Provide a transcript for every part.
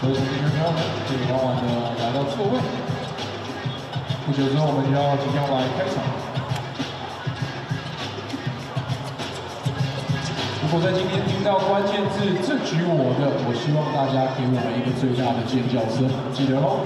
各位同学们，这里缓缓的来到座位。不久之后，我们要即将来开场。如果在今天听到关键字“这局我的”，我希望大家给我们一个最大的尖叫声，记得哦。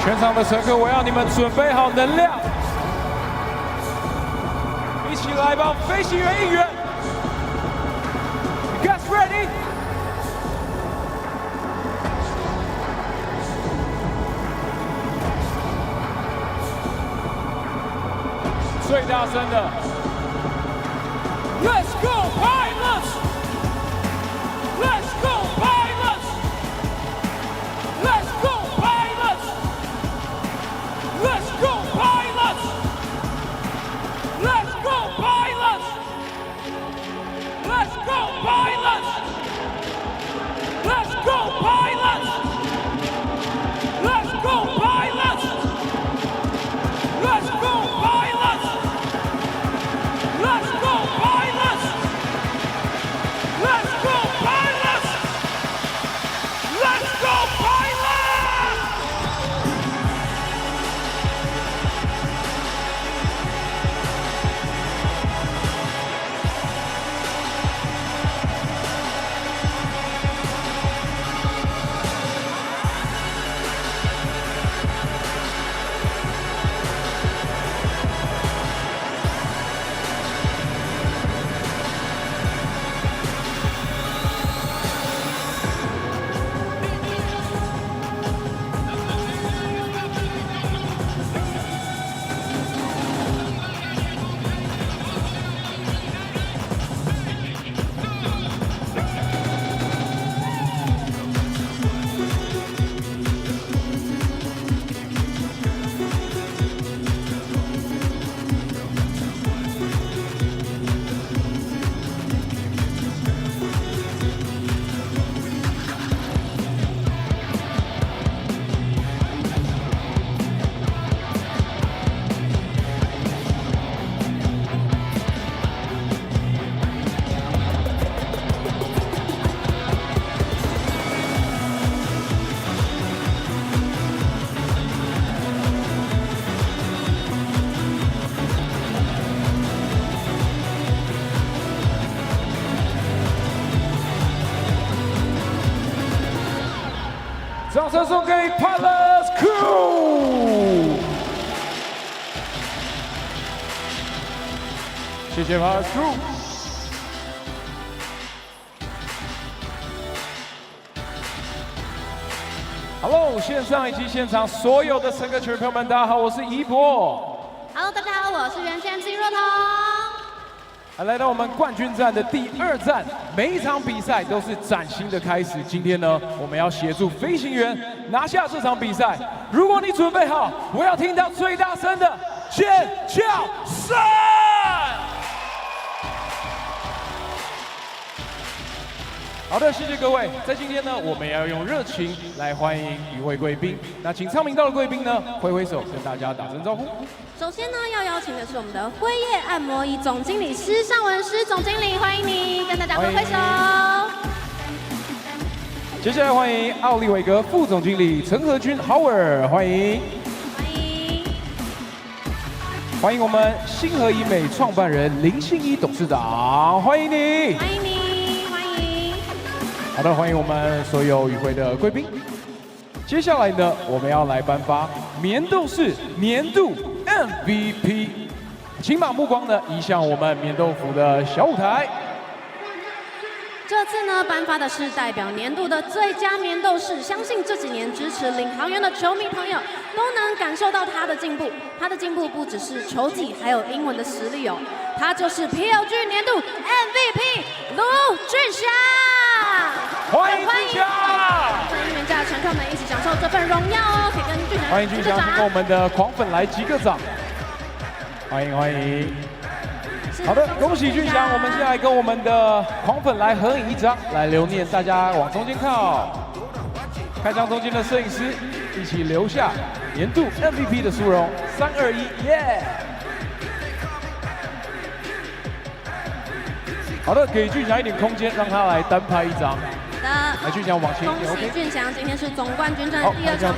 全场的乘客，我要你们准备好能量，一起来帮飞行员应援。Get ready. Let's go pilots! Let's go pilots! 掌声送给 PLEAGUE。谢谢 PLEAGUE。Hello， 线上以及现场所有的乘客群朋友们，大家好，我是一博。Hello， 大家好，我是原先金若彤。来到我们冠军战的第2战，每一场比赛都是崭新的开始。今天呢，我们要协助飞行员拿下这场比赛。如果你准备好，我要听到最大声的尖叫声！好的，谢谢各位。在今天呢，我们也要用热情来欢迎一位贵宾。那请昌明道的贵宾呢，挥挥手跟大家打声招呼。首先呢，要邀请的是我们的辉夜按摩仪总经理施尚文施总经理，欢迎你，跟大家挥挥手。接下来欢迎奥利伟格副总经理陈和君 Howard， 欢迎。欢迎。欢迎我们星河医美创办人林信一董事长，欢迎你。欢迎你。好的，欢迎我们所有与会的贵宾。接下来呢，我们要来颁发棉豆士年度 MVP， 请把目光呢移向我们棉豆腐的小舞台。这次呢，颁发的是代表年度的最佳棉豆士，相信这几年支持领航员的球迷朋友都能感受到他的进步。他的进步不只是球技，还有英文的实力哦。他就是 PLG 年度 MVP 卢俊祥。欢迎俊祥！欢迎原价的乘客们一起享受这份荣耀哦！可以跟俊祥欢迎俊祥，跟我们的狂粉来击个掌。欢迎欢迎。好的，恭喜俊祥！我们接下来跟我们的狂粉来合影一张，来留念，大家往中间靠。开张中间的摄影师一起留下年度 MVP 的殊荣。3、2、1，耶！好的，给俊祥一点空间，让他来单拍一张。来，俊祥往前一点。恭喜俊祥，今天是总冠军战的第2场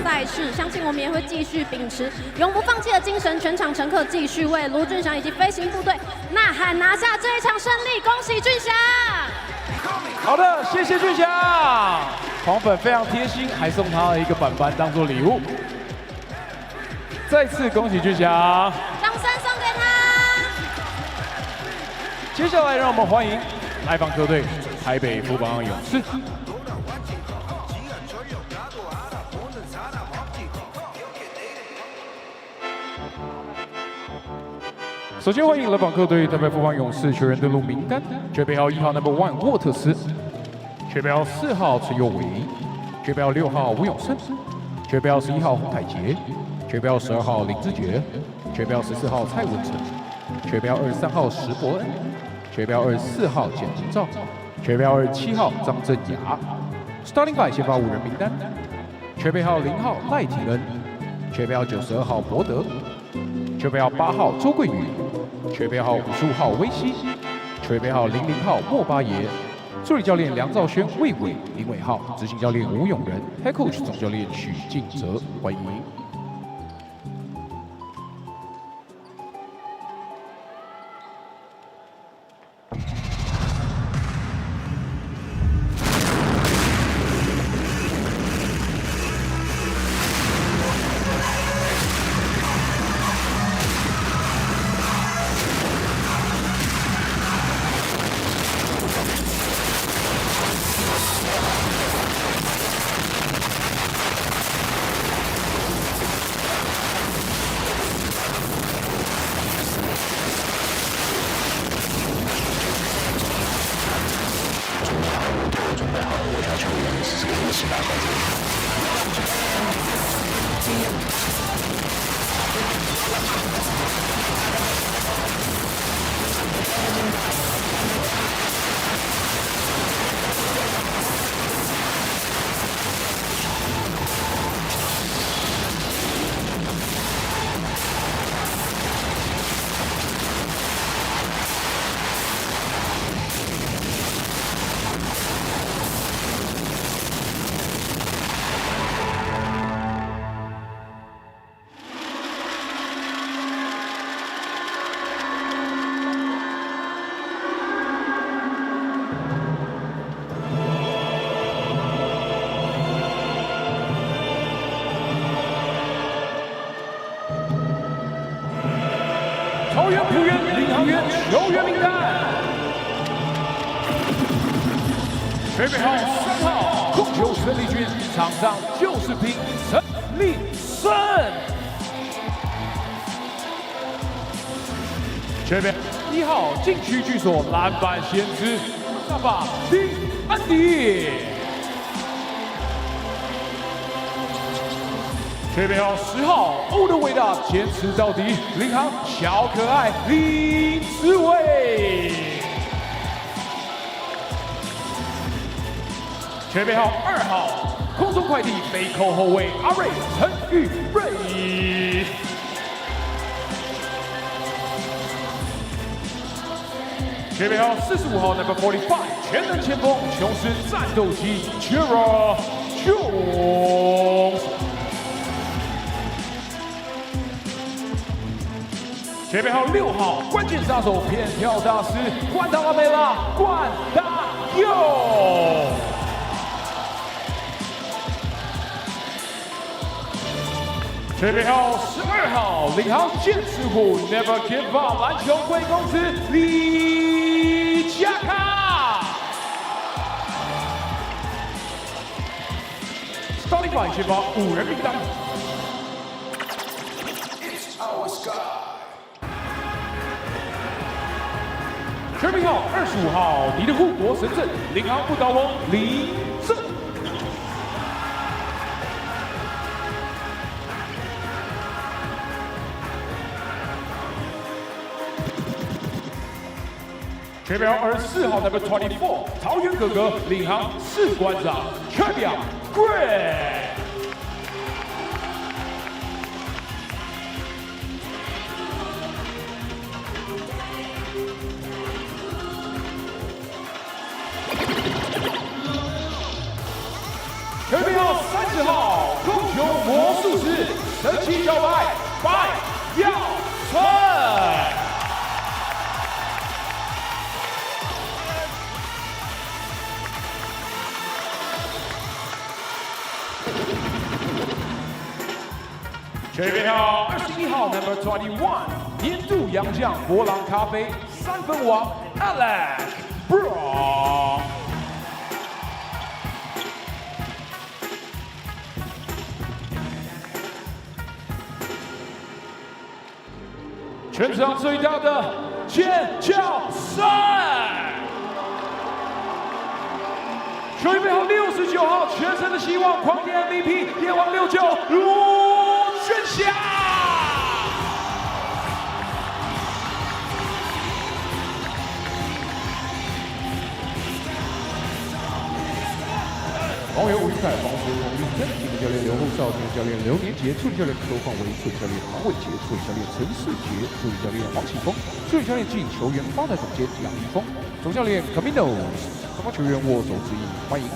赛事，相信我们也会继续秉持永不放弃的精神，全场乘客继续为卢俊祥以及飞行部队呐喊，拿下这一场胜利。恭喜俊祥！好的，谢谢俊祥。狂粉非常贴心，还送他了一个板板当做礼物。再次恭喜俊祥，掌声送给他。接下来让我们欢迎来访客队台北富邦勇士。首先欢迎来访客队台北富邦勇士球员登录名单：绝备号1号 No.1 沃特斯，绝备号4号陈佑伟，绝备号6号吴永胜，绝备号11号洪凯杰，绝备号12号林志杰，绝备号14号蔡文成，绝备号23号石伯恩，绝备号24号简廷照，绝备号27号张镇雅。Starting Five 先发5人名单：绝备号0号赖廷恩，绝备号92号博德，绝备号8号周桂宇，绝备号55号威西，绝备号00号莫巴耶。助理教练梁兆轩、魏伟、林伟浩，执行教练吴永仁 ，Head Coach 总教练许敬哲，欢迎。桃园璞园领航员球员名单。准备好3号控球生力军，场上就是拼陈立胜。准备1号禁区居所篮板先知，上把丁安迪。准备好10号欧的伟大，坚持到底，领航小可爱林志伟。准备好2号空中快递背扣后卫阿瑞陈玉瑞。准备好45号 Number 45全能前锋雄狮战斗机 Chira Jones。准备好6号关键杀手偏跳大师冠达拉梅拉冠达佑。准备好12号领航剑齿虎 Never Give Up 篮球贵公司李佳卡。Starting line 先发5人名单。全名号25号，你的护国神阵，领航不倒翁李正。全名号24号 Number 24，桃园哥哥，领航士官长，全名 Greg。全名号30号，控球魔术师，神奇小白白耀春。全名号21号 Number 21，年度洋将博朗咖啡3分王 Alex Brown。全场最大的尖叫声！准备好69号，全身的希望，狂点 MVP， 夜王69卢轩霞。王源吴云凯，防守洪玉珍，体育教练刘厚少，体育教练刘年杰，助理教练周焕维，助理教练黄伟杰，助理教练陈世杰，助理教练黄启峰，助理教练暨球员发展总监杨一峰，总教练 Camino， 双方球员握手致意，欢迎。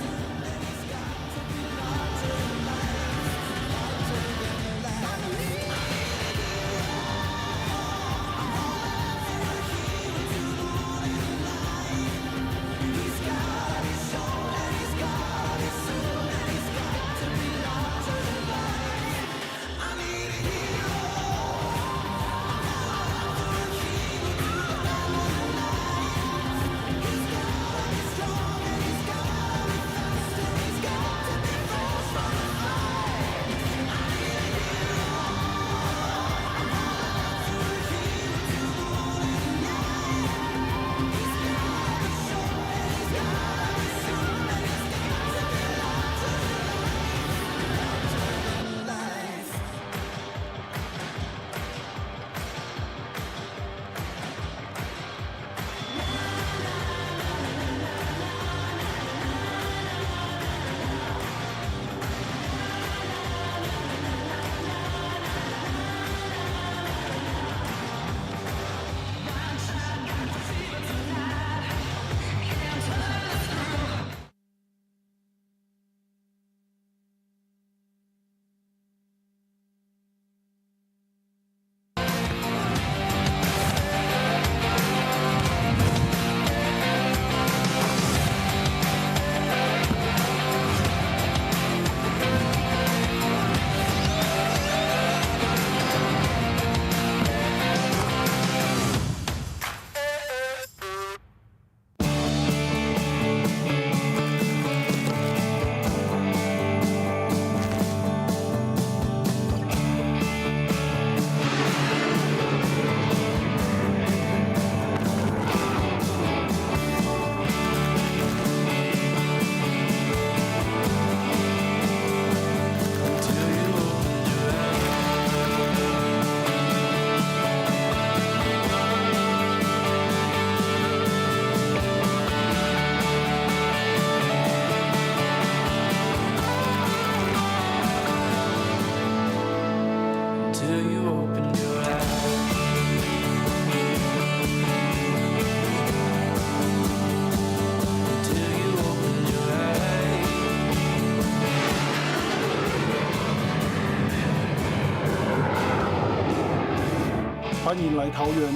欢迎来桃园。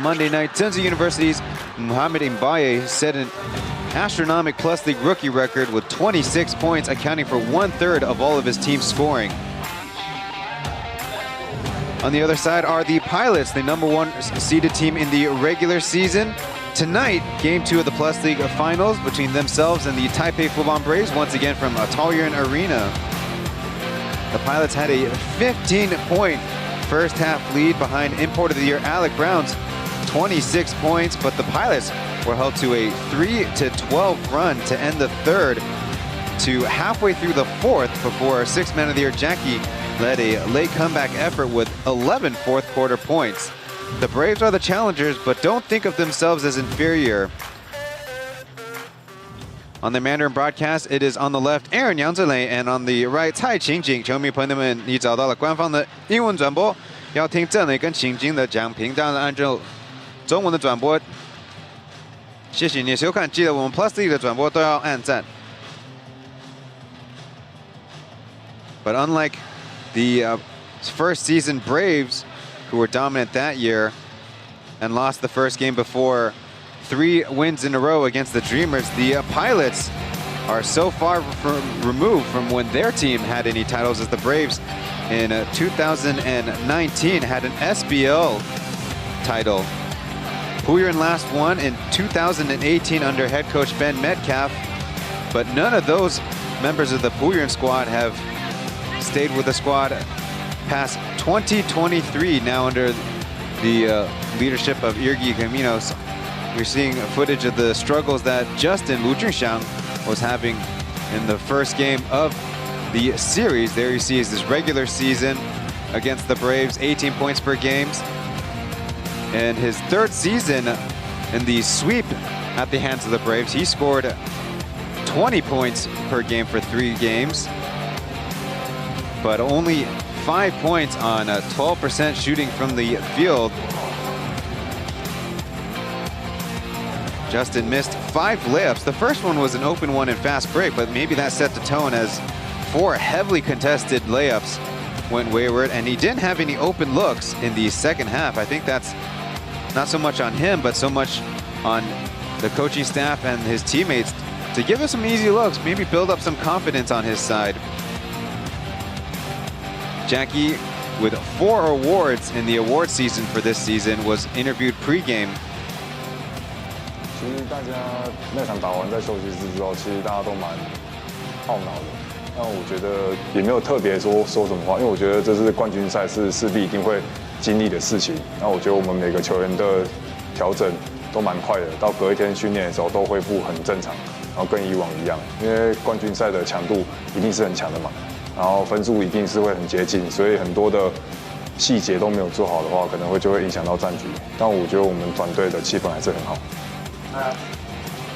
Monday night, Tsinghua University's Mohamed Mbaye set an astronomical Plus League rookie record with 26 points, accounting for 1/3 of all of his team's scoring. On the other side are the Pilots, the #1 seeded team in the regular season. Tonight, Game 2 of the Plus League Finals between themselves and the Taipei Fubon Braves, once again from Taoyuan Arena. The Pilots had a 15-point first half lead behind Import of the Year Alec Brown's 26 points, but the Pilots were held to a 3-12 run to end the third to halfway through the fourth before Sixth Man of the Year Jackie led a late comeback effort with 11 fourth quarter points. The Braves are the challengers, but don't think of themselves as inferior. On the Mandarin broadcast, it is on the left Aaron Yang Zilei, and on the right 蔡晴晴。球迷朋友们，你找到了官方的英文转播，要听郑磊跟晴晴的讲评，当然按照中文的转播。谢谢你的收看，记得我们 Plus League 的转播都要按赞。But unlike the first season Braves, who were dominant that year and lost the first game before 3 wins in a row against the Dreamers, the Pilots are so far removed from when their team had any titles, as the Braves in 2019 had an SBL title. Pauian last won in 2018 under head coach Ben Metcalf, but none of those members of the Pauian squad have stayed with the squad past 2023, now under the leadership of Irgi Caminos. We're seeing footage of the struggles that Justin Lu Junxiang was having in the first game of the series. There you see is this regular season against the Braves, 18 points per game. In his third season in the sweep at the hands of the Braves, he scored 20 points per game for 3 games, but only 5 points on 12% shooting from the field. Justin missed 5 layups. The first one was an open one in fast break, but maybe that set the tone as 4 heavily contested layups went wayward, and he didn't have any open looks in the second half. I think that's not so much on him, but so much on the coaching staff and his teammates to give us some easy looks, maybe build up some confidence on his side. Jackie, with 4 awards in the award season for this season, was interviewed pre-game. 其实大家那场打完在休息室之后，其实大家都蛮懊恼的。那我觉得也没有特别说什么话，因为我觉得这是冠军赛，是势必一定会经历的事情。那我觉得我们每个球员的调整都蛮快的，到隔一天训练的时候都恢复很正常，然后跟以往一样。因为冠军赛的强度一定是很强的嘛，然后分数一定是会很接近，所以很多的细节都没有做好的话，可能就会影响到战局。但我觉得我们团队的气氛还是很好。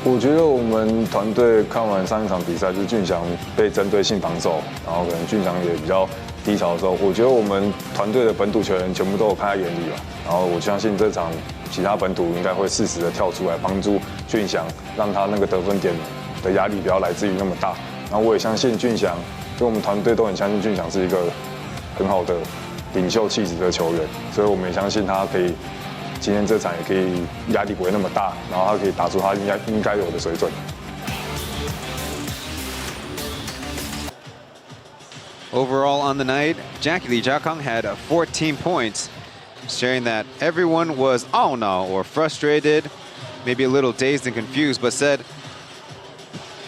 我觉得我们团队看完上一场比赛，就是俊祥被针对性防守，然后可能俊祥也比较低潮的时候，我觉得我们团队的本土球员全部都有看在眼里了。然后我相信这场其他本土应该会适时的跳出来帮助俊祥，让他那个得分点的压力不要来自于那么大。然后我也相信俊祥，因为我们团队都很相信俊祥是一个很好的领袖气质的球员，所以我们也相信他可以。今天这场也可以压力不会那么大，然后他可以打出他应该有的水准。Overall on the night, Jackie Lee Jiakang had 14 points, sharing that everyone was no or frustrated, maybe a little dazed and confused, but said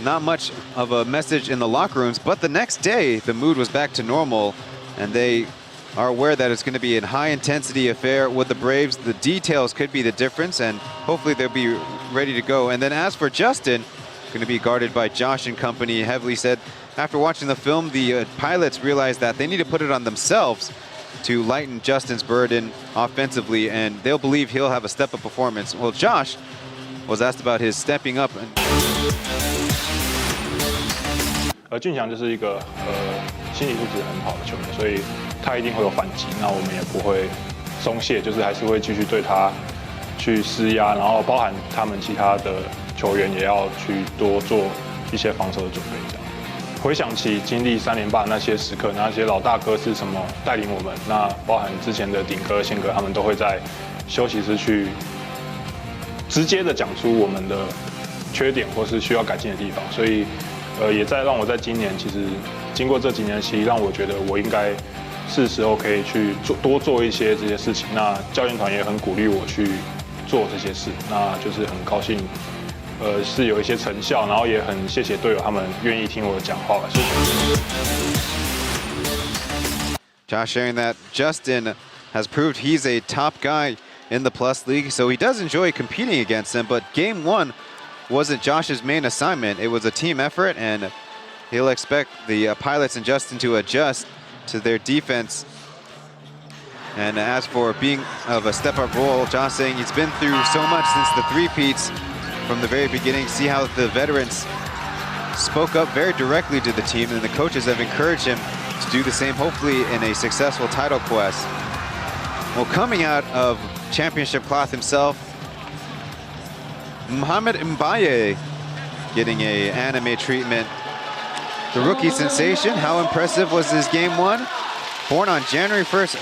not much of a message in the locker rooms. But the next day, the mood was back to normal, and they are aware that it's going to be a high-intensity affair with the Braves. The details could be the difference, and hopefully they'll be ready to go. And then as for Justin, going to be guarded by Josh and company, heavily said after watching the film, the Pilots realized that they need to put it on themselves to lighten Justin's burden offensively, and they'll believe he'll have a step-up performance. Well, Josh was asked about his stepping up. 俊祥就是一个心理素质很好的球员，所以他一定会有反击，那我们也不会松懈，就是还是会继续对他去施压，然后包含他们其他的球员也要去多做一些防守的准备。这样回想起经历3连霸那些时刻，那些老大哥是什么带领我们，那包含之前的顶哥、宪哥，他们都会在休息室去直接的讲出我们的缺点或是需要改进的地方，所以。也在让我在今年，其实经过这几年的洗礼，让我觉得我应该是时候可以去多做一些这些事情。那教练团也很鼓励我去做这些事，那就是很高兴，是有一些成效，然后也很谢谢队友他们愿意听我讲话，谢谢。Josh sharing that Justin has proved he's a top guy in the Plus League, so he does enjoy competing against him, but Game 1 wasn't Josh's main assignment. It was a team effort, and he'll expect the Pilots and Justin to adjust to their defense. And as for being of a step-up role, Josh saying he's been through so much since the three-peats from the very beginning. See how the veterans spoke up very directly to the team, and the coaches have encouraged him to do the same, hopefully in a successful title quest. Well, coming out of championship cloth himself, Mohamed Mbaye getting a anime treatment. The rookie sensation, how impressive was his Game 1? Born on January 1st,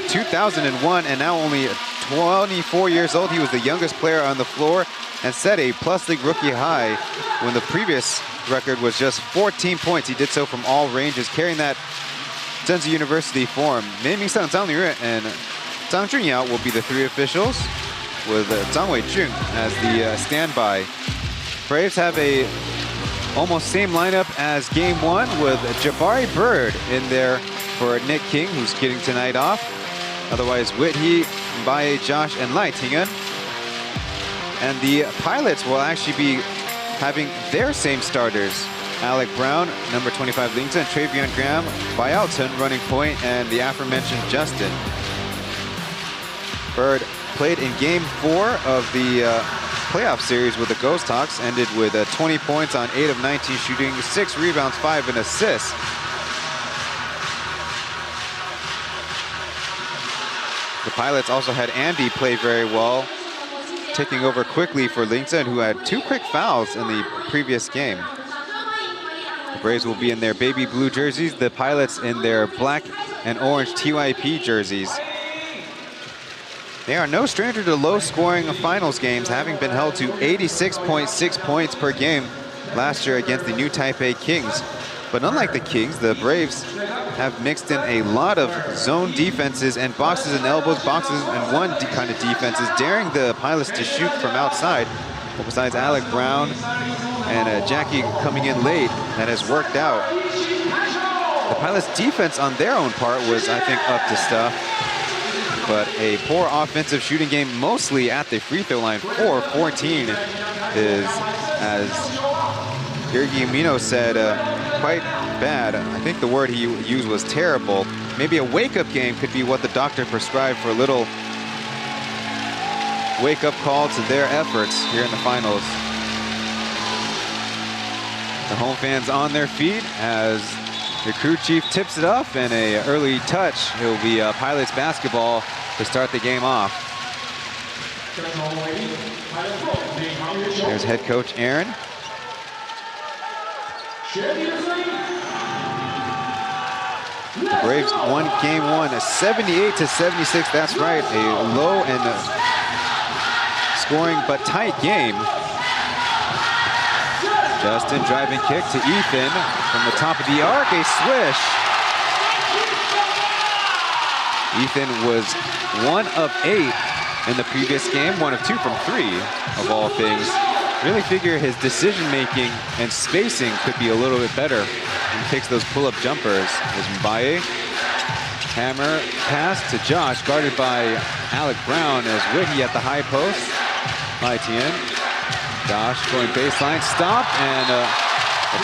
2001, and now only 24 years old. He was the youngest player on the floor and set a Plus League rookie high when the previous record was just 14 points. He did so from all ranges, carrying that Zhenzi University form. Mei Mingsan, Zhang Liyue, and Zhang Junyao will be the three officials, with Zhang Weijun as the standby. Braves have a almost same lineup as Game 1, with Jabari Bird in there for Nick King, who's getting tonight off. Otherwise, Whithee, Mbaye, Josh, and Lai Tingan. And the Pilots will actually be having their same starters. Alec Brown, number 25 Lington, Travion Graham, Bayalton running point, and the aforementioned Justin. Bird played in Game 4 of the playoff series with the Ghost Hawks, ended with 20 points on 8 of 19 shooting, 6 rebounds, 5 and assists. The Pilots also had Andy play very well, taking over quickly for Lington, who had 2 quick fouls in the previous game. The Braves will be in their baby blue jerseys, the Pilots in their black and orange TYP jerseys. They are no stranger to low-scoring finals games, having been held to 86.6 points per game last year against the New Taipei Kings. But unlike the Kings, the Braves have mixed in a lot of zone defenses and boxes and elbows, boxes and one kind of defenses, daring the Pilots to shoot from outside. But besides Alec Brown and Jackie coming in late, that has worked out. The Pilots' defense on their own part was, I think, up to stuff. But a poor offensive shooting game, mostly at the free throw line. 4-14 is, as Yergi Amino said, quite bad. I think the word he used was terrible. Maybe a wake-up game could be what the doctor prescribed for a little wake-up call to their efforts here in the finals. The home fans on their feet as the crew chief tips it up, and an early touch. It will be Pilots basketball to start the game off. There's head coach Aaron. The Braves won Game 1, 78-76. That's right, a low and scoring but tight game. Justin driving kick to Ethan from the top of the arc, a swish. Ethan was 1 of 8 in the previous game, 1 of 2 from 3 of all things. Really figure his decision-making and spacing could be a little bit better when he takes those pull-up jumpers. There's Mbaye. Hammer pass to Josh, guarded by Alec Brown as Whithee at the high post. Lai Tien. Josh going baseline, stop, and a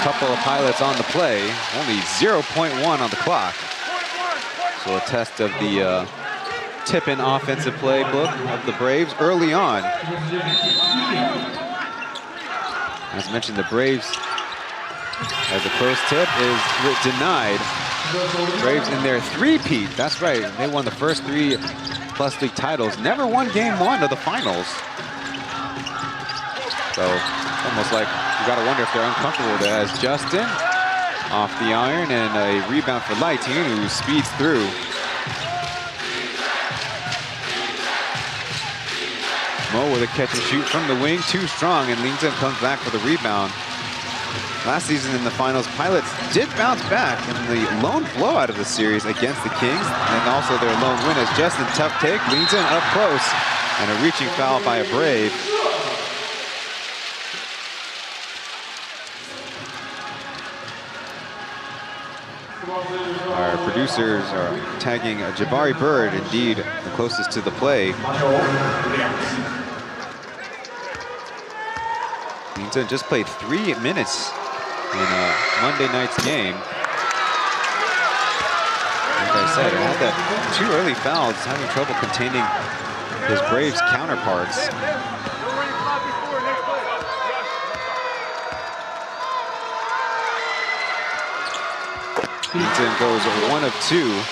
couple of Pilots on the play. Only 0.1 on the clock. So a test of the tip-in offensive playbook of the Braves early on. As mentioned, the Braves, as a close tip, is denied. Braves in their three-peat. That's right. They won the first 3 Plus League titles. Never won Game 1 of the finals. So almost like you got to wonder if they're uncomfortable with it. As Justin off the iron and a rebound for Lighteen, who speeds through. Mo with a catch and shoot from the wing, too strong, and Lingzhen comes back for the rebound. Last season in the finals, Pilots did bounce back in the lone blowout of the series against the Kings, and also their lone win as Justin tough take, Lingzhen up close, and a reaching foul by a Brave. Our producers are tagging Jabari Bird, indeed the closest to the play. Lingzhen just played 3 minutes in Monday night's game. Like I said, he had that 2 early fouls, having trouble containing his Braves counterparts. Lingzhen goes 1 of 2.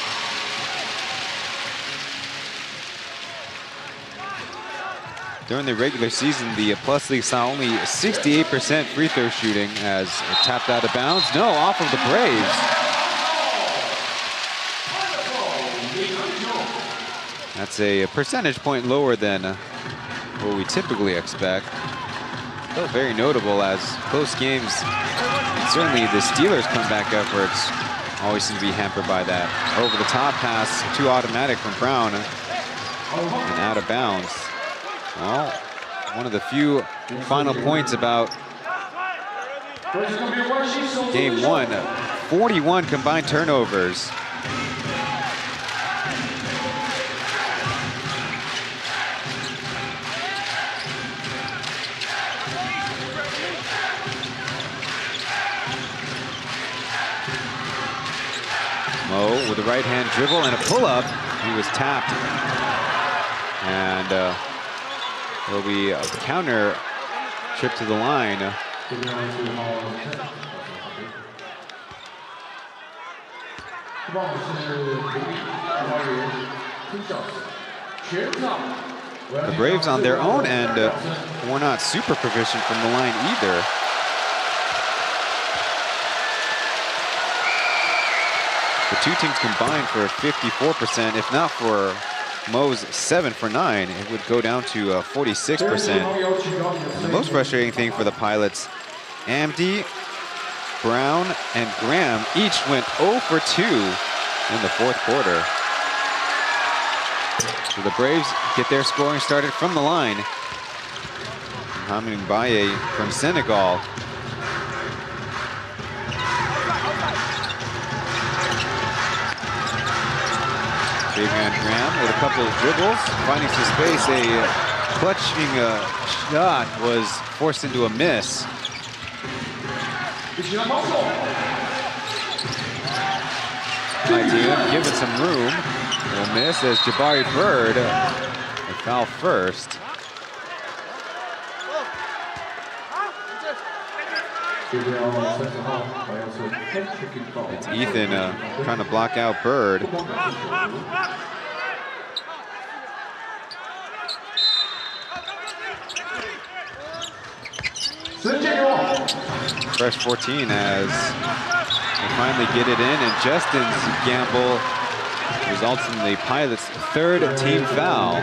During the regular season, the Plus League saw only 68% free throw shooting as it tapped out of bounds. No, off of the Braves. That's a percentage point lower than what we typically expect. Still very notable as close games, certainly the Steelers' comeback efforts always seem to be hampered by that. Over the top pass, too automatic from Brown and out of bounds. Well, one of the few final points about Game 1, 41 combined turnovers. Mo with a right-hand dribble and a pull-up. He was tapped. And there'll be a counter trip to the line. The Braves on their own end were not super proficient from the line either. The two teams combined for 54%, if not for Mo's 7 for 9, it would go down to 46%. And the most frustrating thing for the Pilots, Amdi, Brown, and Graham each went 0 for 2 in the 4th quarter. So the Braves get their scoring started from the line. Mohamed Mbaye from Senegal. Big man Graham with a couple of dribbles, finding some space. A clutching shot was forced into a miss. Idea, given some room. Will miss as Jabari Bird, a foul first. It's Ethan trying to block out Bird. Fresh 14 as they finally get it in, and Justin's gamble results in the Pilots' 3rd team foul.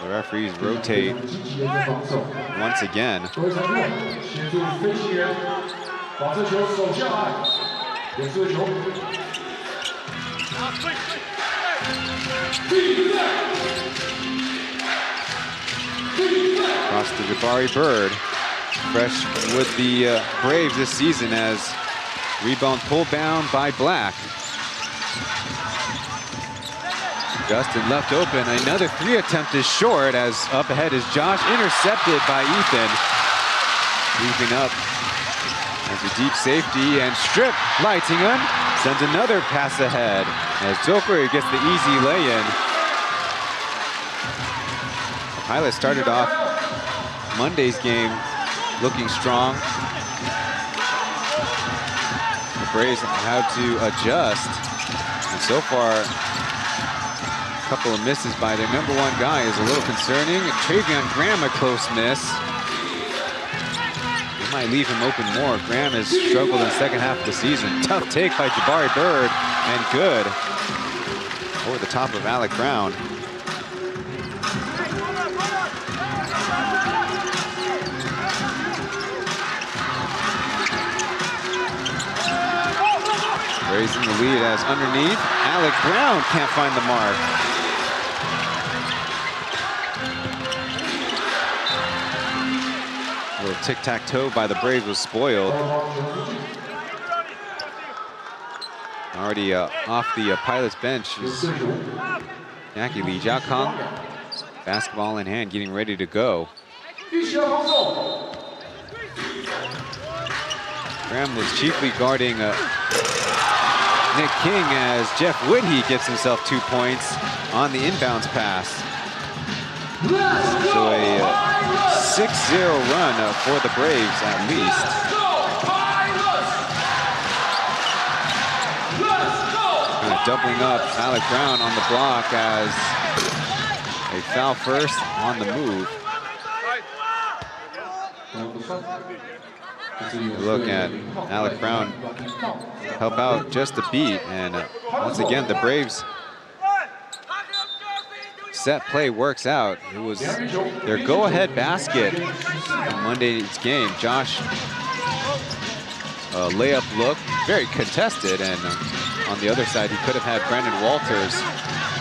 The referees rotate once again. Across to Jabari Bird. Fresh with the Braves this season as rebound pulled down by Black. Justin left open. Another 3 attempt is short as up ahead is Josh, intercepted by Ethan. Leaping up As a deep safety and strip, Leitingen sends another pass ahead as Joker gets the easy lay-in. The Pilots started off Monday's game looking strong. The Braves had to adjust, and so far, a couple of misses by their number one guy is a little concerning. Travion Graham, a close miss. It might leave him open more. Graham has struggled in the second half of the season. Tough take by Jabari Bird, and good. Over the top of Alec Brown. Raising the lead as underneath, Alec Brown can't find the mark. A little tic-tac-toe by the Braves was spoiled. Already off the Pilots bench is Jackie Lee Jiakang. Basketball in hand, getting ready to go. Graham was chiefly guarding Nick King as Jeff Whitty gets himself 2 points on the inbounds pass. So a 6-0 run for the Braves at least. Kind of doubling up Alec Brown on the block as a foul first on the move. Look at Alec Brown help out just a beat, and once again the Braves set play works out. It was their go-ahead basket in Monday's game. Josh, layup look, very contested, and on the other side he could have had Brandon Walters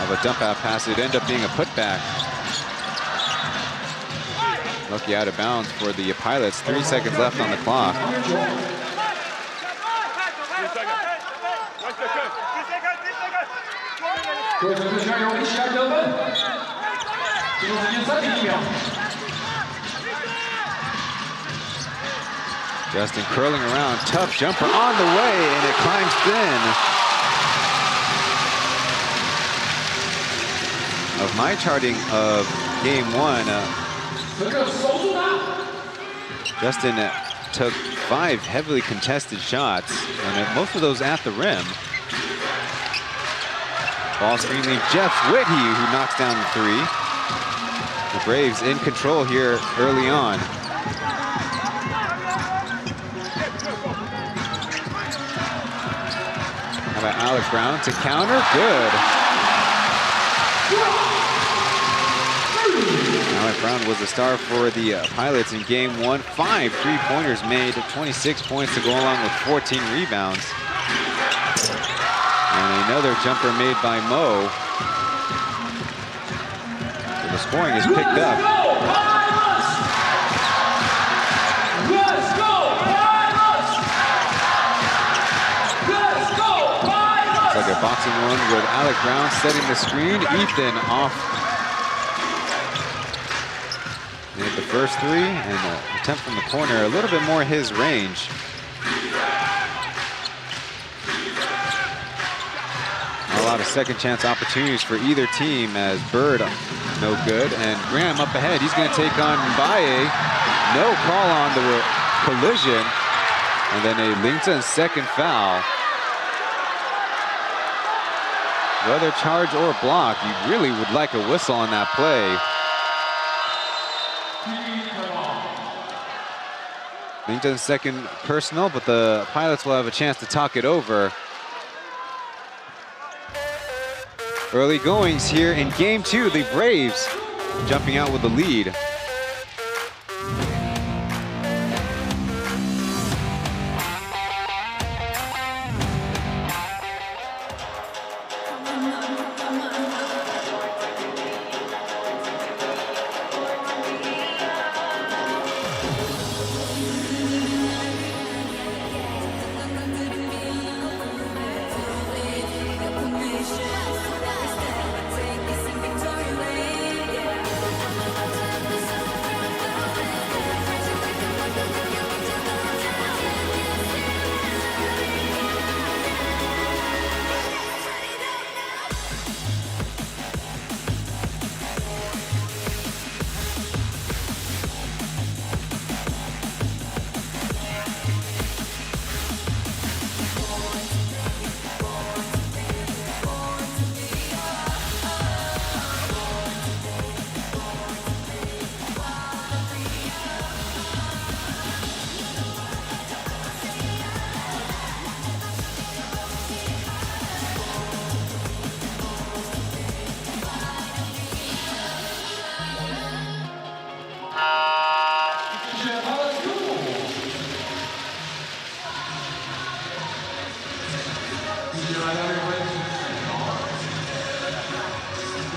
of a dump out pass. It ended up being a putback. Lucky out of bounds for the Pilots. 3 seconds left on the clock. Justin curling around, tough jumper on the way, and it climbs thin. Of my charting of game one, Justin took 5 heavily contested shots, and most of those at the rim. Ball screen lead Jeff Whitty, who knocks down the 3. The Braves in control here early on. How about Alec Brown to counter? Good. Alec Brown was the star for the Pilots in game one. 5 3-pointers made, 26 points to go along with 14 rebounds. And another jumper made by Mo. So the scoring is picked up. It's like a boxing one with Alec Brown setting the screen. Ethan off. Made the first 3, and the attempt from the corner, a little bit more his range. A lot of second chance opportunities for either team as Bird, no good, and Graham up ahead. He's going to take on Mbaye. No call on the collision, and then a Lington second foul. Whether charge or block, you really would like a whistle on that play. Lington's second personal, but the Pilots will have a chance to talk it over. Early goings here in game 2. The Braves jumping out with the lead.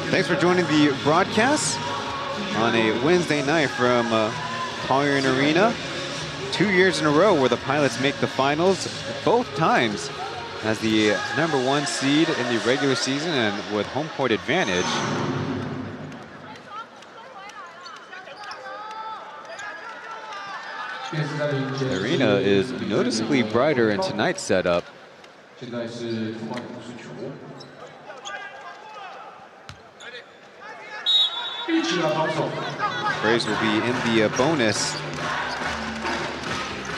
Thanks for joining the broadcast on a Wednesday night from Pauian Arena. 2 years in a row where the Pilots make the finals, both times as the #1 seed in the regular season and with home court advantage. The arena is noticeably brighter in tonight's setup. Braves will be in the bonus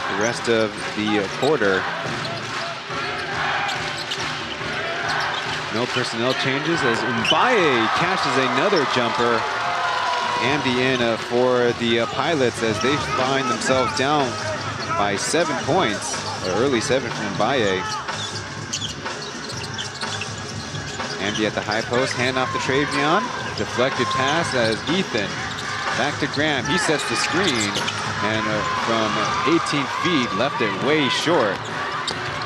the rest of the quarter. No personnel changes as Mbaye cashes another jumper. Andy in for the Pilots as they find themselves down by 7 points. An early 7 from Mbaye. Andy at the high post, hand off to Travion. Deflected pass as Ethan back to Graham. He sets the screen and from 18 feet left it way short.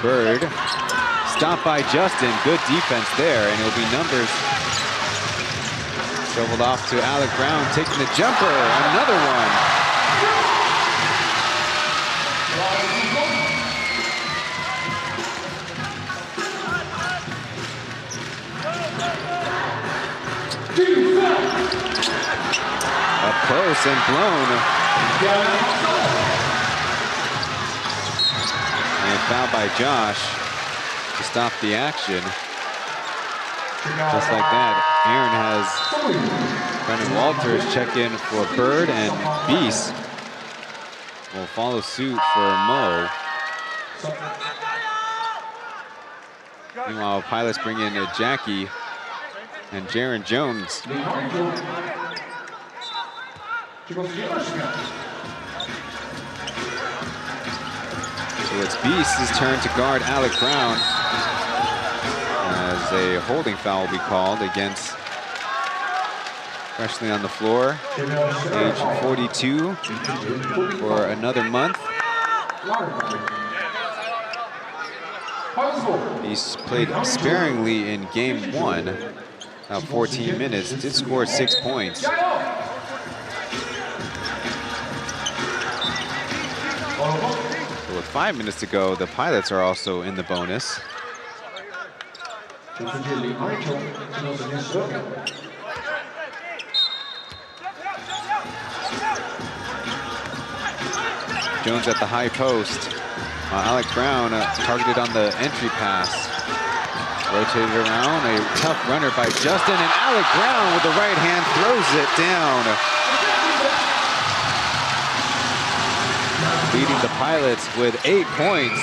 Bird stopped by Justin. Good defense there, and it'll be numbers. Shoveled off to Alec Brown, taking the jumper. Another one. Up close and blown. And foul by Josh to stop the action. Just like that, Aaron has Brennan Walters check in for Bird, and Beast will follow suit for Mo. Meanwhile, Pilots bring in Jackie and Jaron Jones. So it's Beast's turn to guard Alec Brown as a holding foul will be called against, freshly on the floor, age 42 for another month. Beast played sparingly in game 1, about 14 minutes, did score 6 points. So with 5 minutes to go, the Pilots are also in the bonus. Jones at the high post. Alec Brown targeted on the entry pass. Rotated around, a tough runner by Justin, and Alec Brown with the right hand throws it down. Leading the Pilots with 8 points.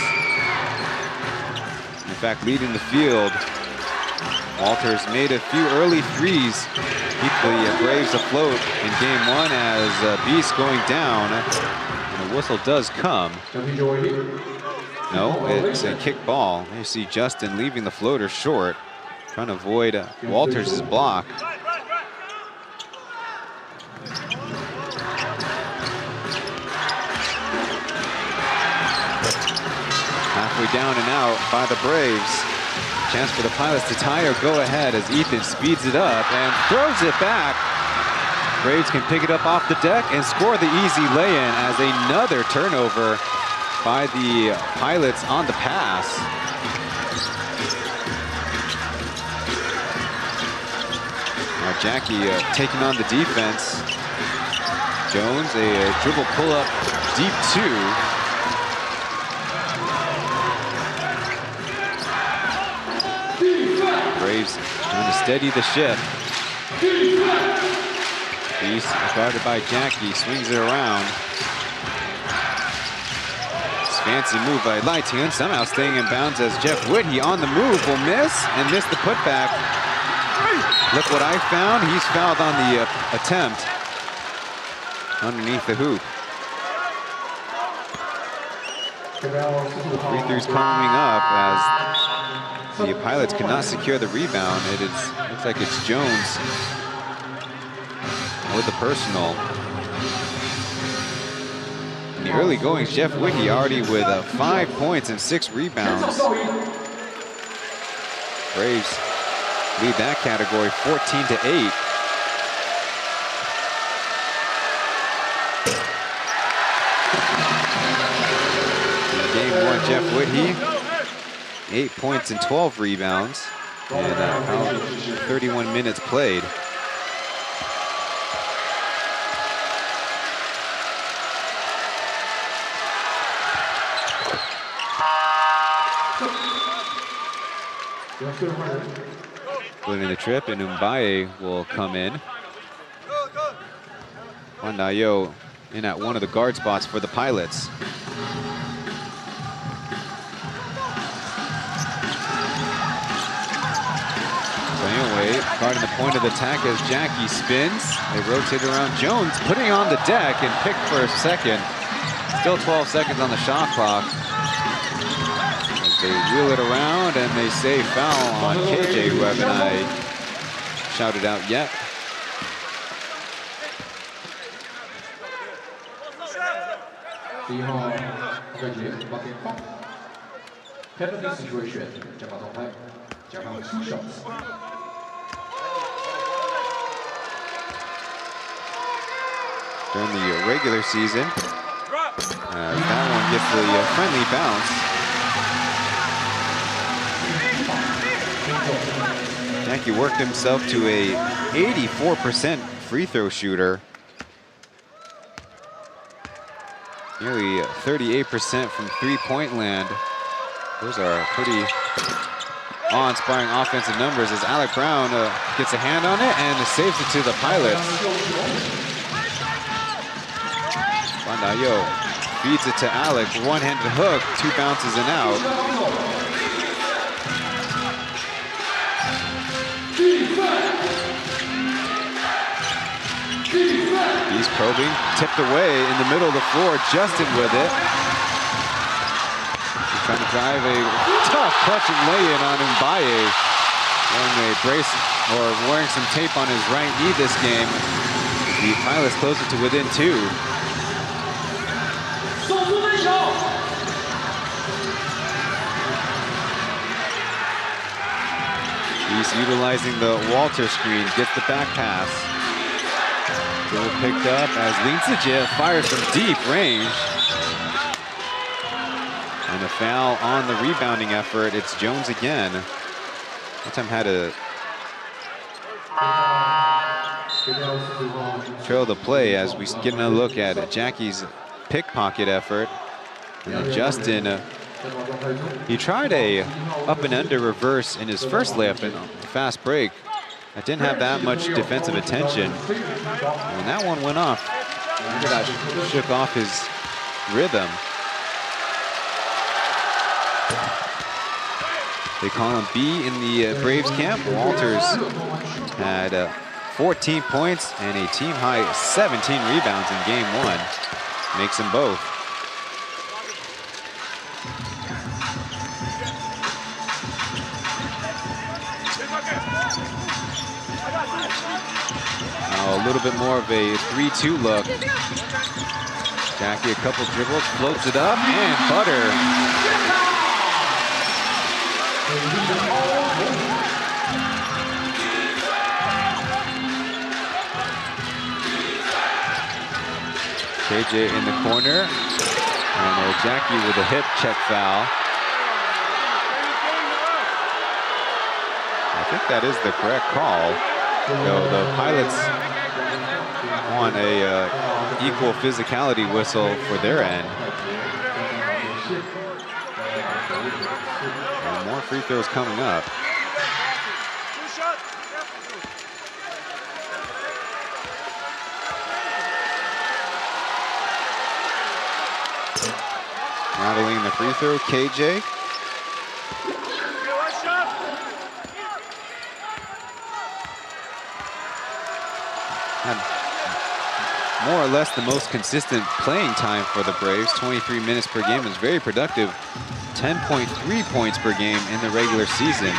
In fact, leading the field. Walters made a few early threes. Keep the Braves afloat in game 1 as Beast going down. And the whistle does come. No, it's a kick ball. You see Justin leaving the floater short, trying to avoid Walters' block. Halfway down and out by the Braves. Chance for the Pilots to tie or go ahead as Ethan speeds it up and throws it back. Braves can pick it up off the deck and score the easy lay-in as another turnover by the Pilots on the pass. Now Jackie taking on the defense. Jones, a dribble pull-up, deep 2. Braves trying to steady the ship. Beast guarded by Jackie, swings it around. Fancy move by Lightian, somehow staying in bounds as Jeff Whitney on the move will miss and miss the putback. Look what I found. He's fouled on the attempt underneath the hoop. Free throws coming up as the Pilots cannot secure the rebound. Looks like it's Jones with the personal. In the early goings, Jeff Whitney already with 5 points and 6 rebounds. Braves lead that category 14-8. In game 1, Jeff Whitty, 8 points and 12 rebounds, and 31 minutes played. Winning the trip, and Umbaye will come in. Wandayo in at one of the guard spots for the Pilots. So anyway, guarding the point of the attack as Jackie spins. They rotate around Jones, putting on the deck and picked for a second. Still 12 seconds on the shot clock. They wheel it around and they say foul on KJ, who haven't I shouted out yet. Penalty situation. During the regular season, that one gets the friendly bounce. Jackie worked himself to a 84% free throw shooter. Nearly 38% from three-point land. Those are pretty awe-inspiring offensive numbers as Alec Brown gets a hand on it and saves it to the Pilots. Wandayo feeds it to Alec, one-handed hook, 2 bounces and out. He's probing, tipped away in the middle of the floor. Justin with it. He's trying to drive a tough clutching lay-in on Umbaye. Wearing a brace or wearing some tape on his right knee this game. The Pilots closer to within 2. He's utilizing the Walter screen, gets the back pass. Dribble picked up as Linsaje fires from deep range. And a foul on the rebounding effort. It's Jones again. That time had to trail the play as we get a look at Jackie's pickpocket effort. And then Justin, he tried a up and under reverse in his first layup in a fast break. That didn't have that much defensive attention. When that one went off, that shook off his rhythm. They call him B in the Braves camp. Walters had 14 points and a team high 17 rebounds in game 1. Makes them both. Now a little bit more of a 3-2 look. Jackie a couple dribbles, floats it up, and butter. KJ in the corner, and Jackie with a hip check foul. I think that is the correct call. So the Pilots want a equal physicality whistle for their end. And more free throws coming up. Rattling the free throw, KJ. Had more or less the most consistent playing time for the Braves. 23 minutes per game is very productive. 10.3 points per game in the regular season.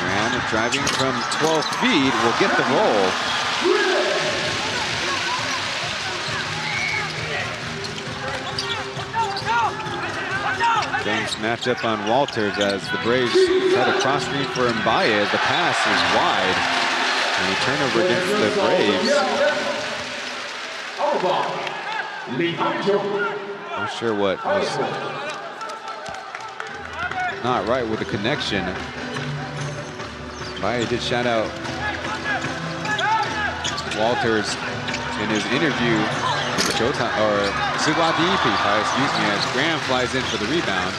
And driving from 12 feet will get the roll. Jones match up on Walters as the Braves try to cross screen for Mbaye. The pass is wide. And a turnover against the Braves. Not sure what was not right with the connection. Mbaye did shout out Walters in his interview with the Showtime, or Sigwadi, excuse me, as Graham flies in for the rebound.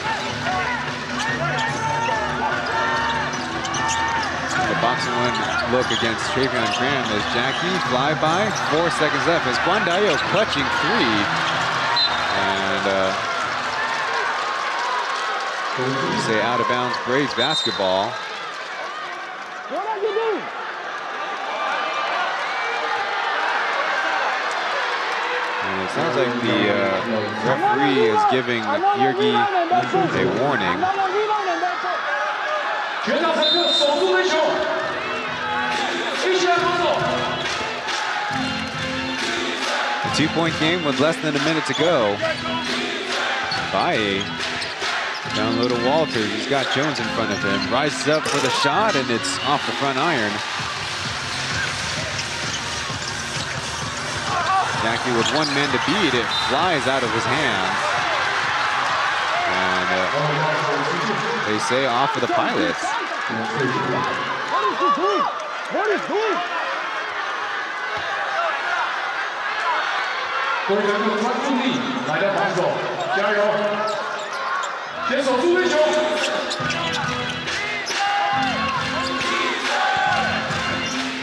The boxing one look against Travion Graham as Jackie fly by, 4 seconds left as Guandayo clutching three. And you say out of bounds Braves basketball. And it sounds like the referee is giving Yergi a warning. A 2-point game with less than a minute to go. Mbaye down low to Walters. He's got Jones in front of him. Rises up for the shot, and it's off the front iron. Jackie with one man to beat. It flies out of his hands. And they say off for the Pilots.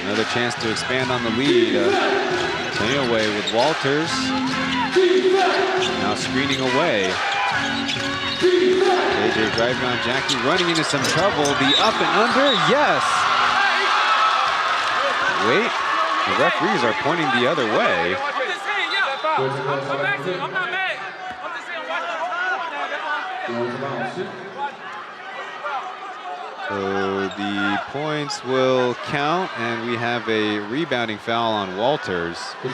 Another chance to expand on the lead. Away with Walters. Now screening away. JJ driving on Jackie, running into some trouble. The up and under, yes! Wait, the referees are pointing the other way. So the points will count, and we have a rebounding foul on Walters. You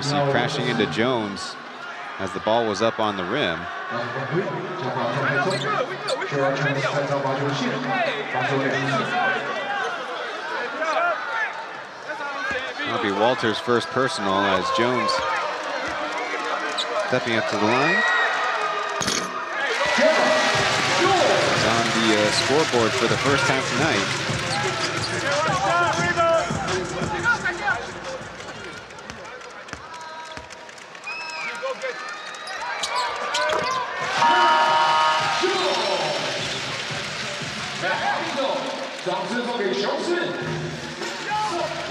see crashing into Jones as the ball was up on the rim. That'll be Walters' first personal as Jones stepping up to the line. On the scoreboard for the first time tonight.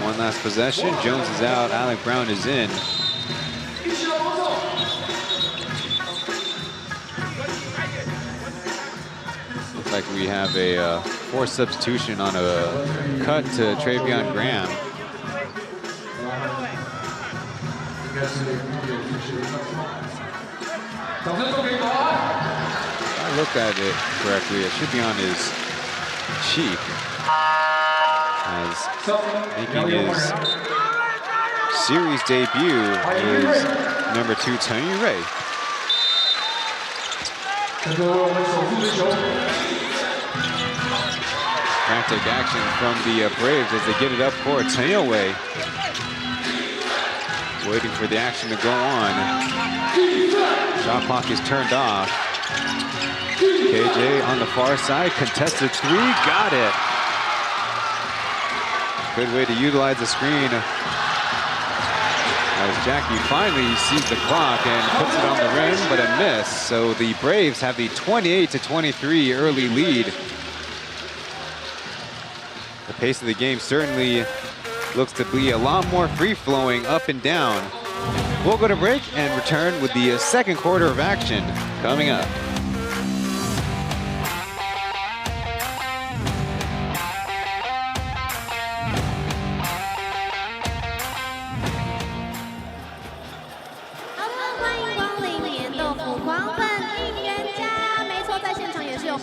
One last possession. Jones is out. Alec Brown is in. Like we have a forced substitution on a cut to Travion Graham. If I looked at it correctly, it should be on his cheek. As making his series debut is number 2, Tony Ray. Frantic action from the Braves as they get it up court. Taoyuan waiting for the action to go on. Shot clock is turned off. KJ on the far side, contested three, got it. Good way to utilize the screen. As Jackie finally sees the clock and puts it on the rim, but a miss. So the Braves have the 28-23 early lead. The pace of the game certainly looks to be a lot more free-flowing up and down. We'll go to break and return with the second quarter of action coming up.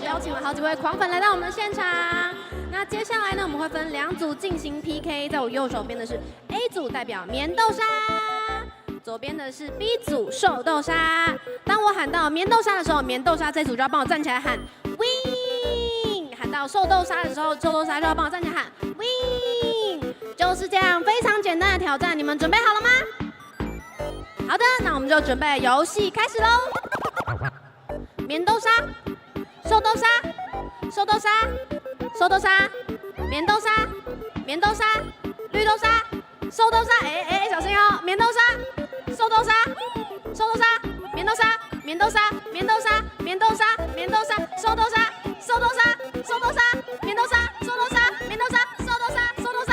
邀请了好几位狂粉来到我们的现场。那接下来呢，我们会分2组进行 PK。在我右手边的是 A 组代表棉豆沙左边的是 B 组兽斗沙。当我喊到棉豆沙的时候，棉豆沙这组就要帮我站起来喊 Win。喊到兽斗沙的时候，兽斗沙就要帮我站起来喊 Win。就是这样，非常简单的挑战，你们准备好了吗？好的，那我们就准备游戏开始喽。棉豆沙，兽斗沙，兽斗沙，兽斗沙，棉豆沙，棉豆沙，绿豆沙，兽斗沙，小心哦！棉豆沙，兽斗沙，兽斗沙，棉豆沙，棉豆沙，棉豆沙，棉豆沙，棉豆沙，兽斗沙，兽斗沙，兽斗沙，棉豆沙，兽斗沙，棉豆沙，兽斗沙，兽斗沙，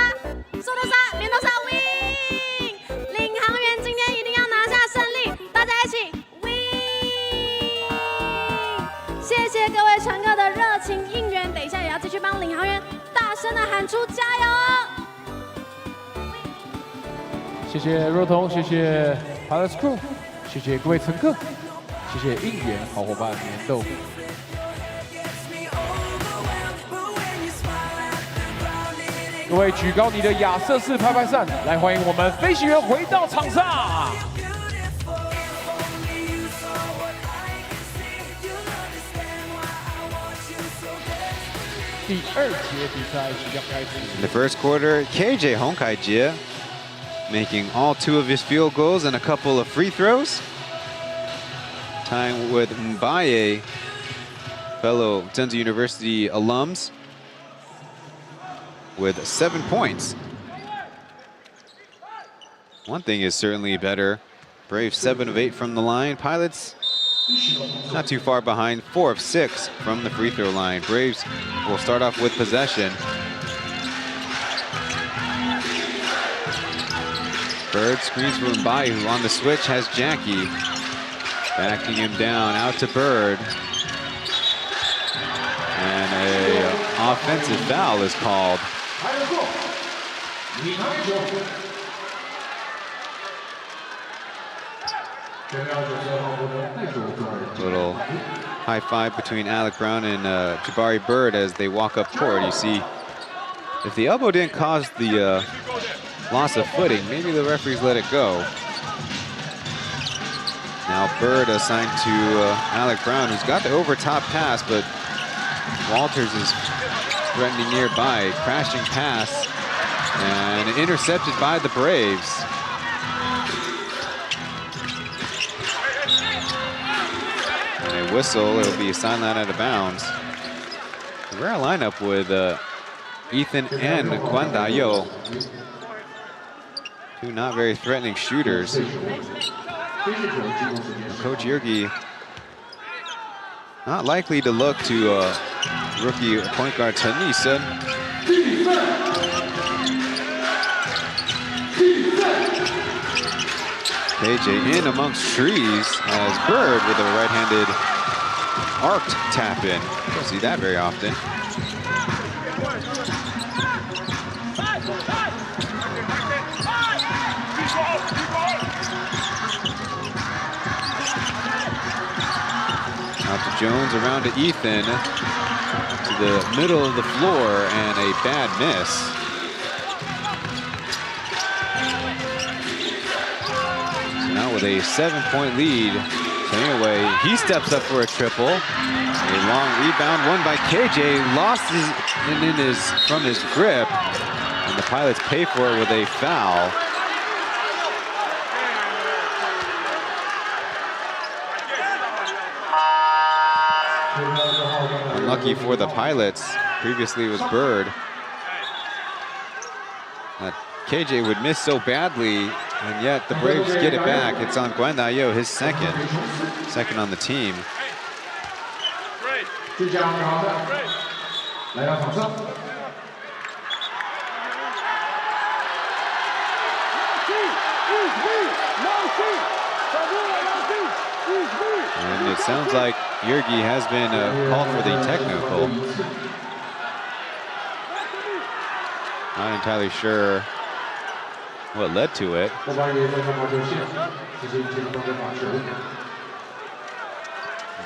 兽斗沙，棉豆沙 ，win！ 领航员今天一定要拿下胜利，大家一起 win！ 谢谢各位乘客的热情应援，等一下也要继续帮领航员大声的喊出加油哦！谢谢若彤，谢谢 Palace Crew， 谢谢各位乘客，谢谢应援好伙伴棉豆。各位举高你的亚瑟士拍拍扇，来欢迎我们飞行员回到场上。第二节比赛即将开始。In the first quarter, KJ Honkaijie making all 2 of his field goals and a couple of free throws. Tying with Mbaye, fellow Tsinghua University alums, with 7 points. One thing is certainly better. Braves 7 of 8 from the line. Pilots not too far behind, 4 of 6 from the free throw line. Braves will start off with possession. Bird screens for Mbaye, who on the switch has Jackie. Backing him down, out to Bird. And an offensive foul is called. Little high five between Alec Brown and Jabari Bird as they walk up court. You see, if the elbow didn't cause the loss of footing, maybe the referees let it go. Now Bird assigned to Alec Brown, who's got the over top pass, but Walters is threatening nearby. Crashing pass and intercepted by the Braves. And a whistle, it'll be a sideline out of bounds. Rare lineup with Ethan and Guan Dayo. 2 not very threatening shooters. Coach Yergi not likely to look to rookie point guard Tanisa. KJ in amongst trees as Bird with a right-handed arced tap in. Don't see that very often. Out to Jones, around to Ethan, to the middle of the floor, and a bad miss. So now with a 7-point lead, turning away, he steps up for a triple. A long rebound, won by KJ, lost from his grip, and the Pilots pay for it with a foul. Unlucky for the Pilots. Previously it was Bird. KJ would miss so badly, and yet the Braves get it back. It's on Guan Dayo, his second on the team. And it sounds like Yergi has been called for the technical. Not entirely sure what led to it.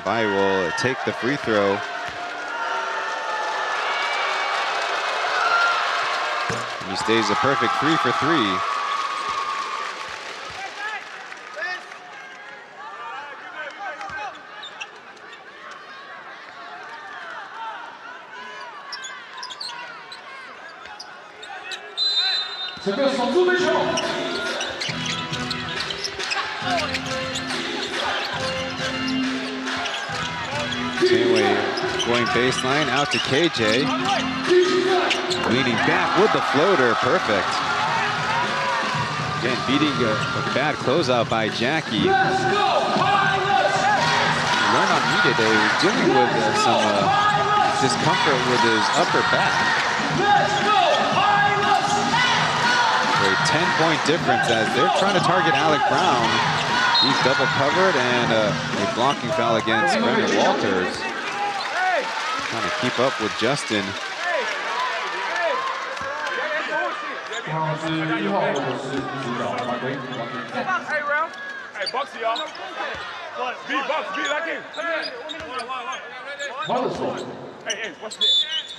Bai will take the free throw. And he stays a perfect 3 for 3. 整个守住对球。Anyway, going baseline out to KJ. Leaning back with the floater, perfect. Again, beating a bad closeout by Jackie. Learned on media day, he was dealing with some discomfort with his upper back. A 10-point difference as they're trying to target Alec Brown. He's double covered and a blocking foul against Brendan Walters. Trying to keep up with Justin.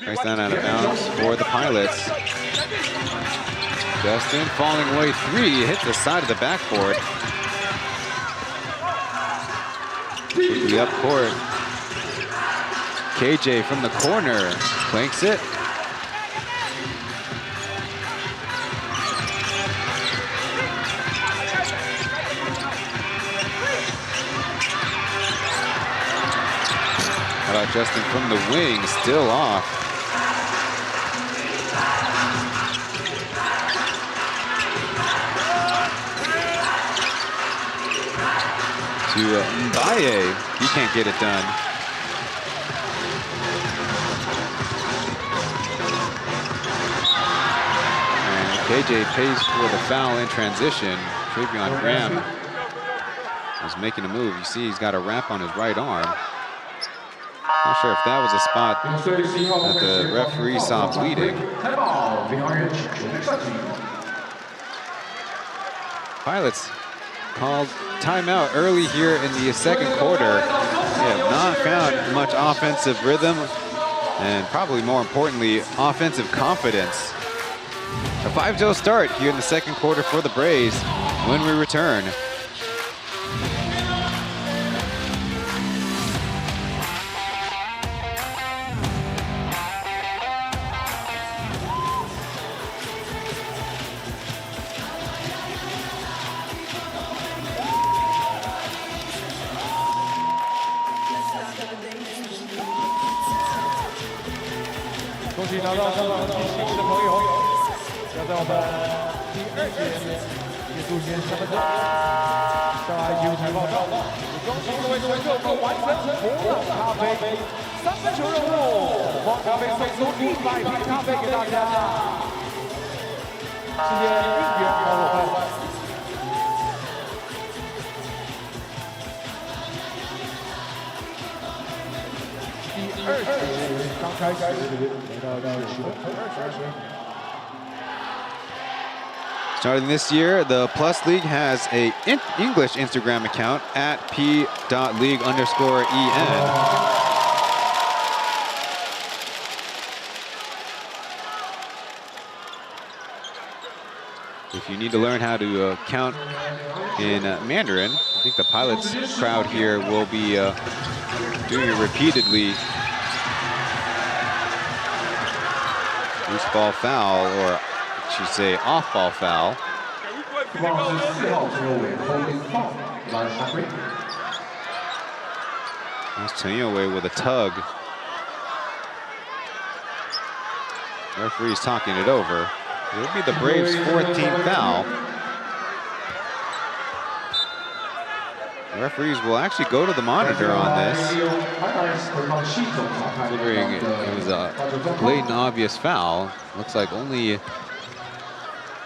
Nice down out of bounds for the Pilots. Justin falling away three, hits the side of the backboard. Quickly up court. KJ from the corner, clanks it. How about Justin from the wing, still off. To Mbaye, he can't get it done. And KJ pays for the foul in transition. Travion Graham is making a move. You see he's got a wrap on his right arm. Not sure if that was a spot that the referee saw bleeding. Pilots called timeout early here in the second quarter. They have not found much offensive rhythm and probably more importantly, offensive confidence. A 5-0 start here in the second quarter for the Braves when we return.拿到上场第7位的朋友，要在我们第2节结束前3分钟上来进入台报道。恭喜各位观众们完成红岛咖啡3分球任务，黄咖啡送出100瓶咖啡给大家，谢谢应援好伙伴。第2节刚开始，来到第10分22。Starting this year, the Plus League has a English Instagram account at P.LEAGUE_EN. If you need to learn how to count in Mandarin, I think the Pilots crowd here will be doing it repeatedly. Loose ball foul, or I should say off ball foul. That's Chen with a tug. Referee's talking it over. It'll be the Braves' 4th team foul. The referees will actually go to the monitor on this, considering it was a blatant, obvious foul. Looks like it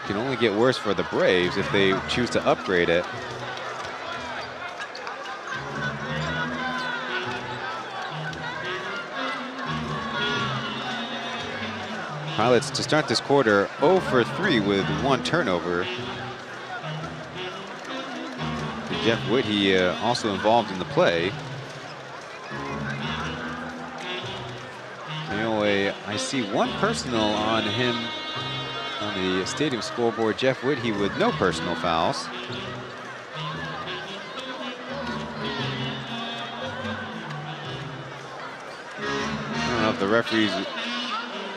can only get worse for the Braves if they choose to upgrade it. Pilots to start this quarter 0 for 3 with 1 turnover. Jeff Whitty also involved in the play. Anyway, I see 1 personal on him on the stadium scoreboard. Jeff Whitty with no personal fouls. I don't know if the referees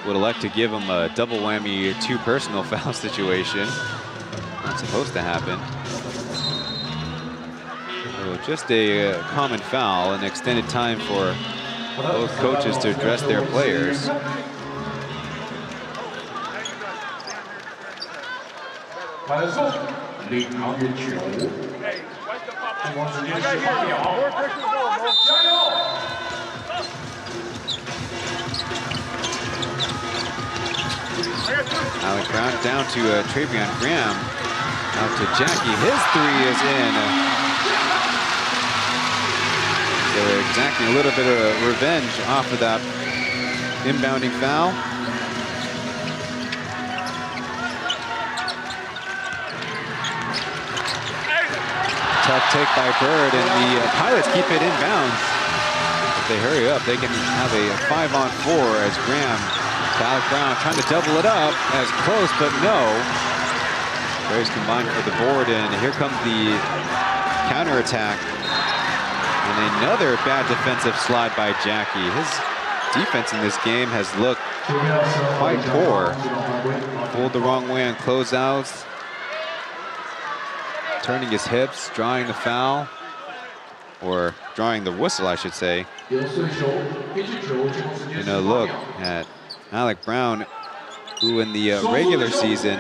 would elect to give him a double whammy 2 personal foul situation. Not supposed to happen. So just a common foul, an extended time for both coaches to address their players. Alec Brown down to Travion Graham. Out to Jackie. His 3 is in. So exactly a little bit of revenge off of that inbounding foul. Tough take by Bird, and the Pilots keep it inbounds. If they hurry up, they can have a 5-on-4 as Graham to Alec Brown trying to double it up. As close, but no. Braves combined for the board, and here comes the counterattack. And another bad defensive slide by Jackie. His defense in this game has looked quite poor. Pulled the wrong way on closeouts. Turning his hips, drawing the foul. Or drawing the whistle, I should say. And a look at Alec Brown, who in the regular season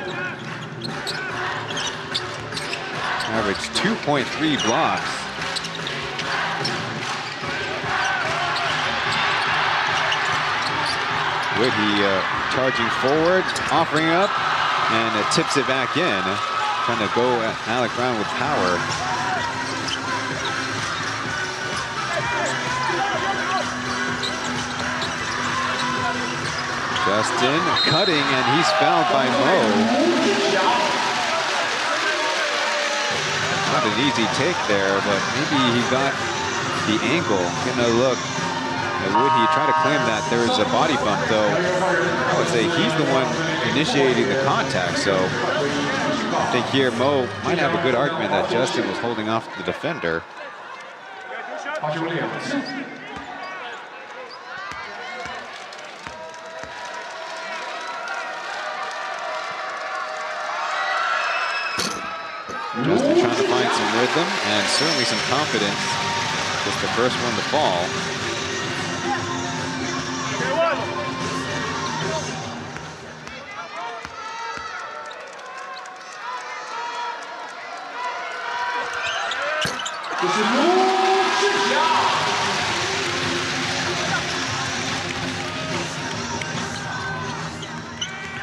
averaged 2.3 blocks. Woodhey charging forward, offering up, and tips it back in. Trying to go at Alec Brown with power. Justin cutting, and he's fouled by Mo. Not an easy take there, but maybe he got the ankle. Gonna look. Woodhey tried to claim that there was a body bump, though. I would say he's the one initiating the contact, so I think here Mo might have a good argument that Justin was holding off the defender. Justin trying to find some rhythm and certainly some confidence. Just the first one to fall.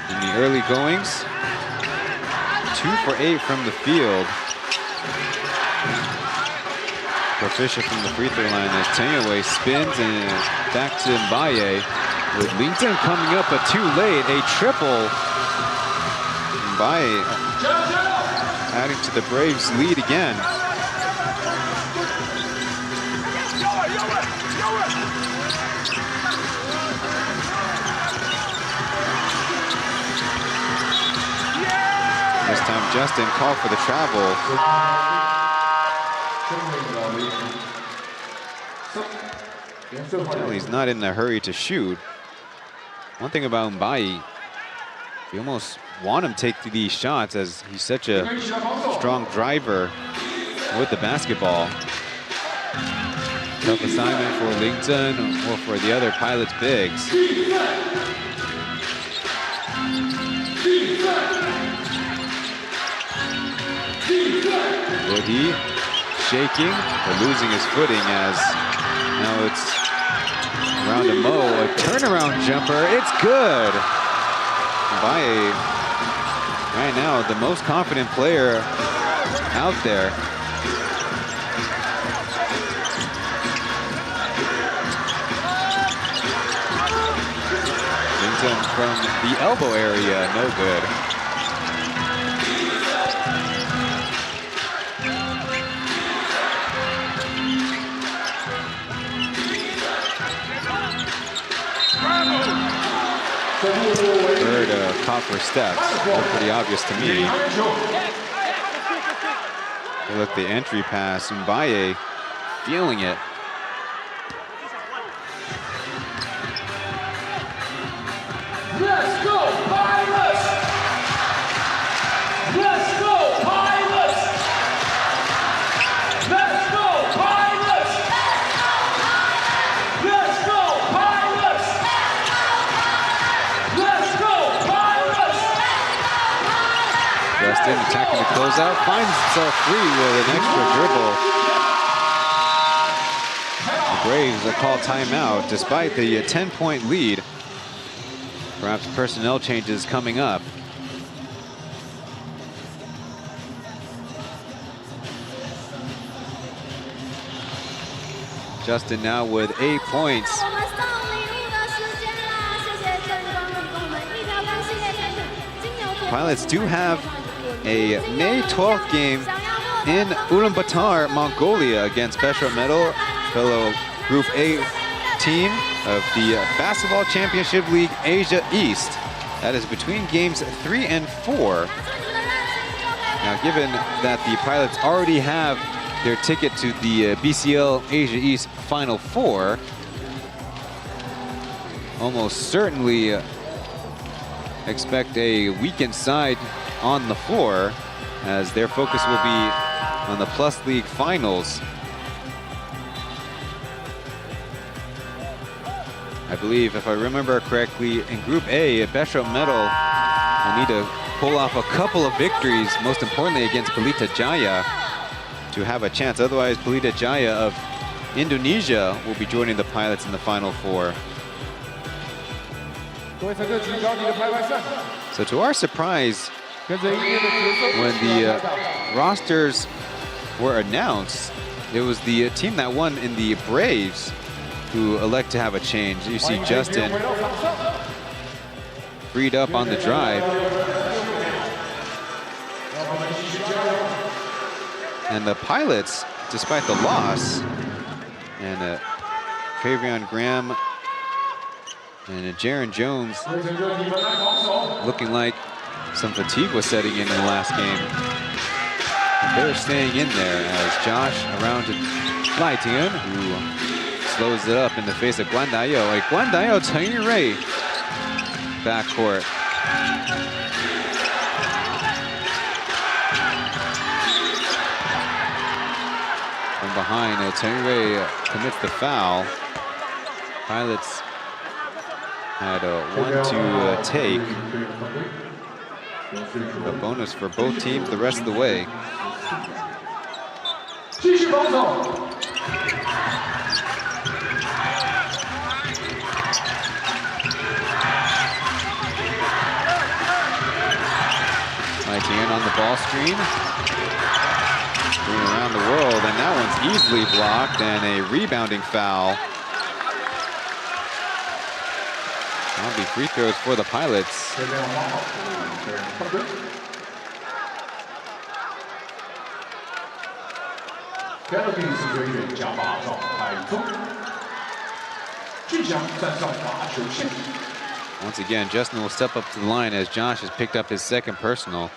In the early goings, 2 for 8 from the field. Proficient from the free throw line as Taoyuan spins and back to Mbaye. With Leington coming up, but too late. A triple. Mbaye adding to the Braves' lead again. This time Justin called for the travel. Well, he's not in a hurry to shoot. One thing about Mbaye, you almost want him to take these shots as he's such a strong driver with the basketball. Tough assignment for Leington or for the other Pilots bigs. Woodhey shaking, but losing his footing as now it's around to Mo. A turnaround jumper, it's good. Mbaye, right now, the most confident player out there. Leington from the elbow area, no good. Bird caught for steps. Pretty obvious to me. Look, the entry pass. Mbaye feeling it. Justin attacking the closeout, finds himself free with an extra dribble. The Braves will call timeout despite the 10-point lead. Perhaps personnel changes coming up. Justin now with 8 points. Pilots do have a May 12th game in Ulaanbaatar, Mongolia against Beshret Metal, fellow Group A team of the Basketball Championship League Asia East. That is between games 3 and 4. Now, given that the Pilots already have their ticket to the BCL Asia East Final Four, almost certainly expect a weakened side on the floor, as their focus will be on the Plus League Finals. I believe, if I remember correctly, in Group A, Beshret Metal will need to pull off a couple of victories, most importantly against Pelita Jaya, to have a chance. Otherwise, Pelita Jaya of Indonesia will be joining the Pilots in the Final Four. So to our surprise, when the rosters were announced, it was the team that won in the Braves who elect to have a change. You see Justin freed up on the drive. And the Pilots, despite the loss, and Travion Graham and Jaron Jones looking like some fatigue was setting in the last game. And they're staying in there as Josh around to Laitian, who slows it up in the face of Guandayo. A Guandayo Chen Yurei backcourt. From behind, Chen Yurei commits the foul. Pilots had a 1-2 take. A bonus for both teams the rest of the way. Laitian on the ball screen. Going around the world, and that one's easily blocked, and a rebounding foul. That'll be free throws for the Pilots. Once again, Justin will step up to the line as Josh has picked up his second personal.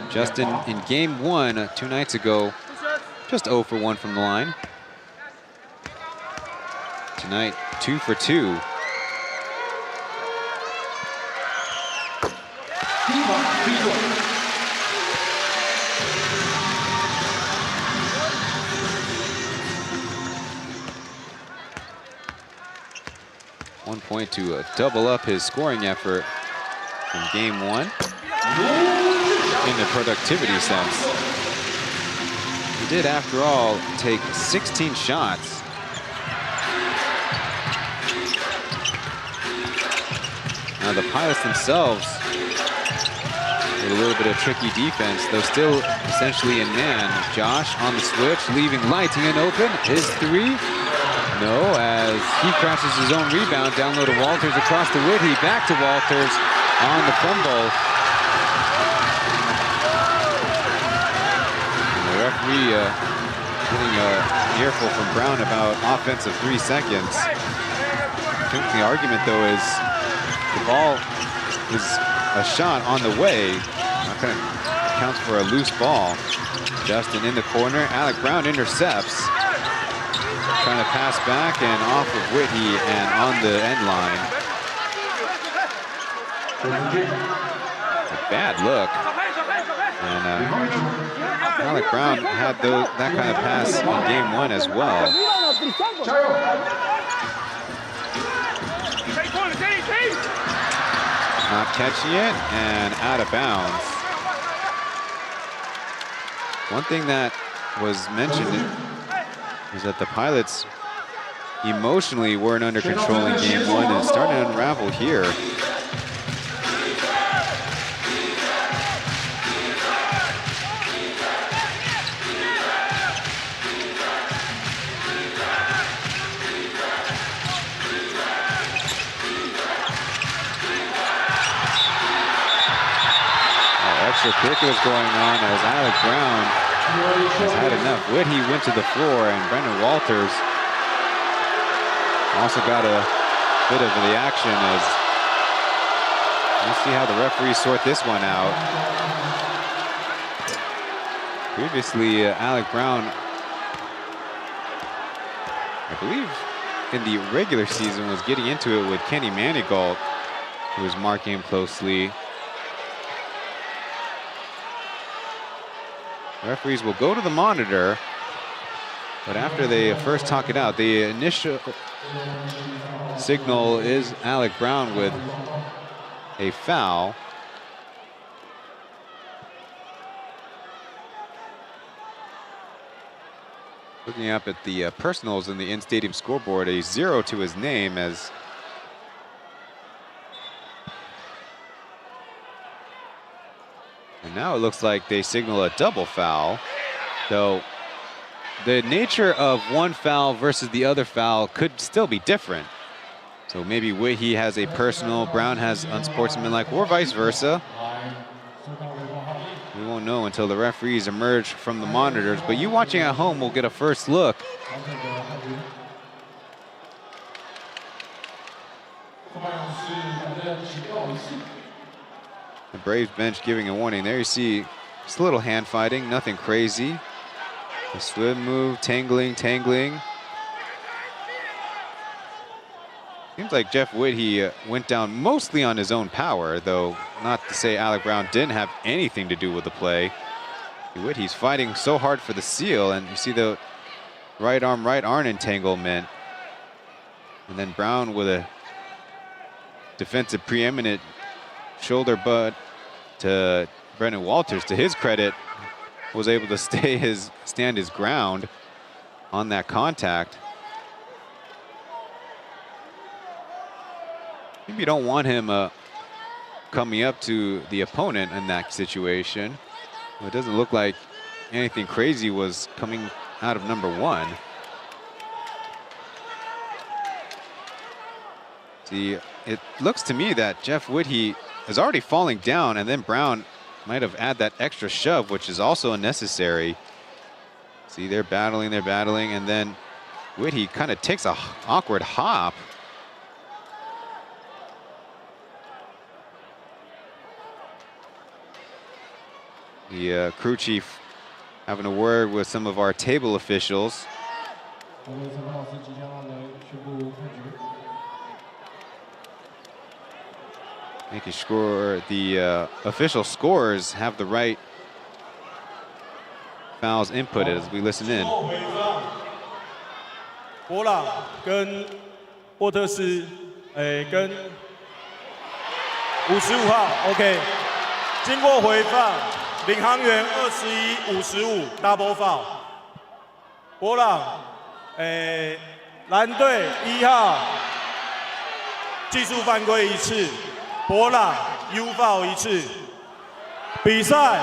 Justin in game 1 2 nights ago, just 0 for 1 from the line. Tonight, 2 for 2. One point to double up his scoring effort from game 1 in the productivity sense. He did, after all, take 16 shots. Now the Pilots themselves with a little bit of tricky defense, though still essentially in man. Josh on the switch, leaving Laitian open. His 3. No, as he crashes his own rebound down low to Walters across the Whitty. Back to Walters on the fumble. And the referee getting an earful from Brown about offensive 3 seconds. I think the argument, though, is the ball is a shot on the way. Not going to count for a loose ball. Justin in the corner. Alec Brown intercepts. Trying to pass back and off of Whitty and on the end line. A bad look. And Alec Brown had that kind of pass in game 1 as well. Not catching it and out of bounds. One thing that was mentioned is that the Pilots emotionally weren't under control in game one, and it's starting to unravel here. Extra pick was going on as Alec Brown has had enough. Whitty went to the floor, and Brendan Walters also got a bit of the action. As we'll see how the referees sort this one out. Previously, Alec Brown, I believe in the regular season, was getting into it with Kenny Manigault, who was marking him closely. Referees will go to the monitor, but after they first talk it out, the initial signal is Alec Brown with a foul. Looking up at the personals in the in-stadium scoreboard, a 0 to his name as and now it looks like they signal a double foul, though the nature of one foul versus the other foul could still be different. So maybe Whitty has a personal, Brown has unsportsmanlike, or vice versa. We won't know until the referees emerge from the monitors, but you watching at home will get a first look. The Braves bench giving a warning. There you see just a little hand fighting, nothing crazy. A swim move, tangling. Seems like Jeff Whitty went down mostly on his own power, though not to say Alec Brown didn't have anything to do with the play. Whitty's fighting so hard for the seal, and you see the right arm entanglement. And then Brown with a defensive preeminent shoulder butt to Brendan Walters. To his credit, was able to stand his ground on that contact. Maybe you don't want him coming up to the opponent in that situation. It doesn't look like anything crazy was coming out of number one. See, it looks to me that Jeff Whitty is already falling down, and then Brown might have added that extra shove, which is also unnecessary. See, they're battling, and then Whitty kind of takes a awkward hop. The crew chief having a word with some of our table officials. Making sure the official scorers have the right fouls inputted as we listen in. 博朗跟沃特斯，跟55号 ，OK， 经过回放，领航员21-55 double foul， 博朗，蓝队1号技术犯规1次。 博朗 U foul 1次，比赛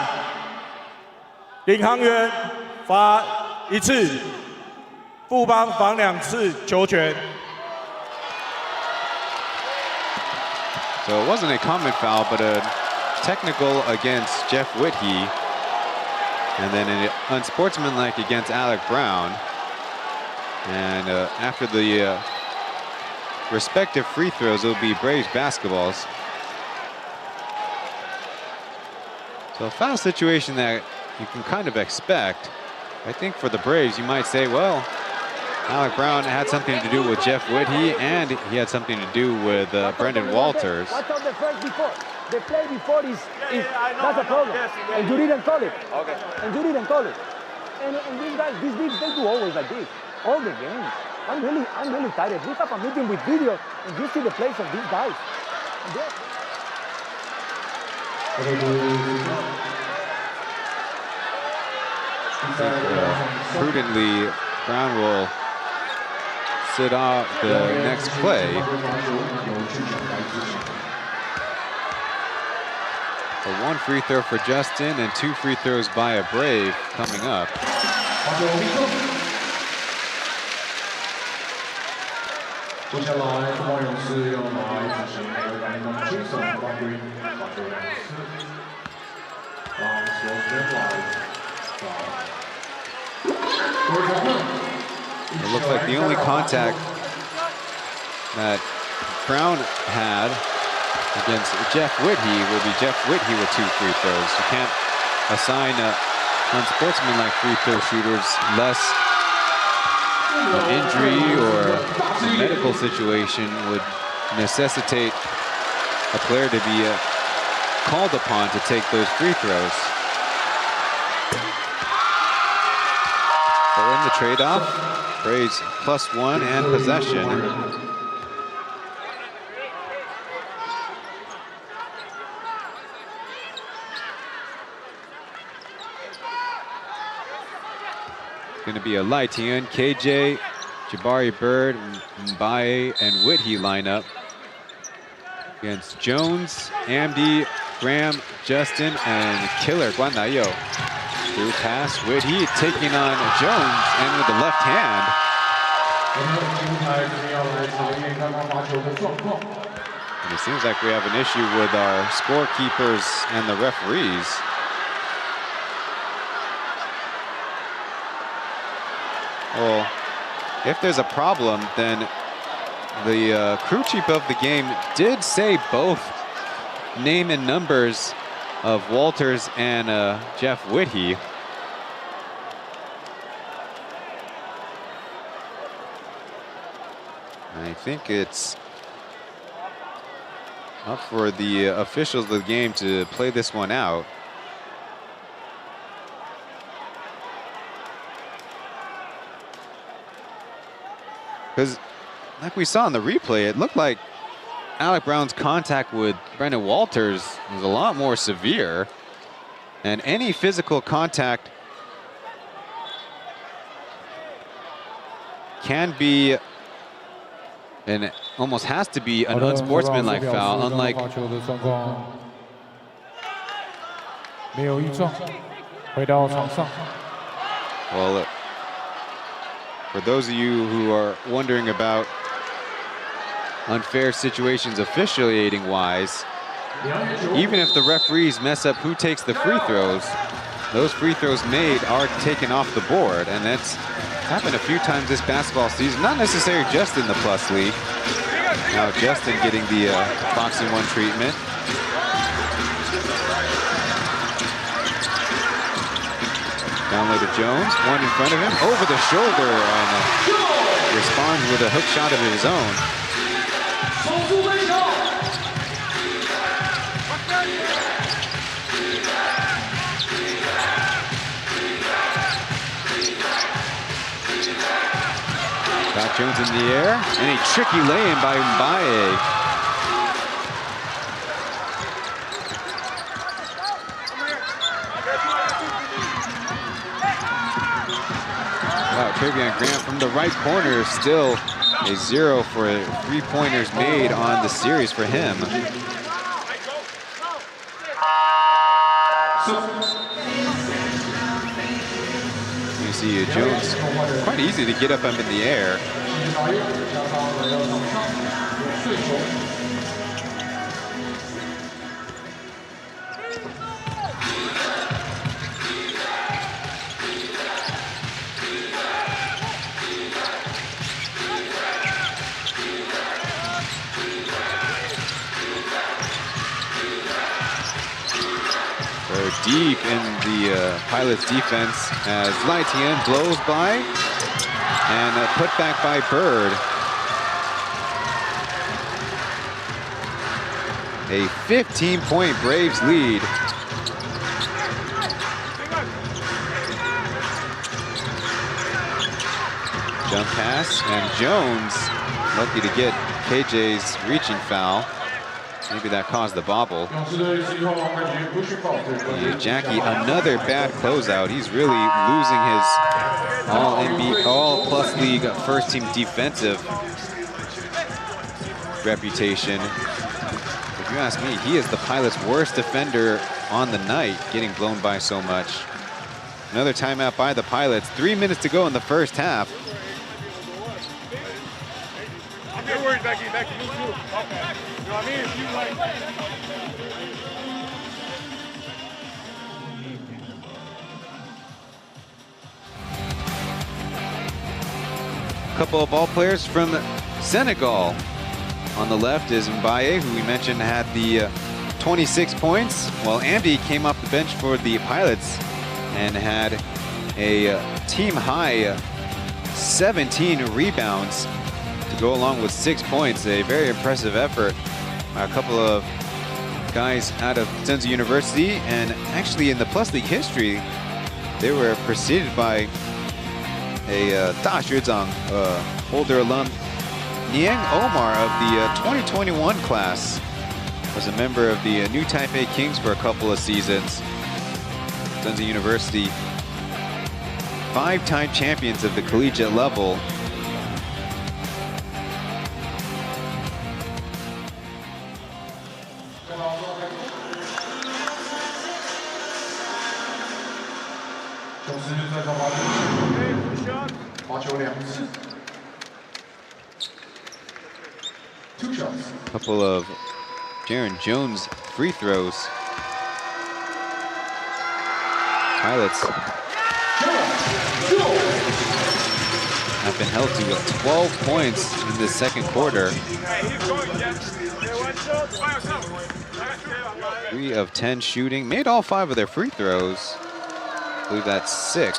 领航员罚1次，富邦罚2次球权。 So it wasn't a common foul, but a technical against Jeff Whitty, and then an unsportsmanlike against Alec Brown. And after the respective free throws, it'll be Braves basketballs. So a foul situation that you can kind of expect. I think for the Braves, you might say, well, Alec Brown had something to do with Jeff Whitty, and he had something to do with Brendan Walters. I thought the first before, the play before is that's a problem. Yes, and you didn't call it. Okay. And you didn't call it. And these guys, these bigs, they do always like this, all the games. I'm really tired. We have a meeting with video, and you see the plays of these guys. Prudently, Brown will sit out the next play. So 1 free throw for Justin and 2 free throws by a Brave coming up. It looks like the only contact that Brown had against Jeff Whitty will be Jeff Whitty with 2 free throws. You can't assign unsportsmanlike free throw shooters less an injury or a medical situation would necessitate a player to be called upon to take those free throws. So in the trade-off, Braves +1 and possession. Going to be a Lai Tian, KJ, Jabari Bird, Mbaye, and Whitty lineup against Jones, Amdi, Graham, Justin, and killer Guan Nayo. Through pass, Whitty taking on Jones, and with the left hand. And it seems like we have an issue with our scorekeepers and the referees. Well, if there's a problem, then the crew chief of the game did say both name and numbers of Walters and Jeff Whitty. I think it's up for the officials of the game to play this one out. Because, like we saw in the replay, it looked like Alec Brown's contact with Brendan Walters was a lot more severe. And any physical contact can be, and almost has to be, an unsportsmanlike foul, unlike well, for those of you who are wondering about unfair situations officiating wise, even if the referees mess up who takes the free throws, those free throws made are taken off the board, and that's happened a few times this basketball season, not necessarily just in the Plus League. Now Justin getting the boxing one treatment. Down low to Jones, one in front of him, over the shoulder, and responds with a hook shot of his own. Got Jones in the air, and a tricky lay-in by Mbaye. Wow, Travion Grant from the right corner, still a 0 for 3-pointers made on the series for him. You see Jones, quite easy to get up in the air. Deep in the Pilots defense as Lai Tian blows by and put back by Bird. A 15-point Braves lead. Jump pass, and Jones lucky to get KJ's reaching foul. Maybe that caused the bobble. Jackie, another bad closeout. He's really losing his all plus league first team defensive reputation. If you ask me, he is the Pilots' worst defender on the night, getting blown by so much. Another timeout by the Pilots. 3 minutes to go in the first half. I'm not worried, Becky. Becky, you too. Okay. You know what I mean? If you like. Couple of ball players from Senegal. On the left is Mbaye, who we mentioned had the 26 points, while Amdi came off the bench for the Pilots and had a team high 17 rebounds to go along with 6 points. A very impressive effort by a couple of guys out of Tsinghua University, and actually in the Plus League history, they were preceded by a 大学长 holder alum, Niang Omar of the 2021 class. Was a member of the New Taipei Kings for a couple of seasons. Tsinghua University, 5-time champions of the collegiate level. Couple of Jaron Jones free throws. Pilots have been held to 12 points in the second quarter. 3 of 10 shooting, made all 5 of their free throws. I believe that's 6.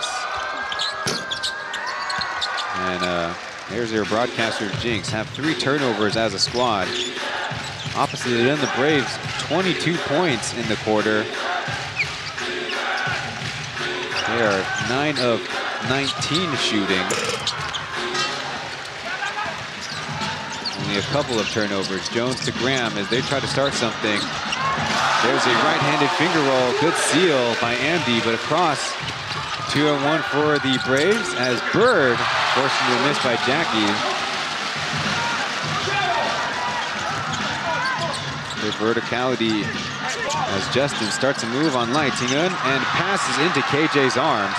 And here's their broadcaster Jinx, have 3 turnovers as a squad. Opposite of them, the Braves, 22 points in the quarter. They are 9 of 19 shooting. Only a couple of turnovers. Jones to Graham as they try to start something. There's a right-handed finger roll. Good seal by Amdi, but across. 2-on-1 for the Braves as Bird forced into a miss by Jackie. The verticality as Justin starts a move on Lightingun and passes into KJ's arms.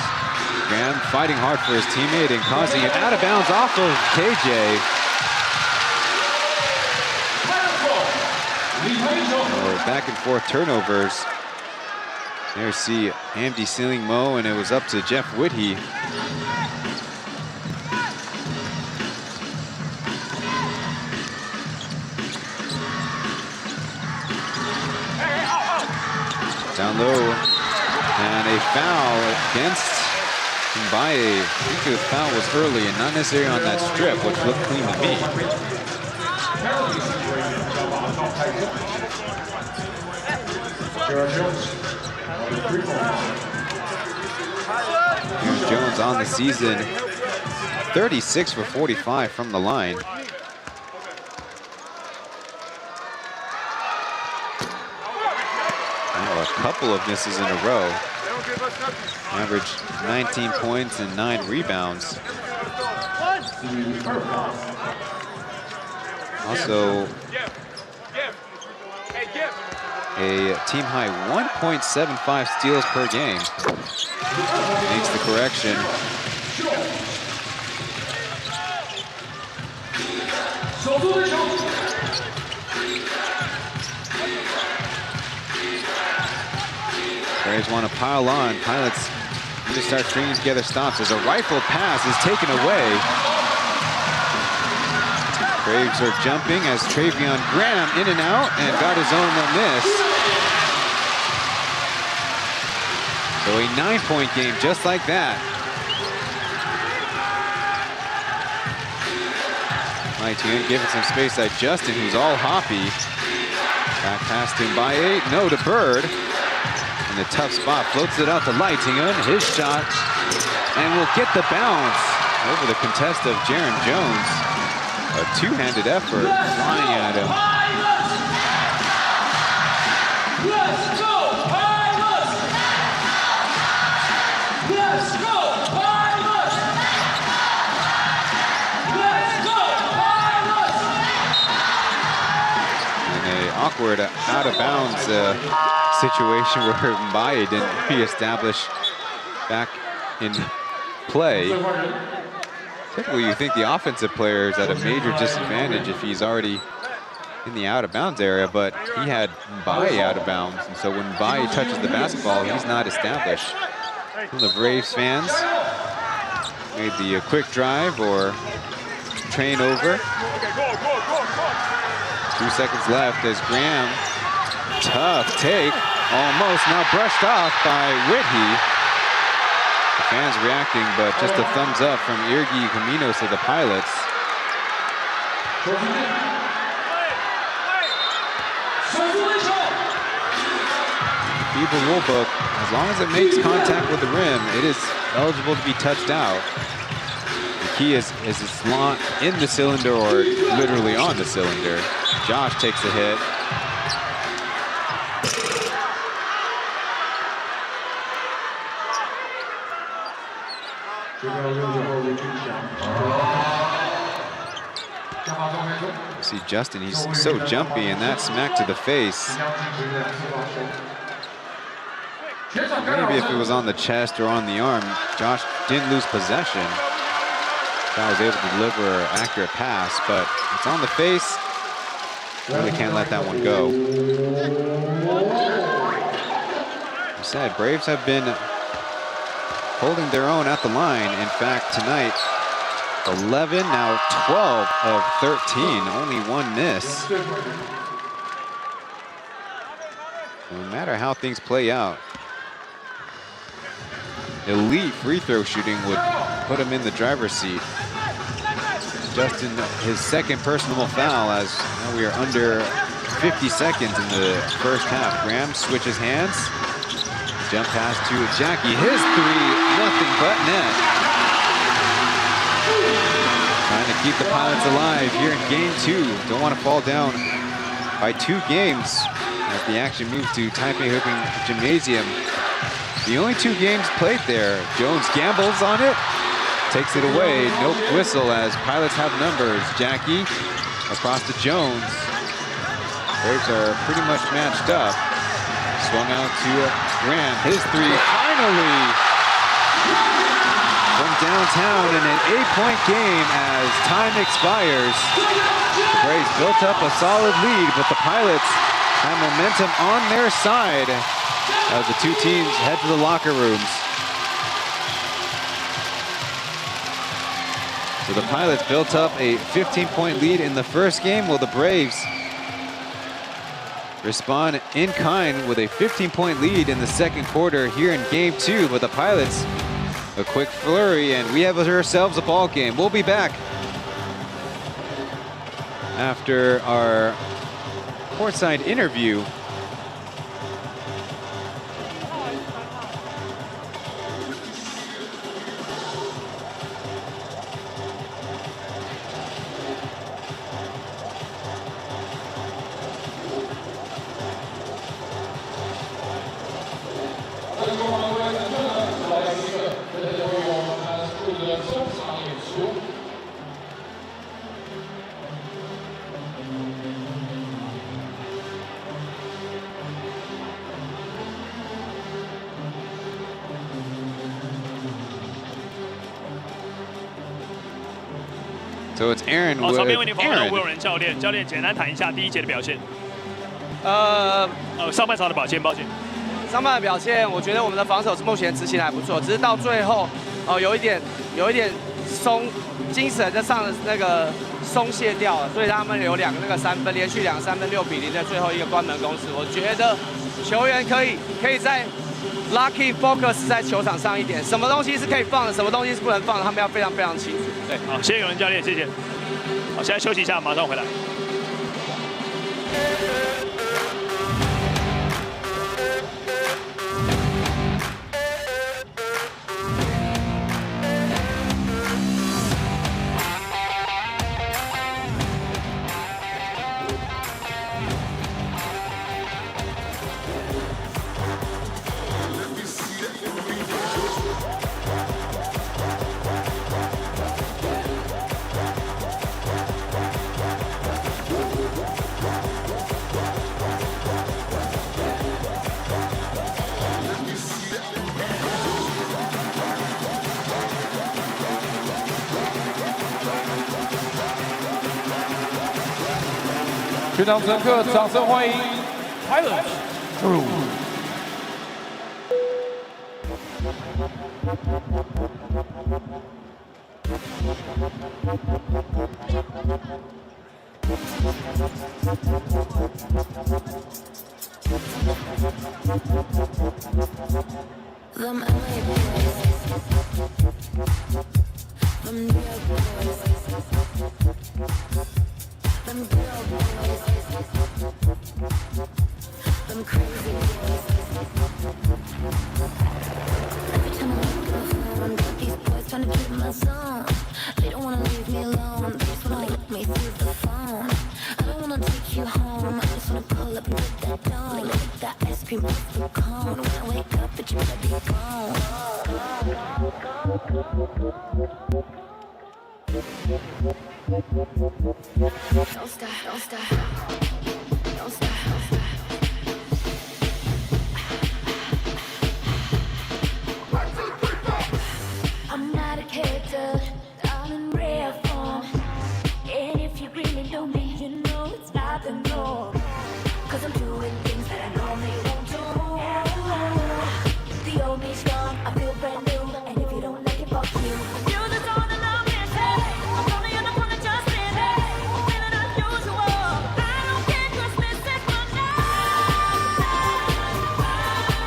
Graham fighting hard for his teammate and causing it out of bounds off of KJ. Back and forth turnovers. There you see Amdi sealing Mo, and it was up to Jeff Whitty. Down low, and a foul against Mbaye. I think the foul was early and not necessarily on that strip, which looked clean to me. Jones on the season, 36 for 45 from the line. Oh, a couple of misses in a row. Average 19 points and 9 rebounds. Also, a team high 1.75 steals per game. Makes the correction. Braves want to pile on. Pilots need to start stringing together stops as a rifle pass is taken away. Braves are jumping as Travion Graham in and out and got his own miss. So a 9-point game just like that. Lightingun giving some space at Justin, who's all hoppy. Back pass to Mbaye, no to Bird. In a tough spot, floats it out to Lightingun, his shot, and will get the bounce over the contest of Jaron Jones. A two-handed effort flying at him. awkward out-of-bounds situation where Mbaye didn't reestablish back in play. Typically, you think the offensive player is at a major disadvantage if he's already in the out-of-bounds area, but he had Mbaye out-of-bounds, and so when Mbaye touches the basketball, he's not established. Some of the Braves fans made the quick drive or train over. 2 seconds left as Graham, tough take, almost now brushed off by Whitty. The fans reacting, but just a thumbs up from Irgi Caminos to the Pilots. FIBA rulebook, as long as it makes contact with the rim, it is eligible to be touched out. The key is it's not in the cylinder or literally on the cylinder. Josh takes a hit. See Justin, he's so jumpy, and that smack to the face. Maybe if it was on the chest or on the arm, Josh didn't lose possession. I was able to deliver an accurate pass, but it's on the face. Really can't let that one go. I said, Braves have been holding their own at the line. In fact, tonight, 11, now 12 of 13, only one miss. No matter how things play out, elite free throw shooting would put him in the driver's seat. Justin, his second personal foul, as now we are under 50 seconds in the first half. Graham switches hands. Jump pass to Jackie. His three, nothing but net. Trying to keep the Pilots alive here in game 2. Don't want to fall down by 2 games as the action moves to Taipei Hooping Gymnasium. The only 2 games played there. Jones gambles on it, takes it away. No whistle as Pilots have numbers. Jackie across to Jones. Braves are pretty much matched up. Swung out to Graham. His three finally from downtown in an 8-point game as time expires. The Braves built up a solid lead, but the Pilots have momentum on their side as the 2 teams head to the locker rooms. So the Pilots built up a 15-point lead in the first game, while the Braves respond in kind with a 15-point lead in the second quarter here in game 2. But the Pilots, a quick flurry, and we have ourselves a ball game. We'll be back after our courtside interview. So it's Aaron with 场边为您访问 Aaron. 魏永仁教练，教练简单谈一下第一节的表现。上半场的抱歉。上半的表现，我觉得我们的防守目前执行还不错，只是到最后，有一点精神在上的那个松懈掉了，所以他们有2个那个3分，连续2个3分6比0的最后一个关门攻势。我觉得球员可以在 lucky focus 在球场上一点，什么东西是可以放的，什么东西是不能放的，他们要非常非常清楚。对，好，谢谢永仁教练，谢谢。好，现在休息一下，马上回来。全场乘客掌声欢迎 Pilot Crew。Them LA boys, them New York boys, them girl boys, them crazy boys. Every time I look at my phone, got these boys trying to keep my zone. They don't wanna leave me alone, they just wanna look me through the phone. I don't wanna take you home, I just wanna pull up and get that dome. Lick that ice cream off the cone. When I wake up, bitch, you better be gone. Don't stop, don't stop, don't stop, don't stop. I'm not a character, I'm in rare form. And if you really know me, you know it's not the norm. Cause I'm doing things that I normally won't do. The old me's gone, I feel brand new. And if you don't like it, fuck you. You're the dawn and I'm in. I'm only on the one that just in. I'm feeling unusual. I don't get Christmas is my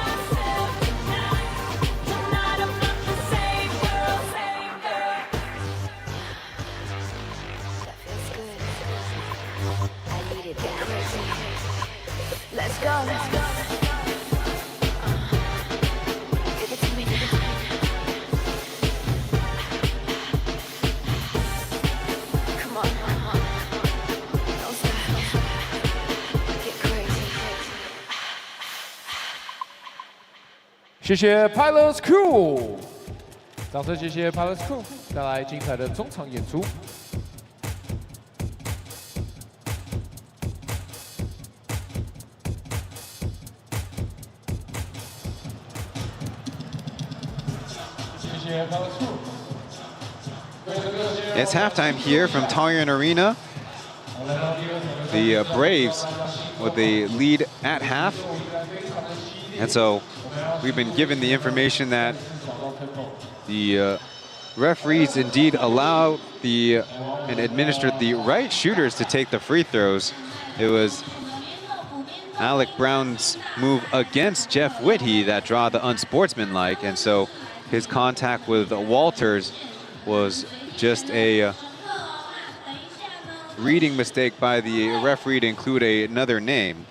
myself tonight. Tonight I'm not the same girl, same girl. That feels good. I need it that crazy. Let's go, let's go. Give it to me, give it to me. Come on, don't stop. Get crazy. 谢谢 Pilot Crew， 掌声谢谢 Pilot Crew， 带来精彩的中场演出。It's halftime here from Taoyuan Arena. The Braves with the lead at half. And so we've been given the information that the referees indeed allow and administered the right shooters to take the free throws. It was Alec Brown's move against Jeff Whitty that draw the unsportsmanlike, and so his contact with Walters was just a reading mistake by the referee to include another name.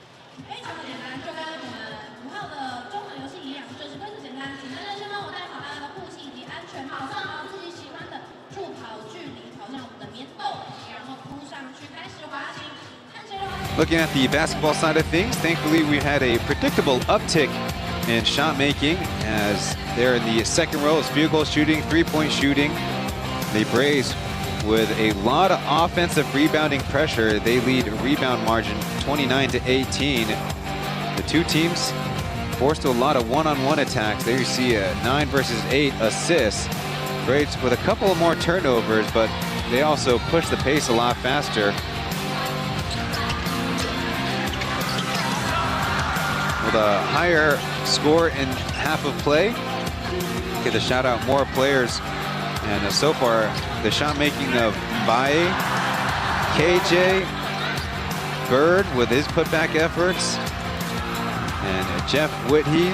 Looking at the basketball side of things, thankfully we had a predictable uptick in shot making as they're in the second row as field goal shooting, three-point shooting. The Braves with a lot of offensive rebounding pressure. They lead rebound margin 29-18. The two teams forced a lot of one-on-one attacks. There you see a 9 versus 8 assists. Braves with a couple more turnovers, but they also push the pace a lot faster. With a higher score in half of play, get to shout out more players. And so far, the shot making of Bae, KJ, Bird with his putback efforts, and Jeff Whitty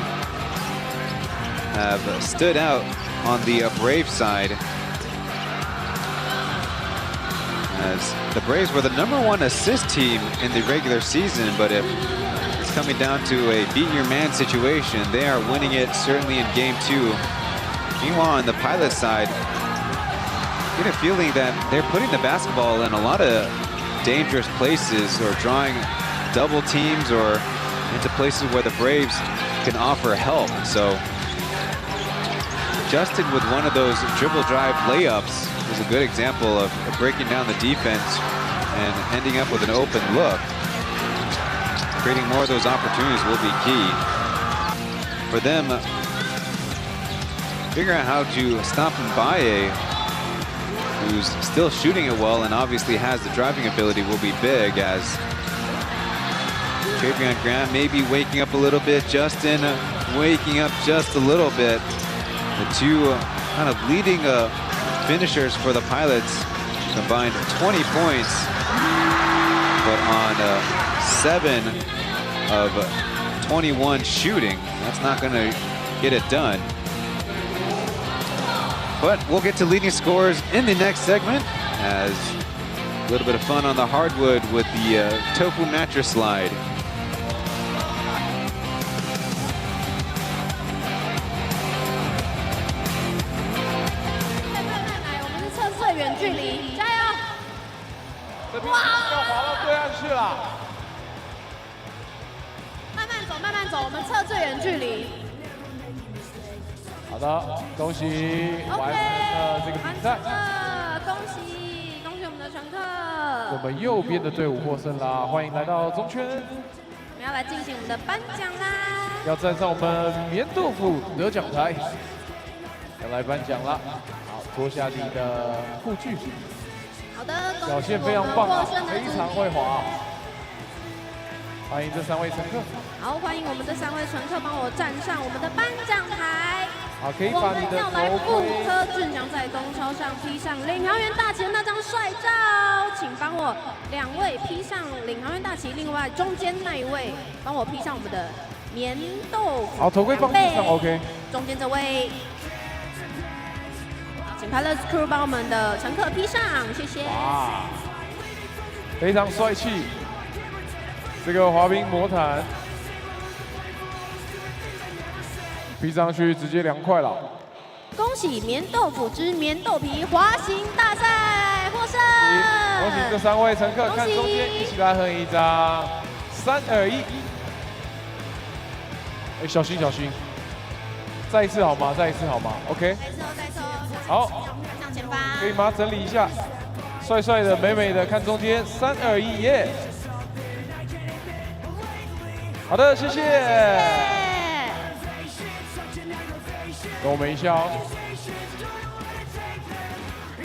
have stood out on the Brave side. As the Braves were the #1 assist team in the regular season, but if it's coming down to a beat your man situation, they are winning it certainly in game 2. Meanwhile, on the Pilot side, get a feeling that they're putting the basketball in a lot of dangerous places or drawing double teams or into places where the Braves can offer help. So Justin with one of those dribble drive layups is a good example of breaking down the defense and ending up with an open look. Creating more of those opportunities will be key for them. Figure out how to stop Mbaye, who's still shooting it well and obviously has the driving ability, will be big, as Travion Graham maybe waking up a little bit. Justin waking up just a little bit. The two kind of leading finishers for the Pilots combined 20 points, but on 7 of 21 shooting, that's not going to get it done. But we'll get to leading scores in the next segment as a little bit of fun on the hardwood with the tofu mattress slide. 远距离，加油！哇！要滑到对岸去了。慢慢走，慢慢走，我们测最远距离。好的，恭喜完成了这个比赛。恭喜我们的乘客！我们右边的队伍获胜啦，欢迎来到中圈。我们要来进行我们的颁奖啦！要站上我们棉豆腐得奖台，要来颁奖了。 脱下你的护具，好的，表现非常棒啊，非常会滑。欢迎这3位乘客。好，欢迎我们这3位乘客帮我站上我们的颁奖台。好，可以把你的我们要来复刻俊翔在东超上 P 上领航员大旗的那张帅照，请帮我2位 P 上领航员大旗，另外中间那一位帮我 P 上我们的棉豆腐。好，头盔放地上 ，OK。中间这位。 请 Pilot Crew 帮我们的乘客 P 上，谢谢。哇，非常帅气！这个滑冰魔毯 P 上去直接凉快了。恭喜棉豆腐之棉豆皮滑行大赛获胜！恭喜这3位乘客，看中间，一起来合影一张。3、2、1。哎，小心小心！再一次好吗？再一次好吗 ？OK。再抽。 好，向前方，可以吗？整理一下，帅帅的，美美的，看中间，3、2、1，耶！好的，谢谢。跟我们一下哦。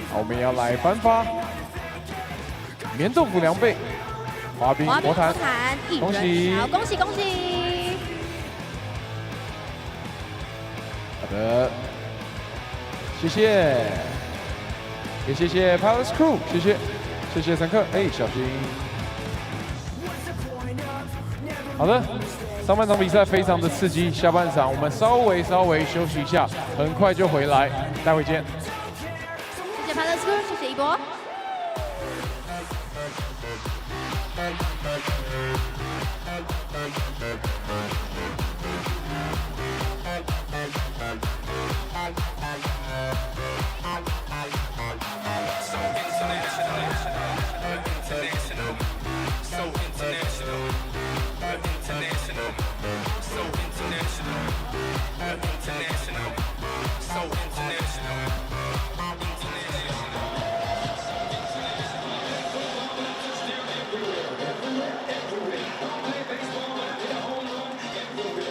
好，我们也要来颁发棉豆腐2倍滑冰魔毯，恭喜！好，恭喜恭喜！好的。 谢谢，也谢谢 Pilot Crew， 谢谢乘客，哎，小心。好的，上半场比赛非常的刺激，下半场我们稍微休息一下，很快就回来，待会见。谢谢 Pilot Crew， 谢谢一博。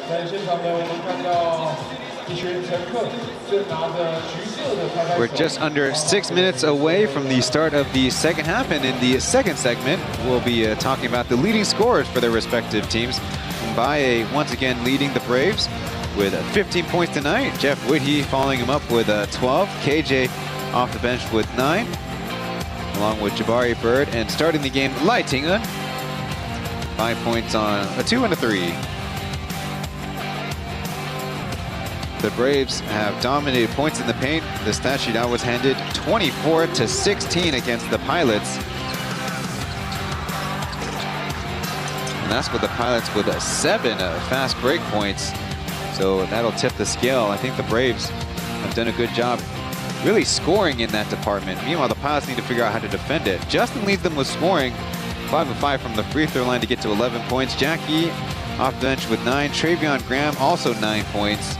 在现场呢，我们看到一群乘客正拿着橘色的拍拍手。 We're just under 6 minutes away from the start of the second half, and in the second segment, we'll be talking about the leading scorers for their respective teams. Mbaye once again leading the Braves with 15 points tonight. Jeff Whitty following him up with 12. KJ off the bench with 9, along with Jabari Bird, and starting the game, Lai Tinga, 5 points on a 2 and a 3. The Braves have dominated points in the paint. The stat sheet I was handed 24-16 against the Pilots. And that's with the Pilots with 7 fast break points. So that'll tip the scale. I think the Braves have done a good job really scoring in that department. Meanwhile, the Pilots need to figure out how to defend it. Justin leads them with scoring, 5 of 5 from the free throw line to get to 11 points. Jackie off bench with 9. Travion Graham also 9 points.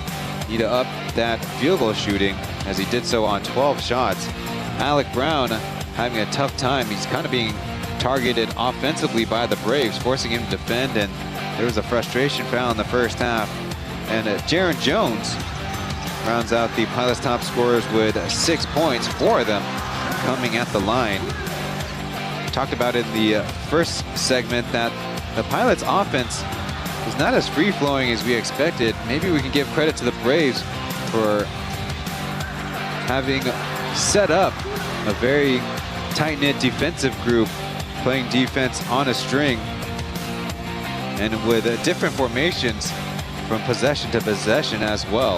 Need to up that field goal shooting as he did so on 12 shots. Alec Brown having a tough time. He's kind of being targeted offensively by the Braves, forcing him to defend, and there was a frustration foul in the first half. And Jaron Jones rounds out the Pilots' top scorers with 6 points, 4 of them coming at the line. Talked about in the first segment that the Pilots' offense is not as free-flowing as we expected. Maybe we can give credit to the Braves for having set up a very tight-knit defensive group, playing defense on a string, and with different formations from possession to possession as well.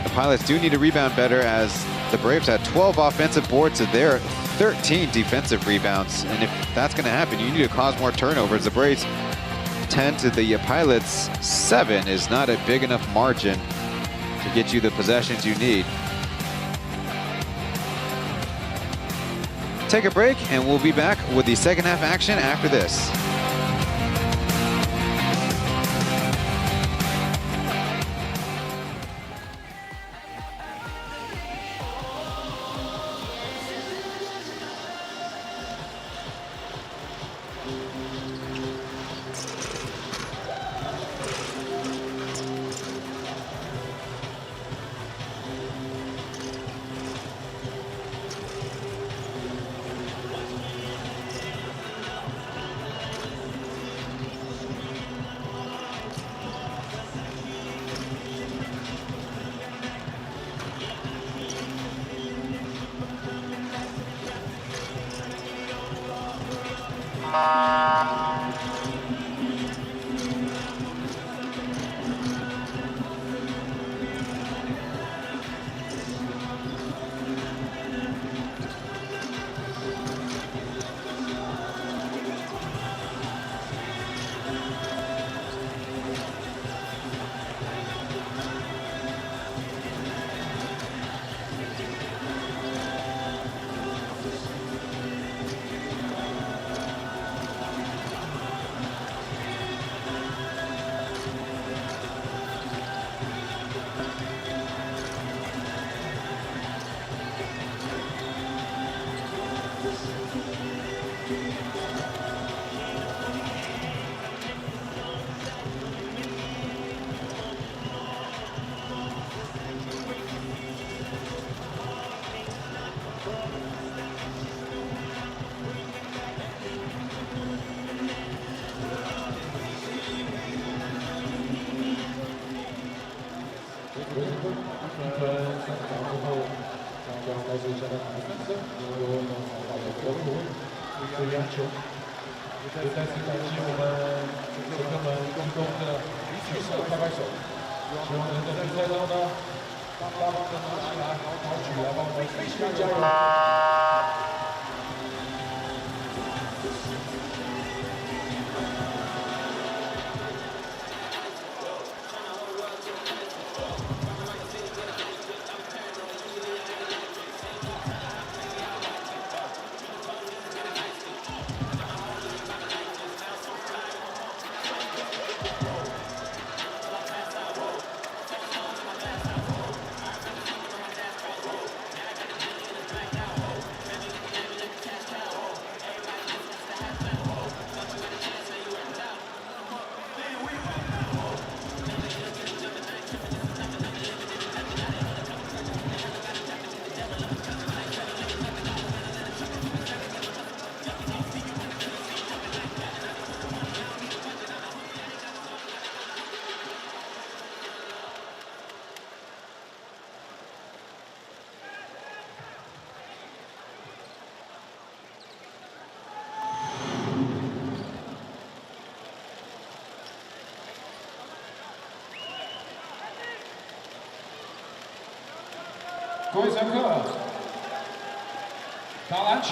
The Pilots do need to rebound better, as the Braves had 12 offensive boards to their 13 defensive rebounds. And if that's going to happen, you need to cause more turnovers. The Braves 10 to the Pilots 7 is not a big enough margin to get you the possessions you need. Take a break, and we'll be back with the second half action after this.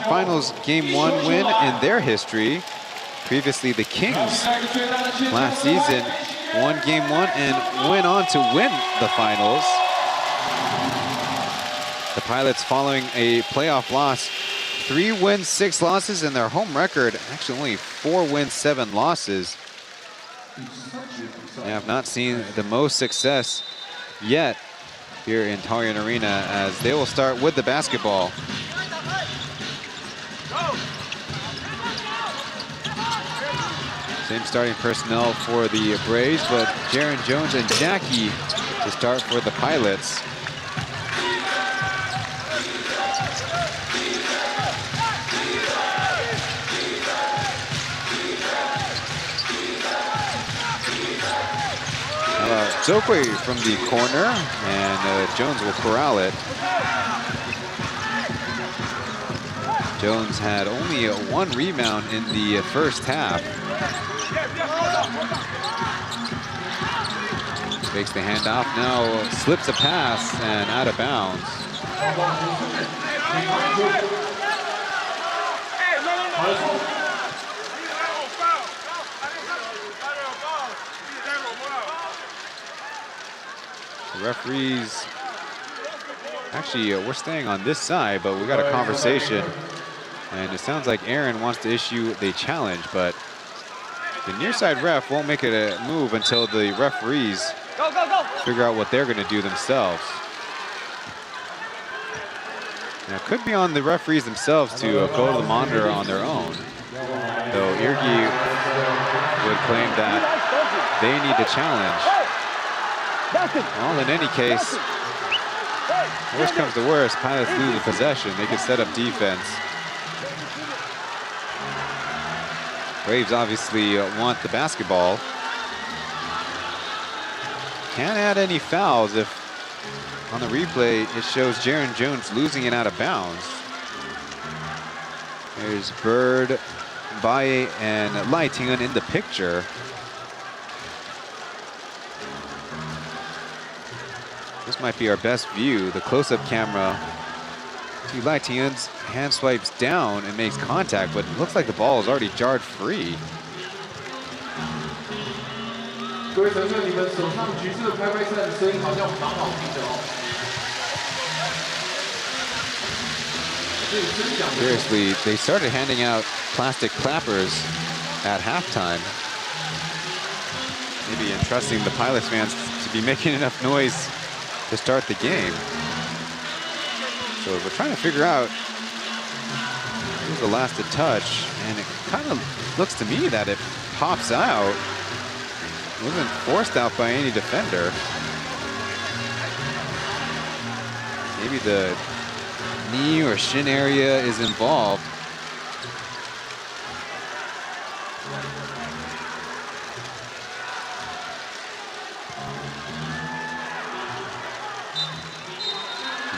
Finals Game 1 win in their history. Previously, the Kings last season won Game 1 and went on to win the finals. The Pilots, following a playoff loss, 3 wins, 6 losses, and their home record actually only 4 wins, 7 losses. They have not seen the most success yet here in Taoyuan Arena, as they will start with the basketball. Same starting personnel for the Braves, but Jaron Jones and Jackie to start for the Pilots. Zokwe from the corner, and Jones will corral it. Jones had only one rebound in the first half. Takes the handoff, now slips a pass and out of bounds. The referees, actually, we're staying on this side, but we got a conversation. And it sounds like Aaron wants to issue the challenge, but the near side ref won't make it a move until the referees figure out what they're going to do themselves. Now, it could be on the referees themselves to go to the monitor on their own, though Irgi would claim that they need to challenge. Well, in any case, worst comes to worst, Pilots lose the possession. They can set up defense. Braves obviously want the basketball. Can't add any fouls if on the replay it shows Jaron Jones losing it out of bounds. There's Bird, Baye, and Lai Tingun in the picture. This might be our best view, the close-up camera. Lai Tingun's hand swipes down and makes contact, but it looks like the ball is already jarred free. Seriously, they started handing out plastic clappers at halftime. Maybe entrusting the Pilots fans to be making enough noise to start the game. So we're trying to figure out who's the last to touch, and it kind of looks to me that it pops out. It wasn't forced out by any defender. Maybe the knee or shin area is involved.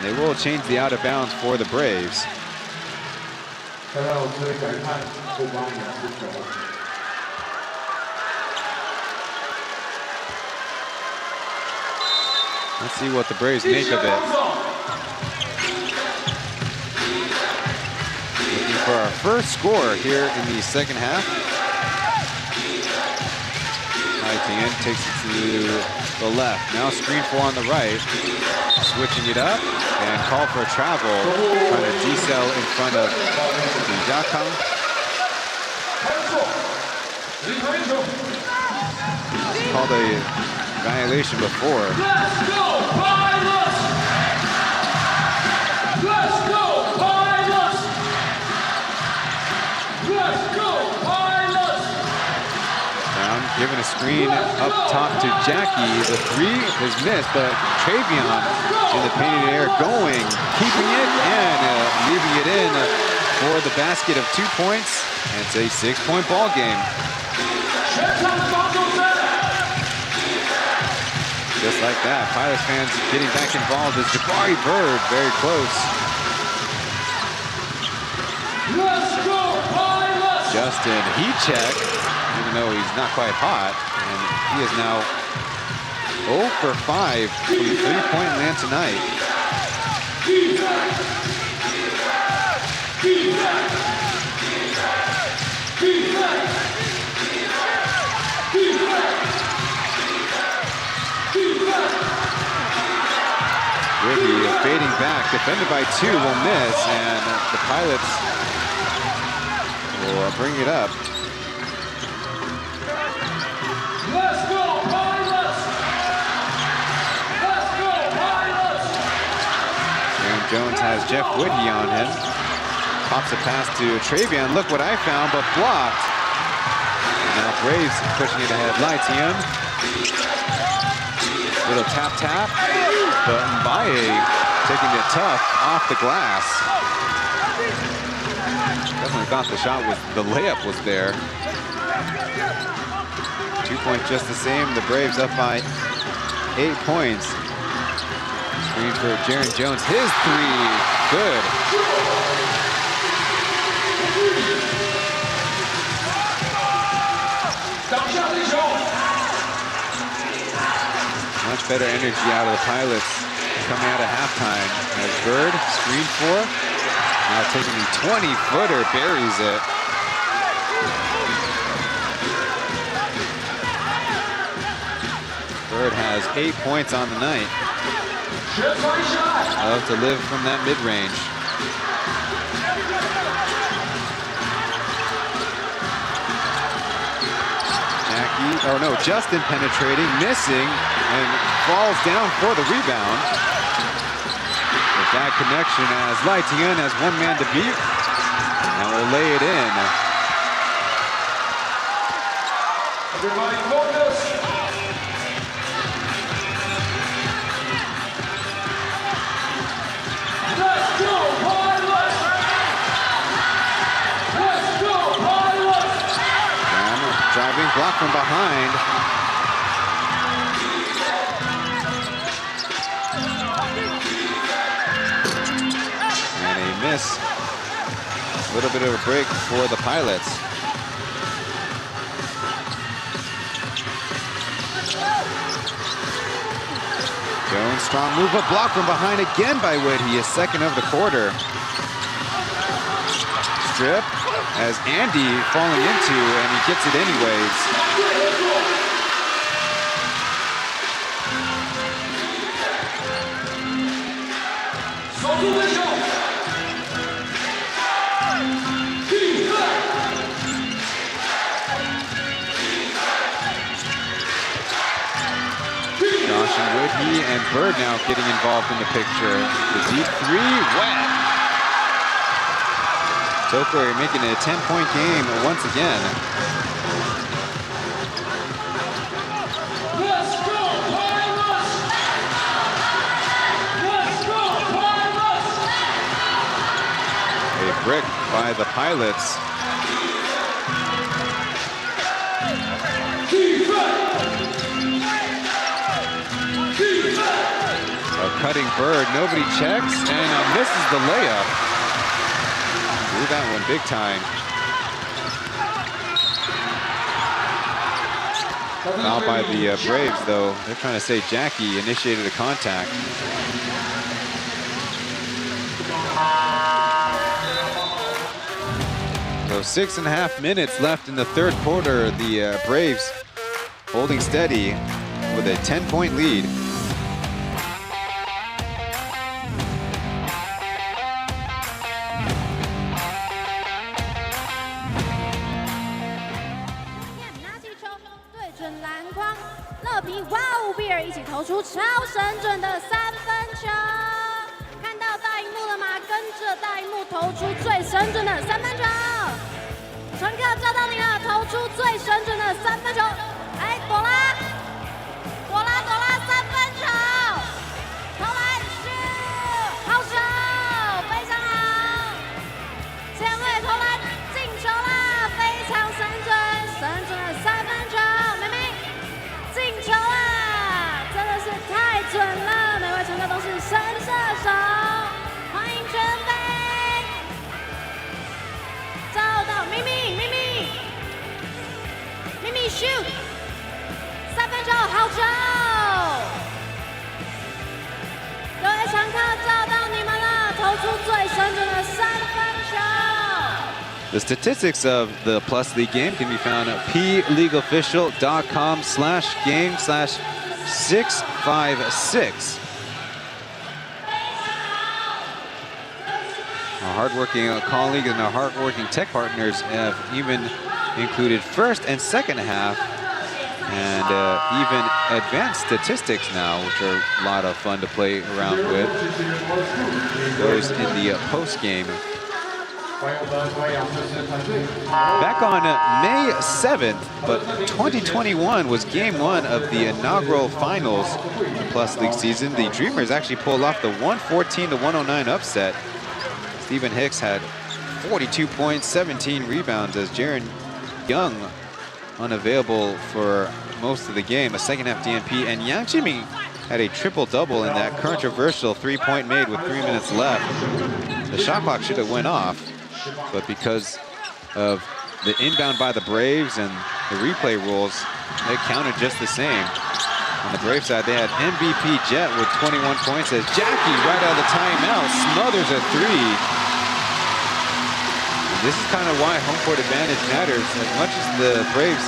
They will change the out of bounds for the Braves. Let's see what the Braves make of it. Looking for our first score here in the second half. Chen takes it to the left. Now screen 4 on the right. Switching it up and call for a travel. Trying to decel in front of the Jakang. Called a violation before. Let's go, Pilots! Let's go, Pilots! Let's go, Pilots! Brown giving a screen up top to Jackie. The three is missed, but Travion in the painted air going, keeping it, and leaving it in for the basket of 2 points. And it's a 6-point ball game. Just like that, Pilots fans getting back involved as Jabari Bird very close. Let's go, Pilots! Justin, heat check, even though he's not quite hot, and he is now 0 for 5 from the three-point land tonight. Ricky fading back, defended by 2, will miss, and the Pilots will bring it up. Let's go, Pilots! Let's go, Pilots! Aaron Jones has Jeff Whitty on him. Pops a pass to Travion. Look what I found, but blocked. And now Braves pushing it ahead. Lytian. Little tap, but Mbaye taking it tough off the glass. Definitely thought the shot was, the layup was there. 2 points just the same. The Braves up by 8 points. Screen for Jaren Jones. His three, good. Much better energy out of the Pilots coming out of halftime. As Bird, screen for. Now taking the 20-footer, buries it. Bird has 8 points on the night. Love to live from that mid-range. Justin penetrating, missing, and falls down for the rebound. With that connection as Taoyuan has one man to beat, and will lay it in. Everybody focus. Let's go, Pilots! Let's go, Pilots! Driving, block from behind. And a miss. A little bit of a break for the Pilots. Jones, strong move, but block from behind again by Wood. He is second of the quarter. Strip as Andy falling into, and he gets it anyways. Josh and Wood, he and Bird now getting involved in the picture. The deep three, wet. Tokyo making it a 10-point game once again. Let's go, Pilots! Let's go, Pilots! A brick by the Pilots. A cutting Bird, nobody checks, and misses the layup. Blew that one big time. Foul by the Braves, though. They're trying to say Jackie initiated a contact. So 6.5 minutes left in the third quarter. The Braves holding steady with a 10-point lead.一起投出超神准的3分球，看到大荧幕了吗？跟着大荧幕投出最神准的3分球。乘客找到你了，投出最神准的3分球。哎，朵拉3分球，投篮，好球，非常好。前卫投篮进球啦，非常神准的3分球，妹妹进球啦！太准了，每位乘客都是神射手，欢迎全飞。找到咪咪 shoot， 3分球好球。各位乘客找到你们了，投出最神准的3分球。The statistics of the Plus League game can be found at PLeagueofficial.com/game/656. Our hardworking colleagues and our hardworking tech partners have even included first and second half and even advanced statistics now, which are a lot of fun to play around with. Those in the post-game. Back on May 7th, but 2021 was game 1 of the inaugural finals Plus League season. The Dreamers actually pulled off the 114-109 upset. Stephen Hicks had 42 points, 17 rebounds as Jaren Young unavailable for most of the game, a second half DNP, and Yang Jiming had a triple-double in that controversial three-point made with 3 minutes left. The shot clock should have went off, but because of the inbound by the Braves and the replay rules, it counted just the same. On the Brave side, they had MVP Jet with 21 points as Jackie, right out of the timeout, smothers a three. And this is kind of why home court advantage matters. As much as the Braves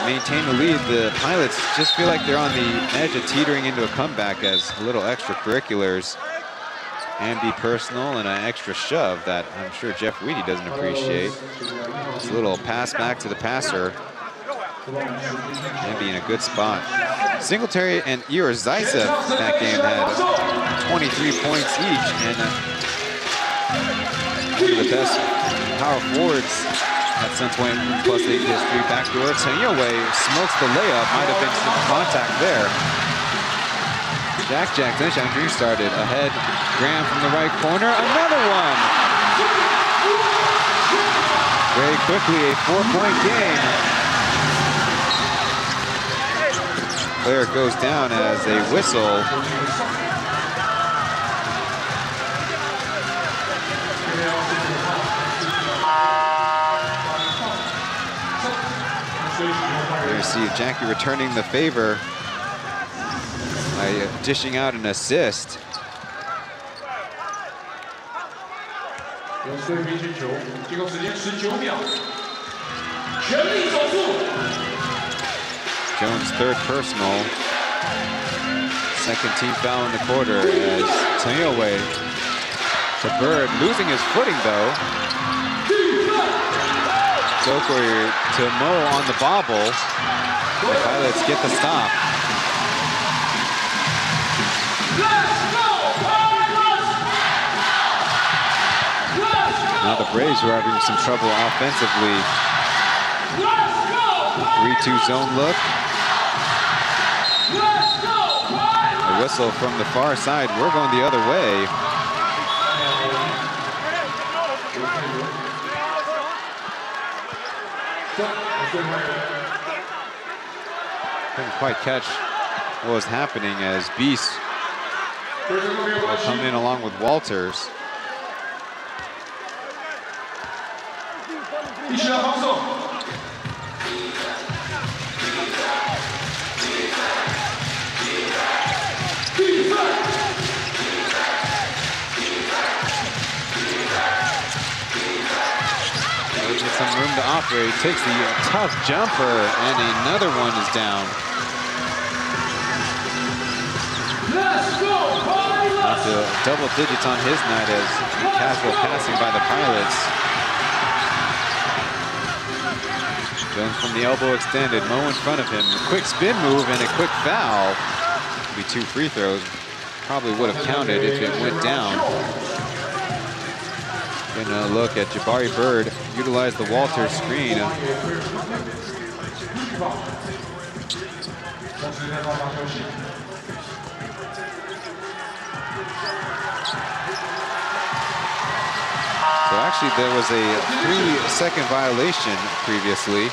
maintain the lead, the Pilots just feel like they're on the edge of teetering into a comeback as a little extracurriculars and be personal and an extra shove that I'm sure Jeff Weedy doesn't appreciate. It's a little pass back to the passer. And be in a good spot. Singletary and Igor Zaitsev in that game had 23 points each, and one of the best power forwards at some point in +8 history. Backdoor, Taoyuan smokes the layup. Might have been some contact there. Jack Zenshan Dream started ahead. Graham from the right corner, another one. Very quickly, a 4-point game. Player goes down as a whistle. There you see Jackie returning the favor by dishing out an assist. Jones' third personal. Second team foul in the quarter as Taoyuan to Bird, losing his footing though. Zokori to Mo on the bobble. The Pilots get the stop. Now the Braves are having some trouble offensively. 3-2 zone look. A whistle from the far side. We're going the other way. Couldn't quite catch what was happening as Beast will come in along with Walters. With some room to operate, takes the tough jumper, and another one is down. Up to double digits on his night as casual passing by the Pilots. Jones from the elbow extended, Mo in front of him. A quick spin move and a quick foul. Be 2 free throws. Probably would have counted if it went down. Gonna look at Jabari Bird, utilize the Walters screen. So actually there was a 3-second violation previously.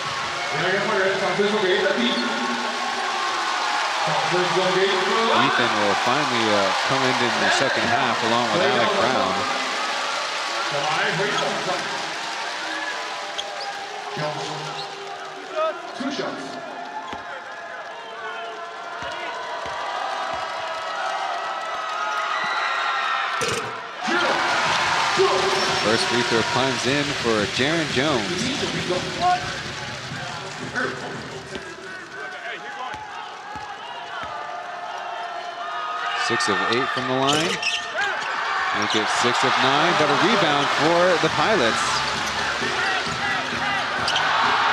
Ethan will finally come in the second half along with Alec Brown. Two shots. First free throw climbs in for Jaron Jones. 6 of 8 from the line. Make it 6 of 9, but a rebound for the Pilots.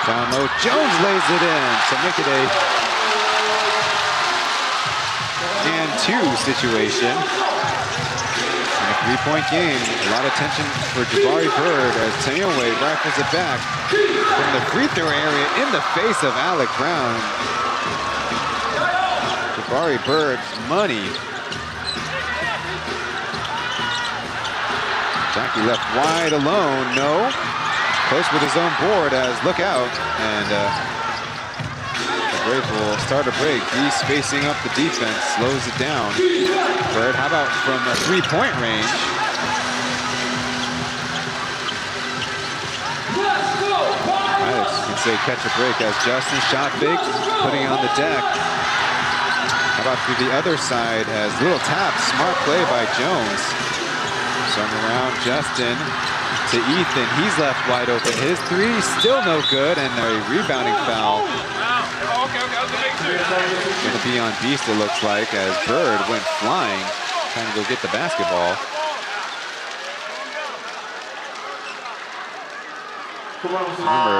Down low, Jones lays it in to make it a and 2 situation. In a 3-point game, a lot of tension for Jabari Bird as Taoyuan rifles it back from the free throw area in the face of Alec Brown. Jabari Bird's money. Jackie left wide alone, no. Close with his own board as look out. And Brave will start a break. Beast facing up the defense, slows it down. Bird, how about from a three-point range? Pilots can say catch a break as Justin shot fake, putting it on the deck. How about through the other side as little tap, smart play by Jones. Swung around Justin to Ethan. He's left wide open. His three still no good, and a rebounding foul. Gonna be on Beast, it looks like, as Bird went flying, trying to go get the basketball. Remember,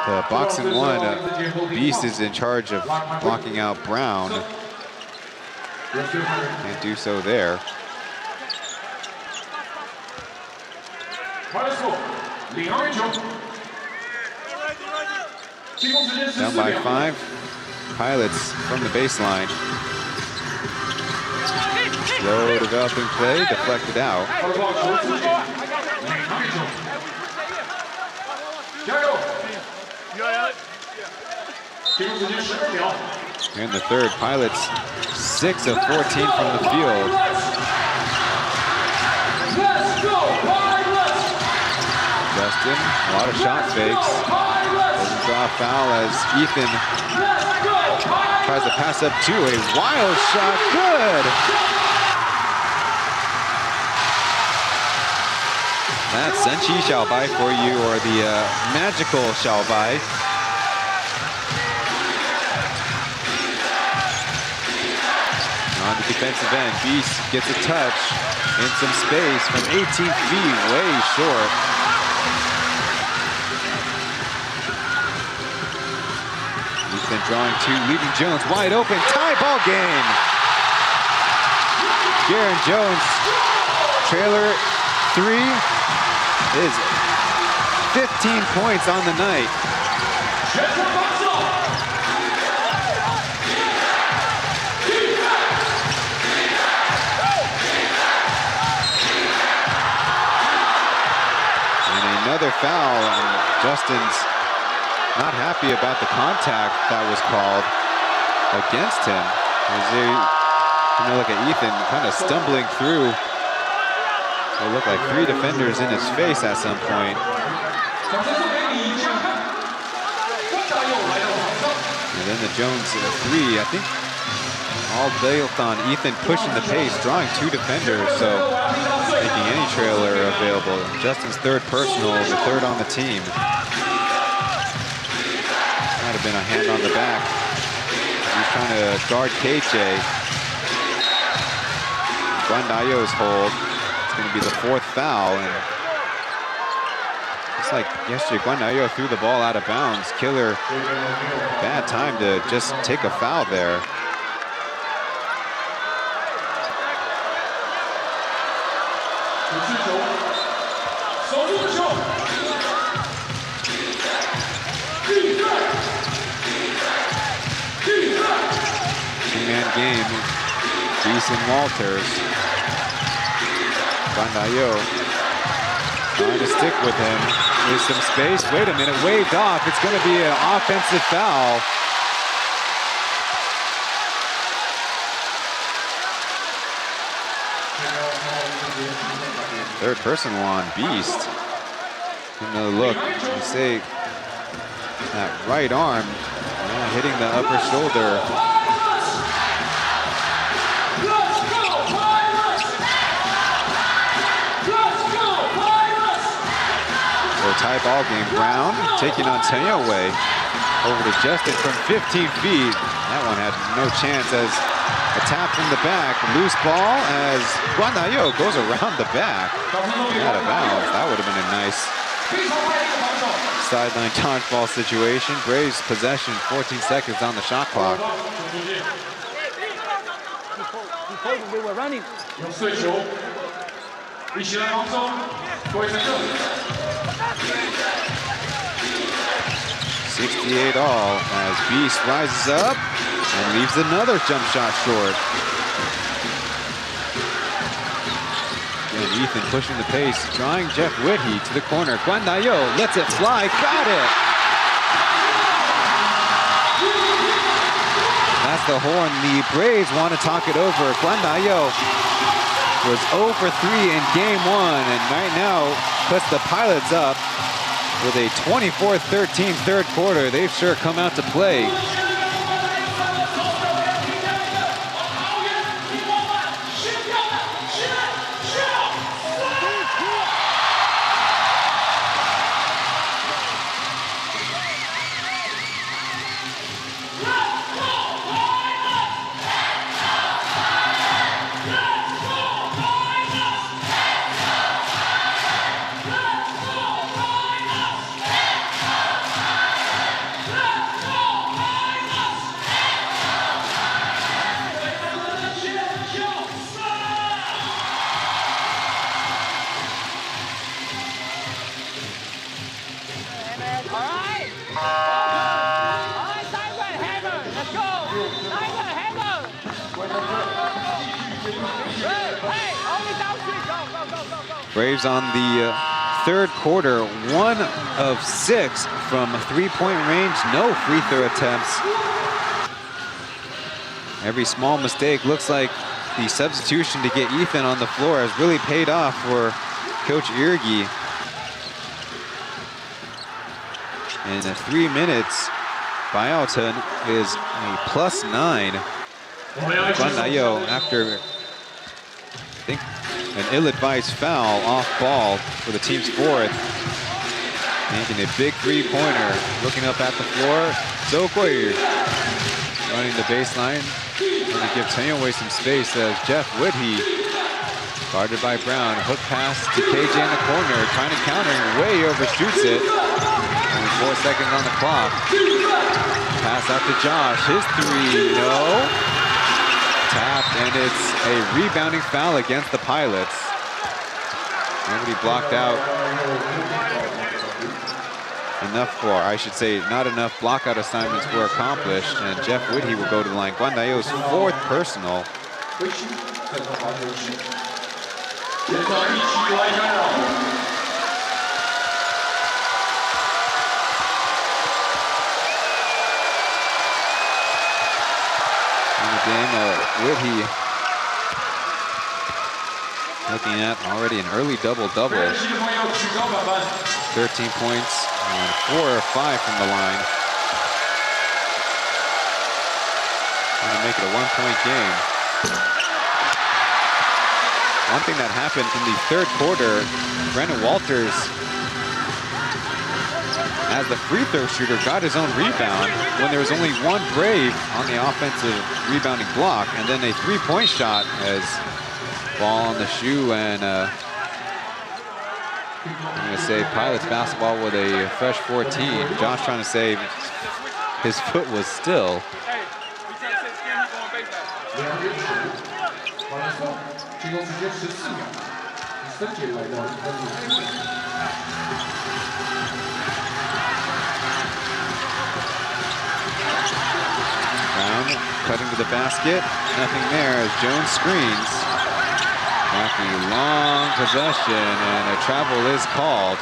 in the box and one, Beast is in charge of blocking out Brown. Can't do so there. Down by 5. Pilots from the baseline. Slow developing play, deflected out. In the third, Pilots 6 of 14 from the field. Justin, a lot of shot fakes. Doesn't draw a foul as Ethan tries to pass up to a wild shot. Good! That's Senchi Xiaobai for you, or the magical Xiaobai. On the defensive end, Beast gets a touch in some space from 18 feet, way short. Ethan drawing two, leaving Jones wide open. Tie ball game. Garen Jones, trailer 3 is 15 points on the night. Another foul, and Justin's not happy about the contact that was called against him. As you look at Ethan kind of stumbling through. It looked like 3 defenders in his face at some point. And then the Jones 3, I think all built on Ethan pushing the pace, drawing 2 defenders, so making any trailer available. Justin's third personal, the third on the team. Might have been a hand on the back. He's trying to guard KJ. Guandayo's hold. It's going to be the 4th foul. And just like yesterday, Guandayo threw the ball out of bounds. Killer, bad time to just take a foul there. Two-man game, Beast and Walters. Guandayo trying to stick with him. There's some space. Wait a minute, waved off. It's going to be an offensive foul. Third personal on Beast. Another look. You say that right arm hitting the upper shoulder. So tie ball game. Brown taking on Taoyuan over to Justin from 15 feet. That one had no chance as a tap from the back. Loose ball as Guandayo goes around the back. Out of bounds. That would have been a nice sideline dodgeball situation. Braves possession, 14 seconds on the shot clock. They were running. 68 all as Beast rises up and leaves another jump shot short. And Ethan pushing the pace, drawing Jeff Whitty to the corner. Guandayo lets it fly, got it! has the horn. The Braves want to talk it over. Guan Dayo was 0 for 3 in game 1, and right now puts the Pilots up with a 24-13 third quarter. They've sure come out to play. Braves on the third quarter, 1 of 6 from three-point range, no free throw attempts. Every small mistake looks like the substitution to get Ethan on the floor has really paid off for Coach Irgi. In 3 minutes, Pauian is a +9. Guan Dayo, after I think an ill-advised foul off ball for the team's 4th. Making a big three-pointer. Looking up at the floor. Zhou Guiyu running the baseline. Going to give Chen some space as Jeff Whitty, guarded by Brown. Hook pass to KJ in the corner. Trying to counter. Way overshoots it. Only 4 seconds on the clock. Pass out to Josh. His 3. No. Tapped, and it's a rebounding foul against the Pilots. Nobody blocked out enough, or I should say not enough blockout assignments were accomplished, and Jeff Whitty will go to the line. Guan Dayo's 4th personal. Whitty looking at already an early double-double. 13 points and 4 or 5 from the line. Trying to make it a 1-point game. One thing that happened in the third quarter, Brandon Walters, as the free throw shooter, got his own rebound when there was only 1 Brave on the offensive rebounding block, and then a 3-point shot as ball on the shoe, and I'm going to say Pilots basketball with a fresh 14. Josh trying to say his foot was still. Brown cutting to the basket, nothing there as Jones screens. After a long possession, and a travel is called.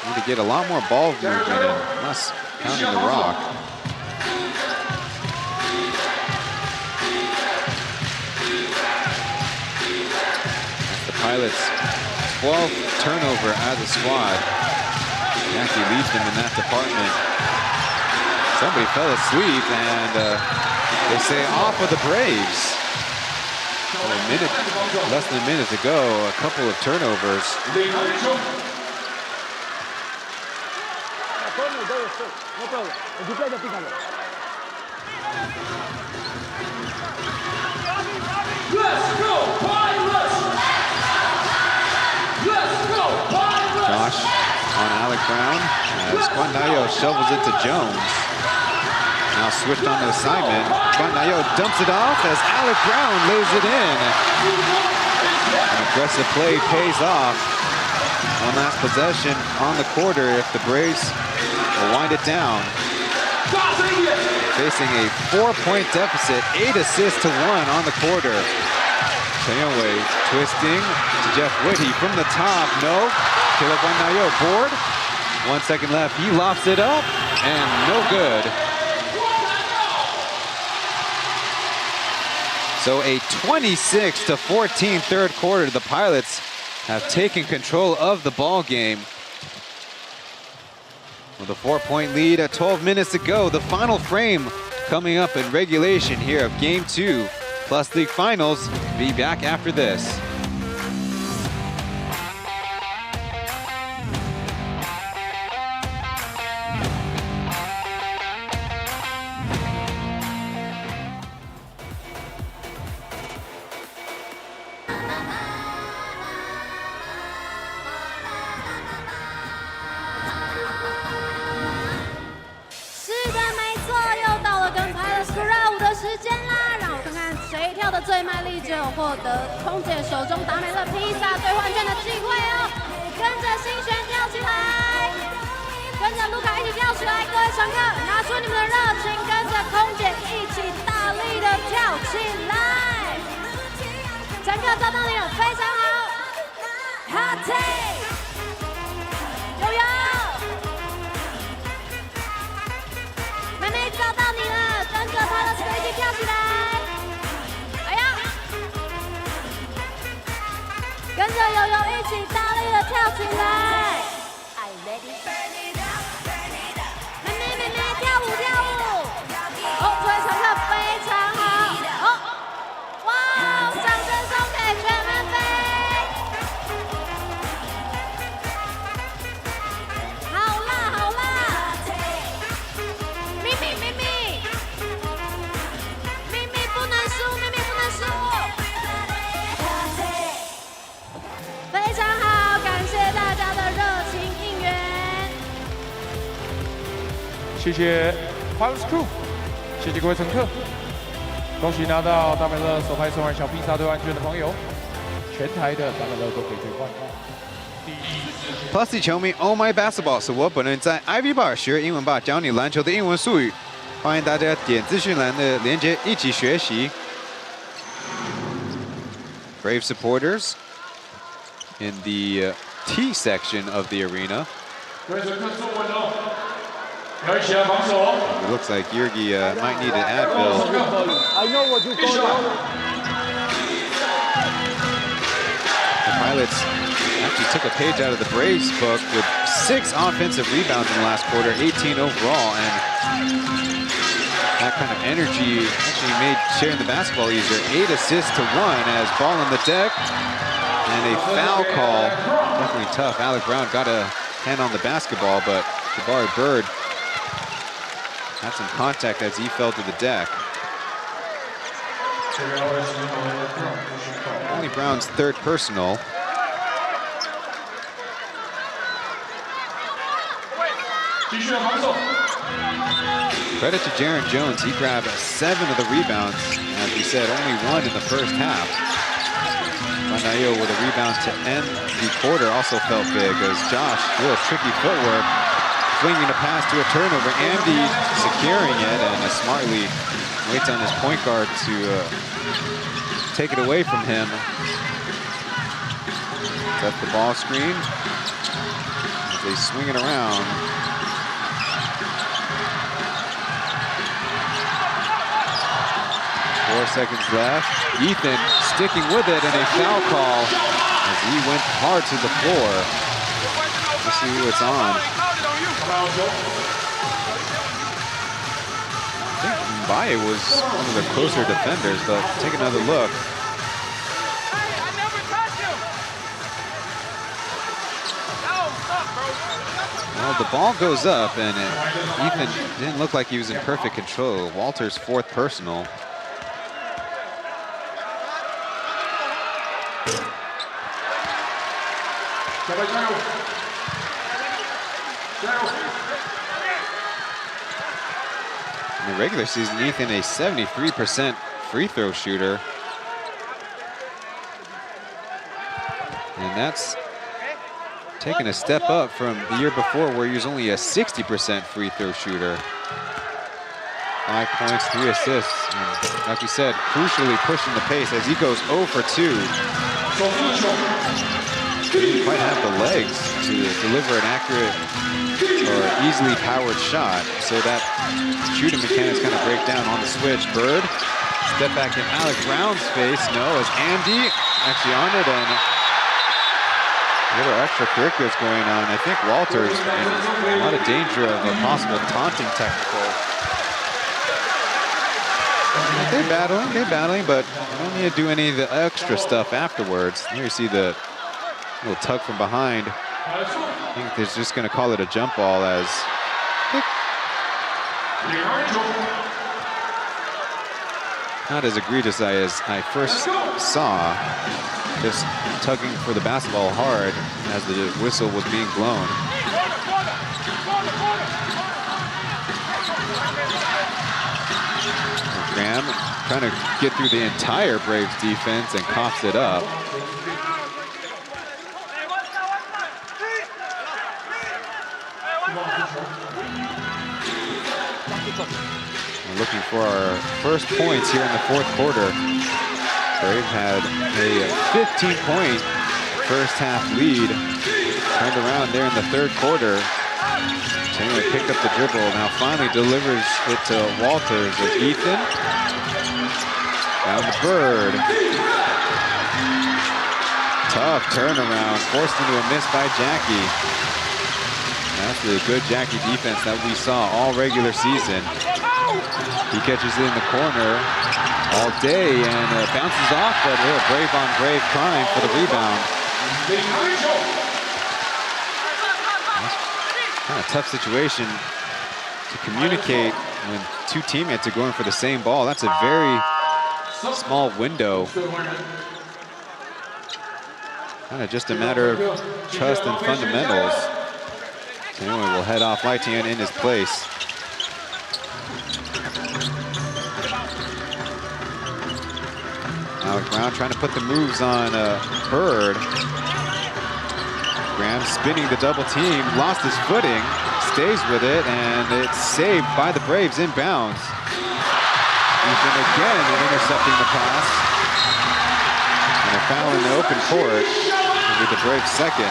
Need to get a lot more ball movement in, less counting the rock. That's the Pilots' 12th turnover as a squad. Yankee leads them in that department. Somebody fell asleep, and they say off of the Braves. A minute, less than a minute to go, a couple of turnovers. No problem. If you play the pick and roll. Let's go, Pilots! Let's go, Pilots! Josh on Alec Brown as Guan Dayo shovels it to Jones. Now switched on to assignment. Guan Dayo dumps it off as Alec Brown lays it in. An aggressive play pays off. One last possession on the quarter if the Braves will wind it down. Facing a 4-point deficit, 8 assists to 1 on the quarter. Taoyuan twisting to Jeff Whitty from the top. No. Caleb Nayo board. 1 second left. He lofts it up and no good. So a 26-14 third quarter. The Pilots have taken control of the ball game. With a 4-point lead at 12 minutes to go. The final frame coming up in regulation here of Game 2 plus League Finals. Be back after this.最卖力就有获得空姐手中达美乐披萨兑换券的机会哦！跟着新璇跳起来，跟着卢卡一起跳起来，各位乘客拿出你们的热情，跟着空姐一起大力的跳起来！乘客找到你了，非常好 ，Hot Take， 悠悠，妹妹找到你了，跟着她的一起跳起来！ 跟着悠悠一起大力的跳起来！妹妹跳舞！哦，这位乘客非常好！哦，哇，掌声送给全门飞！好啦！咪不能输！ 非常好，感谢大家的热情应援。谢谢 Pilots Crew， 谢谢各位乘客，恭喜拿到大美乐手拍送完小披萨兑换券的朋友，全台的大美乐都可以兑换。Plus 球迷 Oh My Basketball 是我本人在 Ivy Bar 学英文吧，教你篮球的英文术语，欢迎大家点资讯栏的连结一起学习。Brave supporters in the T section of the arena. It looks like Yurgi might need an Advil. I know what you call it. The Pilots actually took a page out of the Braves book with 6 offensive rebounds in the last quarter, 18 overall, and that kind of energy actually made sharing the basketball easier. 8 assists to 1 as ball on the deck. And a foul call, definitely tough. Alec Brown got a hand on the basketball, but Jabari Bird had some contact as he fell to the deck. Only Brown's 3rd personal. Credit to Jaren Jones. He grabbed 7 of the rebounds. As we said, only 1 in the first half. Nayo with a rebound to end the quarter also felt big as Josh, real tricky footwork, flinging a pass to a turnover. Andy securing it, and smartly waits on his point guard to take it away from him. That's the ball screen as they swing it around. Four seconds left. Ethan sticking with it, and a foul call as he went hard to the floor. Let's see who it's on. I think Mbaye was one of the closer defenders, but take another look. Well, the ball goes up, and Ethan didn't look like he was in perfect control. Walter's 4th personal. In the regular season, Ethan a 73% free throw shooter. And that's taken a step up from the year before where he was only a 60% free throw shooter. 5 points, 3 assists. And like we said, crucially pushing the pace as he goes 0 for 2. didn't quite have the legs to deliver an accurate or easily powered shot. So that shooting mechanics kind of break down on the switch. Bird, step back in Alec Brown's face. No, as Andy actually on it, and a little extracurriculars going on. I think Walters in a lot of danger of a possible taunting technical. They're battling, but you don't need to do any of the extra stuff afterwards. Here you see the little tug from behind. I think they're just going to call it a jump ball, as not as egregious as I first saw. Just tugging for the basketball hard as the whistle was being blown. Graham trying to get through the entire Braves defense and coughs it up. We're looking for our first points here in the fourth quarter. Braves had a 15-point first half lead. Turned around there in the third quarter. Chen picked up the dribble, now finally delivers it to Walters as Ethan. Down to Bird. Tough turnaround, forced into a miss by Jackie. That's the good Jackie defense that we saw all regular season. He catches it in the corner all day and bounces off, but Brave on Brave trying for the rebound. Kind of tough situation to communicate when two teammates are going for the same ball. That's a very small window. Kind of just a matter of trust and fundamentals. So anyway, we'll head off Lightian in his place. Alec Brown trying to put the moves on Bird. Graham spinning the double team, lost his footing, stays with it, and it's saved by the Braves inbounds. Ethan again intercepting the pass. And a foul in the open court with the Braves second.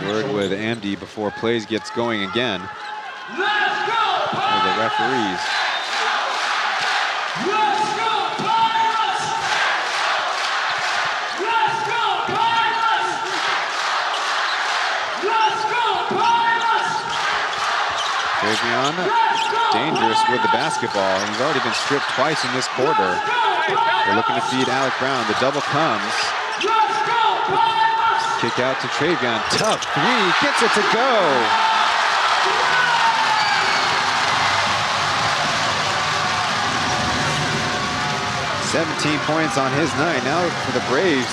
Word with Amdi before plays gets going again. With the referees. Let's go, Pirates! Let's go, Pirates! Let's go, Pirates! Pregame dangerous with the basketball. He's already been stripped twice in this quarter. They're looking to feed Alec Brown. The double comes. Kick out to Travion. Tough three. Gets it to go. "17 points on his night. Now for the Braves.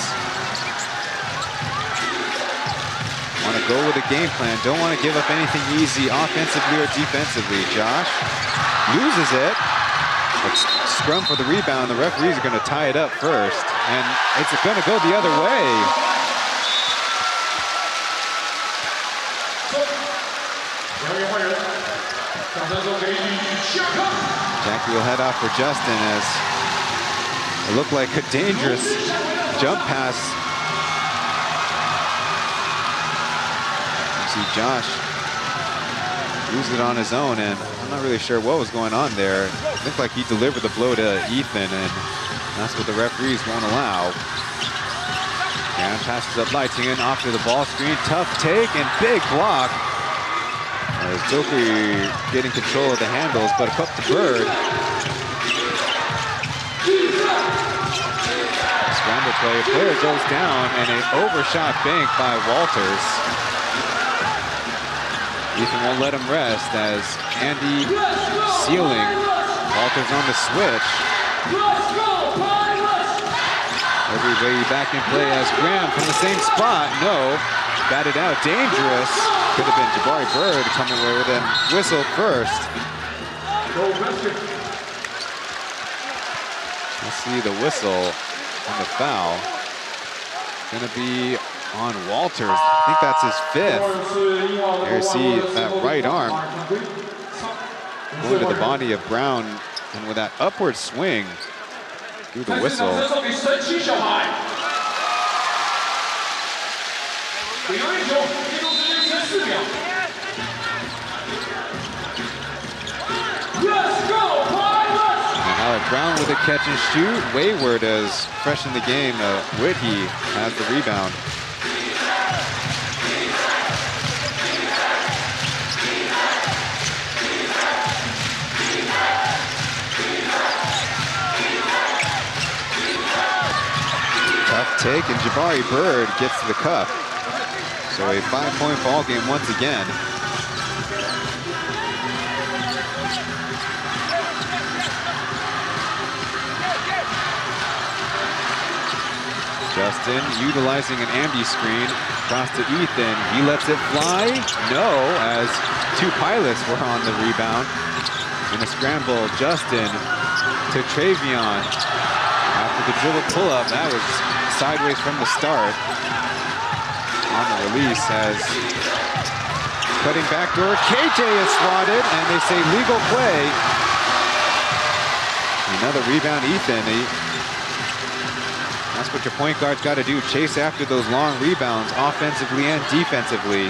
Want to go with a game plan. Don't want to give up anything easy offensively or defensively. Josh loses it. Scrum for the rebound. The referees are going to tie it up first. And it's going to go the other way. Jackie will head off for Justin as it looked like a dangerous jump pass. You see Josh lose it on his own, and I'm not really sure what was going on there. It looked like he delivered the blow to Ethan, and that's what the referees won't allow. And passes up Lighting off to the ball screen. Tough take and big block. As Joker getting control of the handles, but up to Bird. Scramble play. Player goes down, and an overshot bank by Walters. Ethan won't let him rest as Andy sealing. Walters on the switch. Every way back in play as Graham from the same spot. No. Batted out. Dangerous. Could have been Jabari Bird coming away with him. Whistle first. Let's see the whistle on the foul. going to be on Walters. I think that's his 5th. There you see that right arm going to the body of Brown, and with that upward swing through the whistle. Alec Brown with a catch and shoot. Wayward is fresh in the game. Whitty has the rebound. Tough take, and Jabari Bird gets to the cup. So a 5-point ball game once again. Justin utilizing an ambi screen across to Ethan. He lets it fly. No, as 2 pilots were on the rebound. In a scramble, Justin to Travion. After the dribble pull-up, that was sideways from the start. On the release as cutting backdoor. KJ is swatted, and they say legal play. Another rebound, Ethan. That's what your point guard's got to do, chase after those long rebounds, offensively and defensively.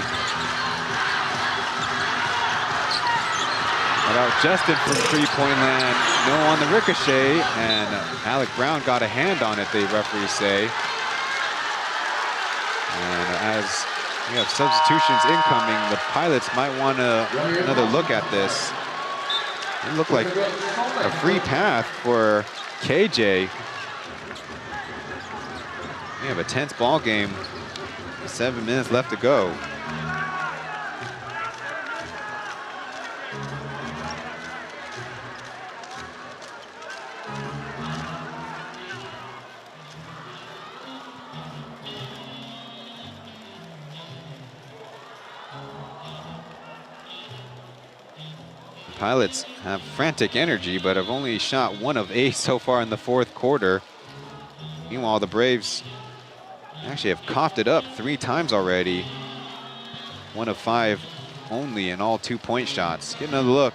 About Justin from 3-point land, no on the ricochet, and Alec Brown got a hand on it, the referees say. And as we have substitutions incoming, the Pilots might want another look at this. It looked like a free path for KJ. We have a tense ball game. 7 minutes left to go. Pilots have frantic energy, but have only shot 1 of 8 so far in the 4th quarter. Meanwhile, the Braves actually have coughed it up 3 times already. 1 of 5 only in all 2-point shots. Get another look.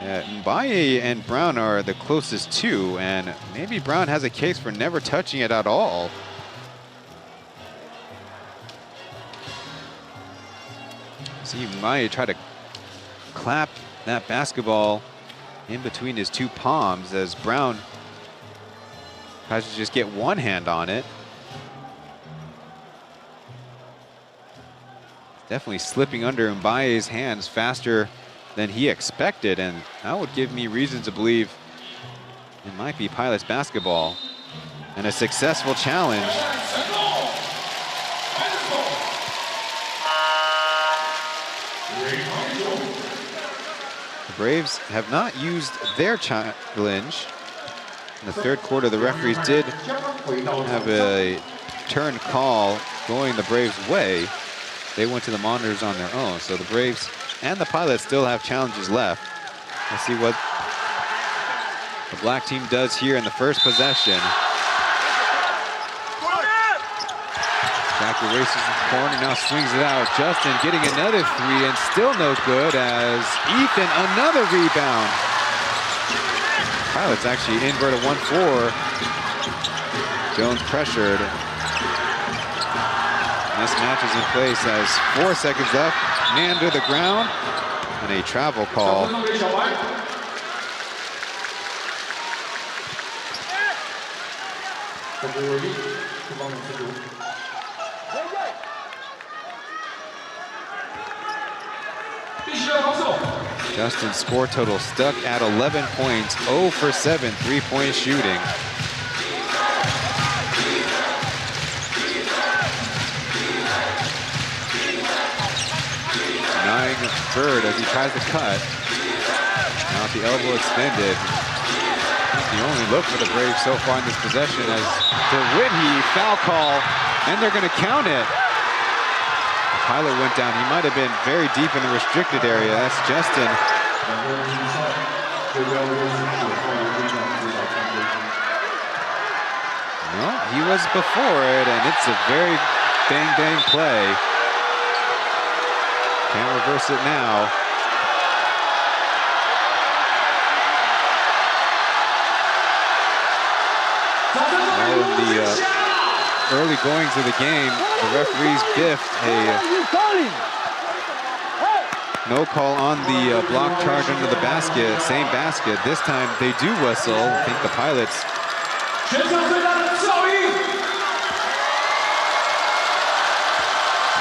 Mbaye and Brown are the closest 2, and maybe Brown has a case for never touching it at all. See Mbaye try to clap that basketball in between his 2 palms as Brown tries to just get 1 hand on it. Definitely slipping under Mbaye's hands faster than he expected, and that would give me reason to believe it might be Pilots basketball. And a successful challenge. The Braves have not used their challenge. In the 3rd quarter, the referees did have a turn call going the Braves' way. They went to the monitors on their own. So the Braves and the Pilots still have challenges left. Let's see what the black team does here in the first possession. Backer races in the corner, now swings it out. Justin getting another 3 and still no good as Ethan another rebound. Pilots actually invert a 1-4. Jones pressured. Mismatch is in place as 4 seconds left. Man to the ground and a travel call. Justin's score total stuck at 11 points, 0 for 7 3-point shooting. Denying Bird as he tries to cut. Now the elbow extended. The only look for the Braves so far in this possession as to Whitney, foul call, and they're going to count it. Pilot went down. He might have been very deep in the restricted area. That's Justin. No, he was before it, and it's a very bang play. Can't reverse it now. Well, in the early goings of the game, the referees biffed a no call on the block charge under the basket, same basket. This time they do whistle. I think the Pilots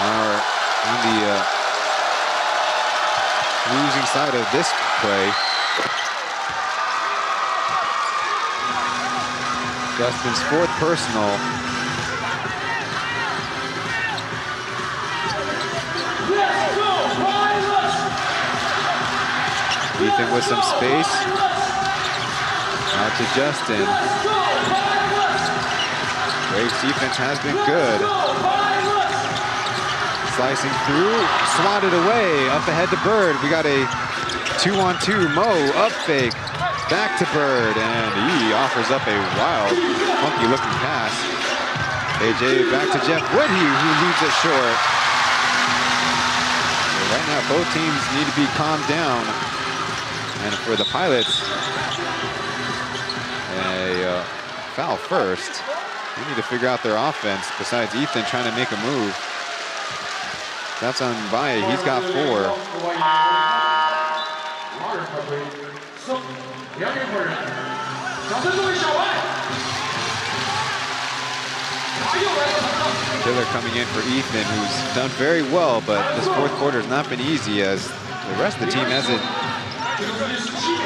are on the losing side of this play. Justin's 4th personal. Ethan with some space. Out to Justin. Braves defense has been good. Slicing through, swatted away, up ahead to Bird. We got a 2-on-2 Mo up fake. Back to Bird, and he offers up a wild, funky looking pass. AJ back to Jeff Whitty, who leaves it short. Right now, both teams need to be calmed down. And for the Pilots, a foul first. They need to figure out their offense, besides Ethan trying to make a move. That's on Valle, he's got 4. Killer coming in for Ethan, who's done very well, but this 4th quarter has not been easy as the rest of the team hasn't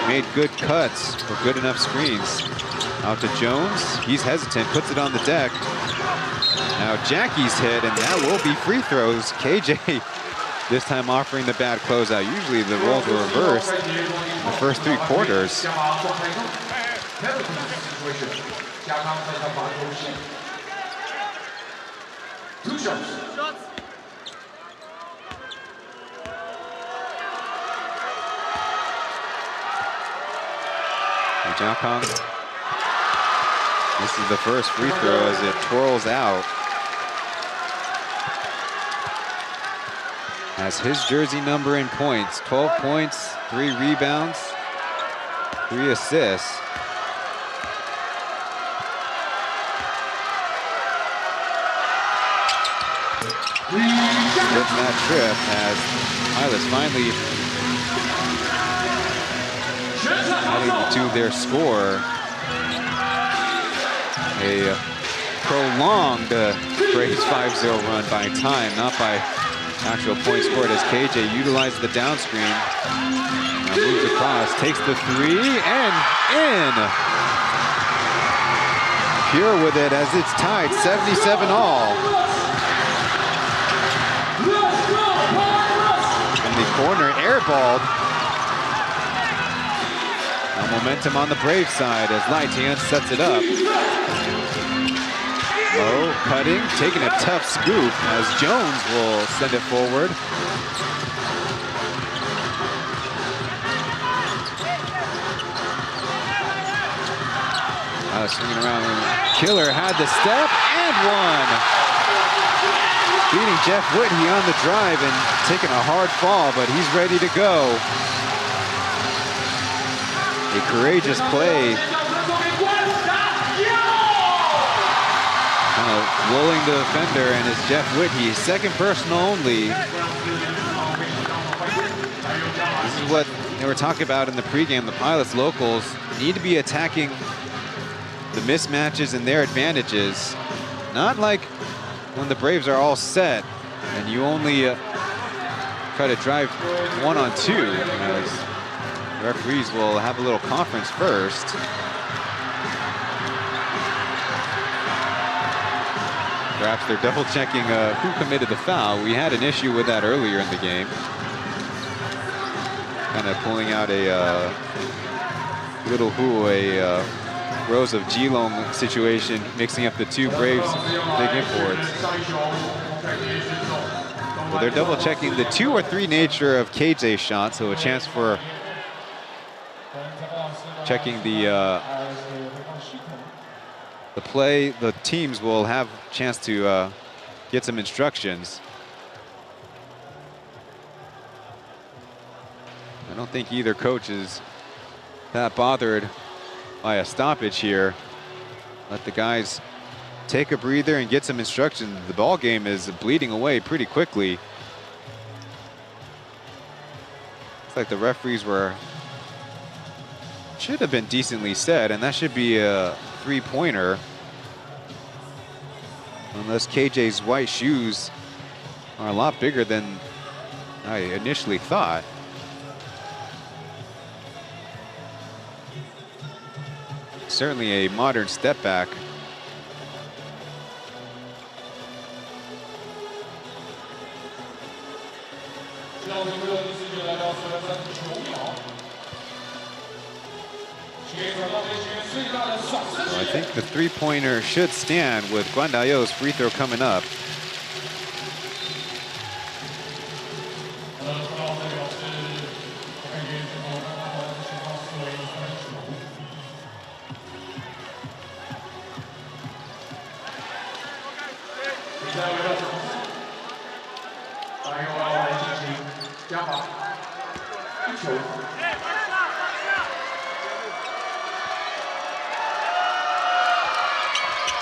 made good cuts or good enough screens. Out to Jones, he's hesitant, puts it on the deck. Now Jackie's hit, and that will be free throws. KJ this time offering the bad closeout. Usually the roles were reversed in the first 3 quarters. Jiakong. This is the first free throw as it twirls out. Has his jersey number in points. 12 points, 3 rebounds, 3 assists. Splits that trip as Pilots finally adding to their score. A prolonged Braves 5-0 run by time, not by actual points scored, as KJ utilized the down screen. Now moves across, takes the 3 and in. Pure with it as it's tied 77 all. In the corner, airballed. Now momentum on the Brave side as Lighthand sets it up. Low, cutting, taking a tough scoop as Jones will send it forward. Swinging around. Killer had the step and one. Beating Jeff Whitty on the drive and taking a hard fall, but he's ready to go. A courageous play. Rolling the defender, and it's Jeff Whitty, 2nd personal only. This is what they were talking about in the pregame. The Pilots locals need to be attacking the mismatches and their advantages. Not like when the Braves are all set and you only try to drive 1-on-2, as referees will have a little conference first. Perhaps they're double checking who committed the foul. We had an issue with that earlier in the game. Kind of pulling out a little Rose of Geelong situation, mixing up the 2 Braves big imports. Well, they're double checking the 2 or 3 nature of KJ's shot, so a chance for checking the the teams will have a chance to get some instructions. I don't think either coach is that bothered by a stoppage here. Let the guys take a breather and get some instructions. The ball game is bleeding away pretty quickly. Looks like the referees should have been decently set, and that should be a 3-pointer. Unless KJ's white shoes are a lot bigger than I initially thought. Certainly a modern step back. So I think the 3-pointer should stand with Guan Dayo's free throw coming up.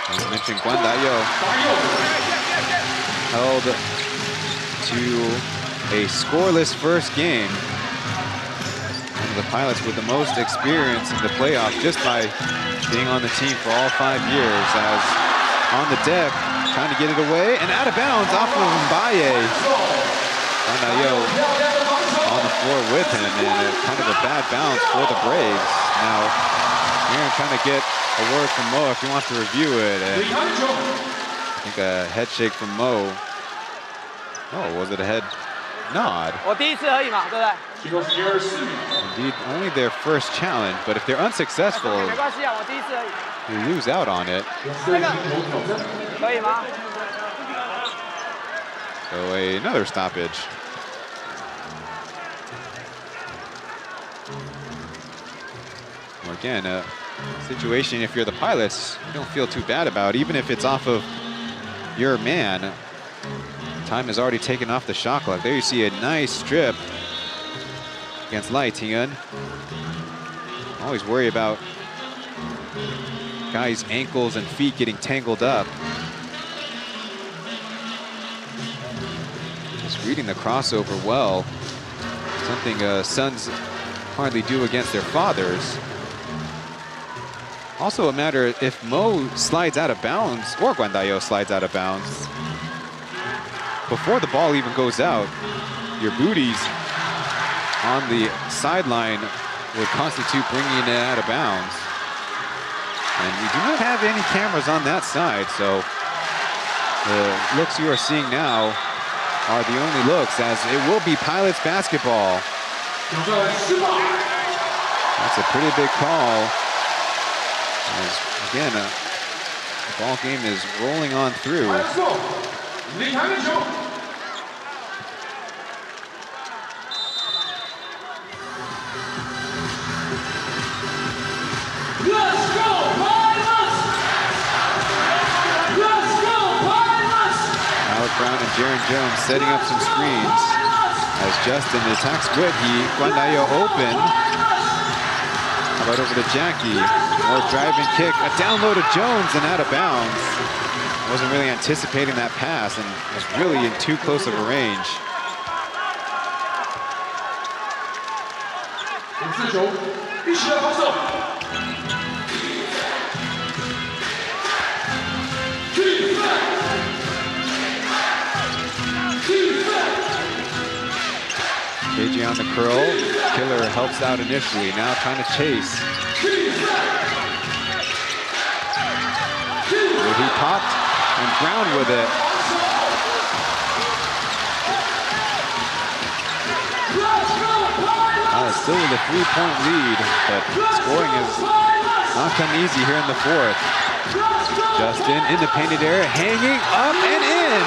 As mentioned, Guan Dayo held to a scoreless first game. One of the pilots with the most experience in the playoffs just by being on the team for all 5 years. As on the deck, trying to get it away and out of bounds off of Mbaye. Guan Dayo on the floor with him, and kind of a bad bounce for the Braves. Now, Aaron trying to get a word from Mo if he wants to review it. And I think a head shake from Mo. Oh, was it a head nod? Indeed, only their first challenge, but if they're unsuccessful, they lose out on it. So another stoppage. Well, again, a situation, if you're the pilots, you don't feel too bad about, even if it's off of your man. Time is already taken off the shot clock. There you see a nice strip against Lai Tian. Always worry about guys' ankles and feet getting tangled up. Just reading the crossover well. Something sons hardly do against their fathers. Also a matter if Mo slides out of bounds or Guan Dayo slides out of bounds, before the ball even goes out, your booties on the sideline would constitute bringing it out of bounds. And we do not have any cameras on that side, so the looks you are seeing now are the only looks, as it will be Pilots basketball. That's a pretty big call. As, again, the ball game is rolling on through. Brown and Jaron Jones setting up some screens. As Justin attacks Whitney, Guan Dayo open. How about over to Jackie? More drive and kick. A down low to Jones and out of bounds. Wasn't really anticipating that pass and was really in too close of a range. KJ on the curl. Killer helps out initially, now trying to chase. He popped and Brown with it. Still with a 3-point lead, but scoring has not come easy here in the fourth. Justin in the painted area, hanging up and in.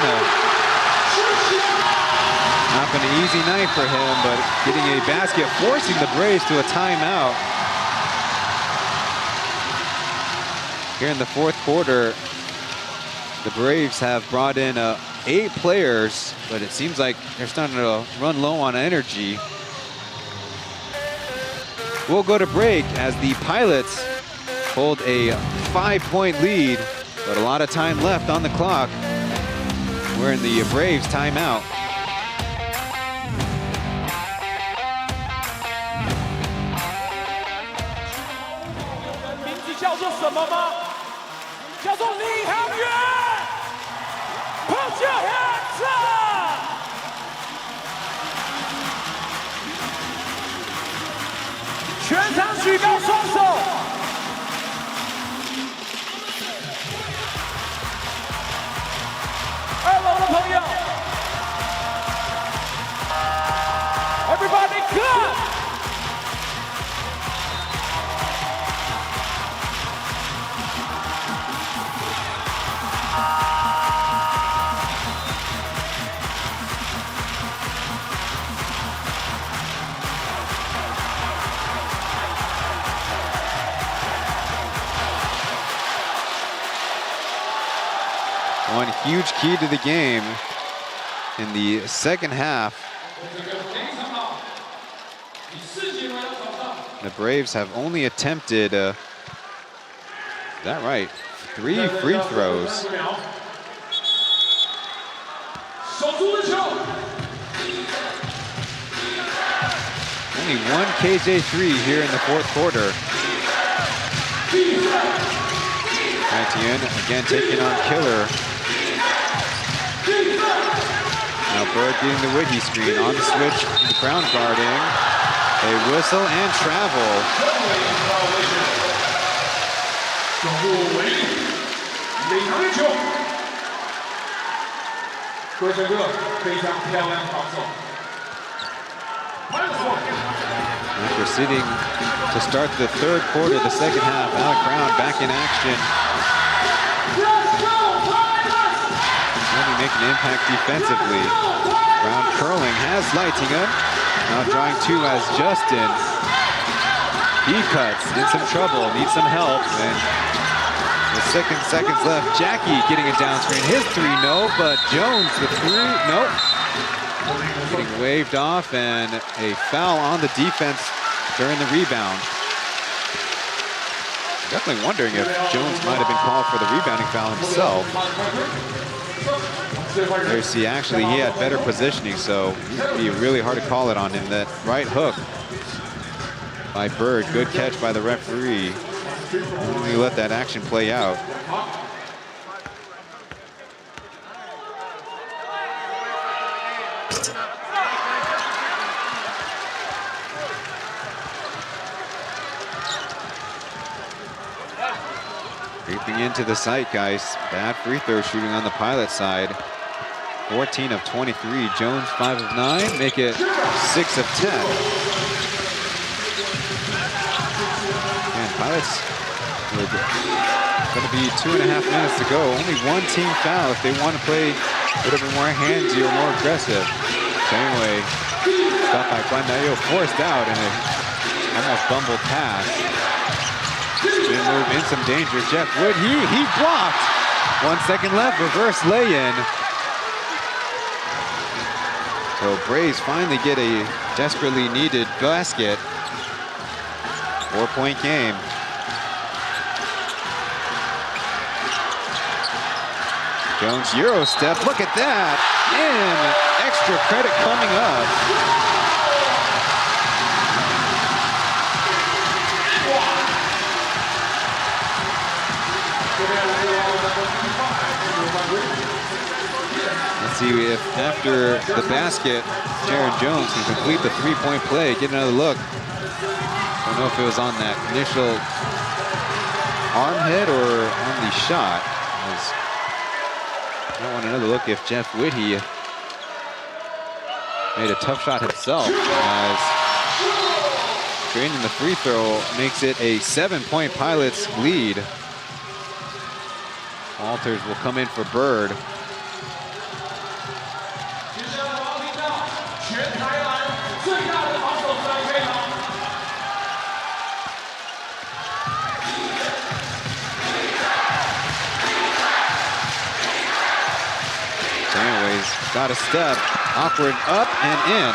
Not been an easy night for him, but getting a basket, forcing the Braves to a timeout. Here in the fourth quarter, the Braves have brought in 8 players, but it seems like they're starting to run low on energy. We'll go to break as the Pilots hold a 5-point lead, but a lot of time left on the clock. We're in the Braves timeout. 名字叫做什么吗？叫做领航员。Put your hands up！ 全场举高双手。2楼的朋友 ，Everybody come！ One huge key to the game in the second half. The Braves have only attempted, is that right, 3 free throws. Only 1 KJ3 here in the fourth quarter. Pauian again taking on Killer. Now Bird getting the Whitney screen on the switch, ground guarding. A whistle and travel. After sitting to start the third quarter, the second half, Alec Brown back in action. Really making an impact defensively. Brown curling, has Lightingham. Now drawing 2 as Justin. He cuts, in some trouble, needs some help. And with seconds left, Jackie getting a down screen. His 3, no, but Jones with 3, nope. Getting waved off, and a foul on the defense during the rebound. Definitely wondering if Jones might have been called for the rebounding foul himself. There's see, actually, he had better positioning, so it'd be really hard to call it on him. That right hook by Bird, good catch by the referee. We let that action play out. Creeping into the zeitgeist, bad free throw shooting on the Pilot side. 14 of 23, Jones 5 of 9, make it 6 of 10. And Pilots with going to be 2.5 minutes to go. Only 1 team foul if they want to play a little bit more handsy or more aggressive. Anyway, stop by Guandayo, forced out in a almost bumbled pass. Good move, in some danger. Jeff Wood, he blocked. 1 second left, reverse lay-in. So Braves finally get a desperately needed basket. 4-point game. Jones Euro step, look at that. And extra credit coming up. Let's see if after the basket, Jaron Jones can complete the 3-point play, get another look. Don't know if it was on that initial arm hit or on the shot. I want another look if Jeff Whitty made a tough shot himself, as draining the free throw makes it a 7-point Pilots lead. Walters will come in for Bird. Anyways, got a step, awkward up and in.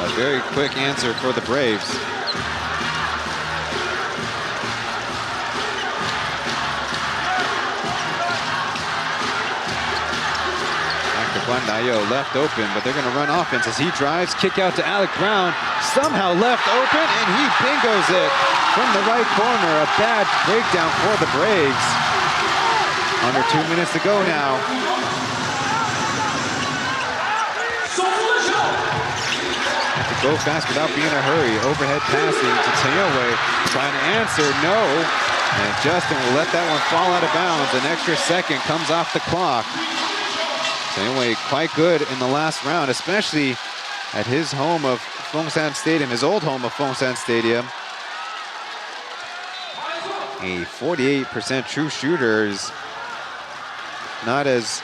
A very quick answer for the Braves. Guandayo left open, but they're going to run offense as he drives, kick out to Alec Brown, somehow left open, and he bingos it from the right corner. A bad breakdown for the Braves. Under 2 minutes to go now. Have to go fast without being in a hurry. Overhead passing to Taoyuan, trying to answer, no. And Justin will let that one fall out of bounds. An extra second comes off the clock. Taoyuan quite good in the last round, especially at his home of Fengshan Stadium, his old home of Fengshan Stadium. A 48% true shooter is not as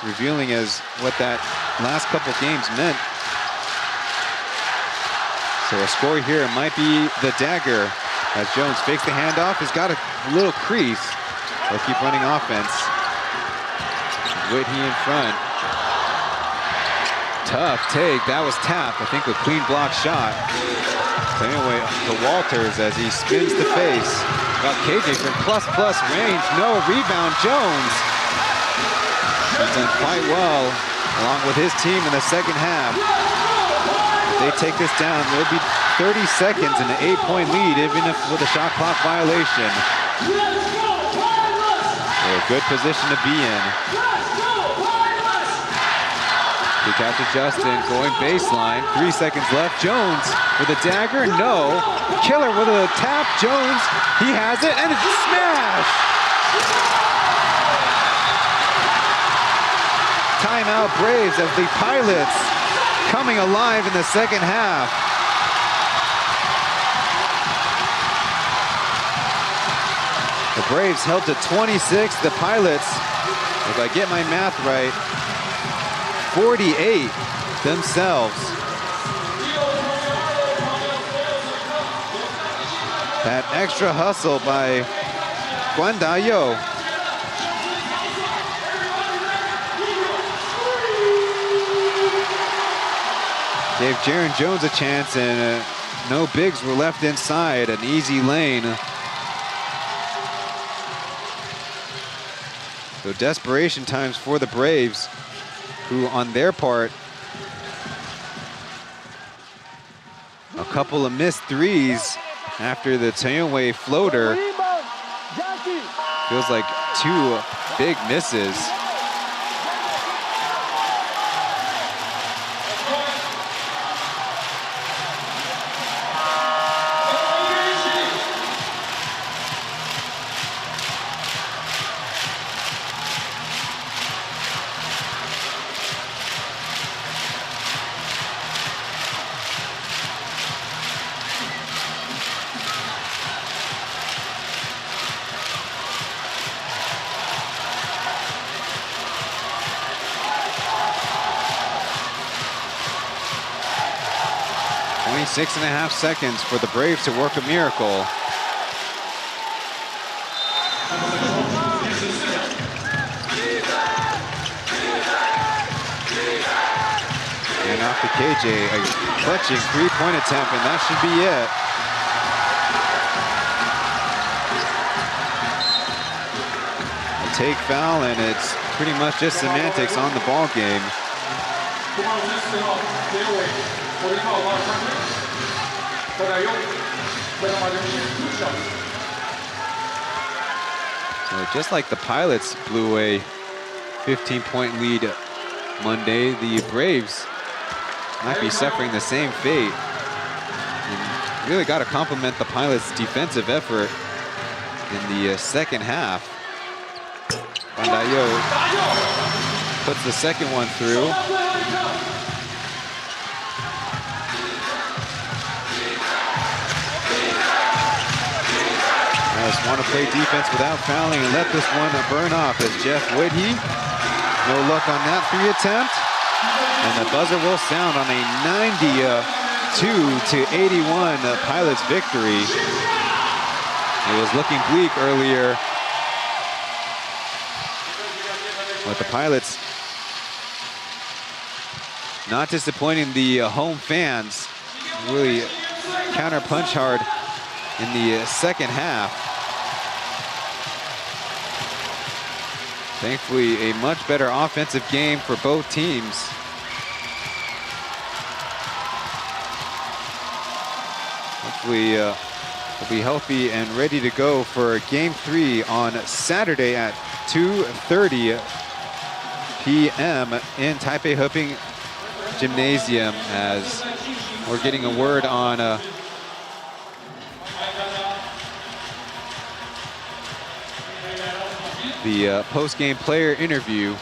revealing as what that last couple games meant. So a score here might be the dagger as Jones fakes the handoff. He's got a little crease. They'll keep running offense. Whitney in front. Tough take, that was tapped. I think a clean block shot. So anyway, to Walters as he spins the face. Got KJ from plus range, no rebound, Jones. He's done quite well along with his team in the second half. If they take this down, there'll be 30 seconds in an 8-point lead, even if with a shot clock violation. So a good position to be in. Kick out to Justin, going baseline. 3 seconds left. Jones with a dagger, no. Killer with a tap, Jones, he has it, and it's a smash! Timeout Braves as the Pilots coming alive in the second half. The Braves held to 26. The Pilots, if I get my math right, 48 themselves. That extra hustle by Guandayo. Gave Jaron Jones a chance, and no bigs were left inside. An easy lane. So desperation times for the Braves, who on their part, a couple of missed threes after the Taoyuan floater. Feels like 2 big misses. Six and a half seconds for the Braves to work a miracle. And off to KJ, a clutching 3-point attempt, and that should be it. A take foul, and it's pretty much just semantics on the ball game. So just like the Pilots blew a 15-point lead Monday, the Braves might be suffering the same fate. And really got to compliment the Pilots' defensive effort in the second half. Guandayo puts the second one through. Just want to play defense without fouling and let this one burn off as Jeff Whitney. No luck on that 3 attempt. And the buzzer will sound on a 92-81 Pilots victory. It was looking bleak earlier But the Pilots not disappointing the home fans. Really counter-punch hard in the second half. Thankfully, a much better offensive game for both teams. Hopefully, will be healthy and ready to go for Game 3 on Saturday at 2:30 p.m. in Taipei Heping Gymnasium, as we're getting a word on the post-game player interview.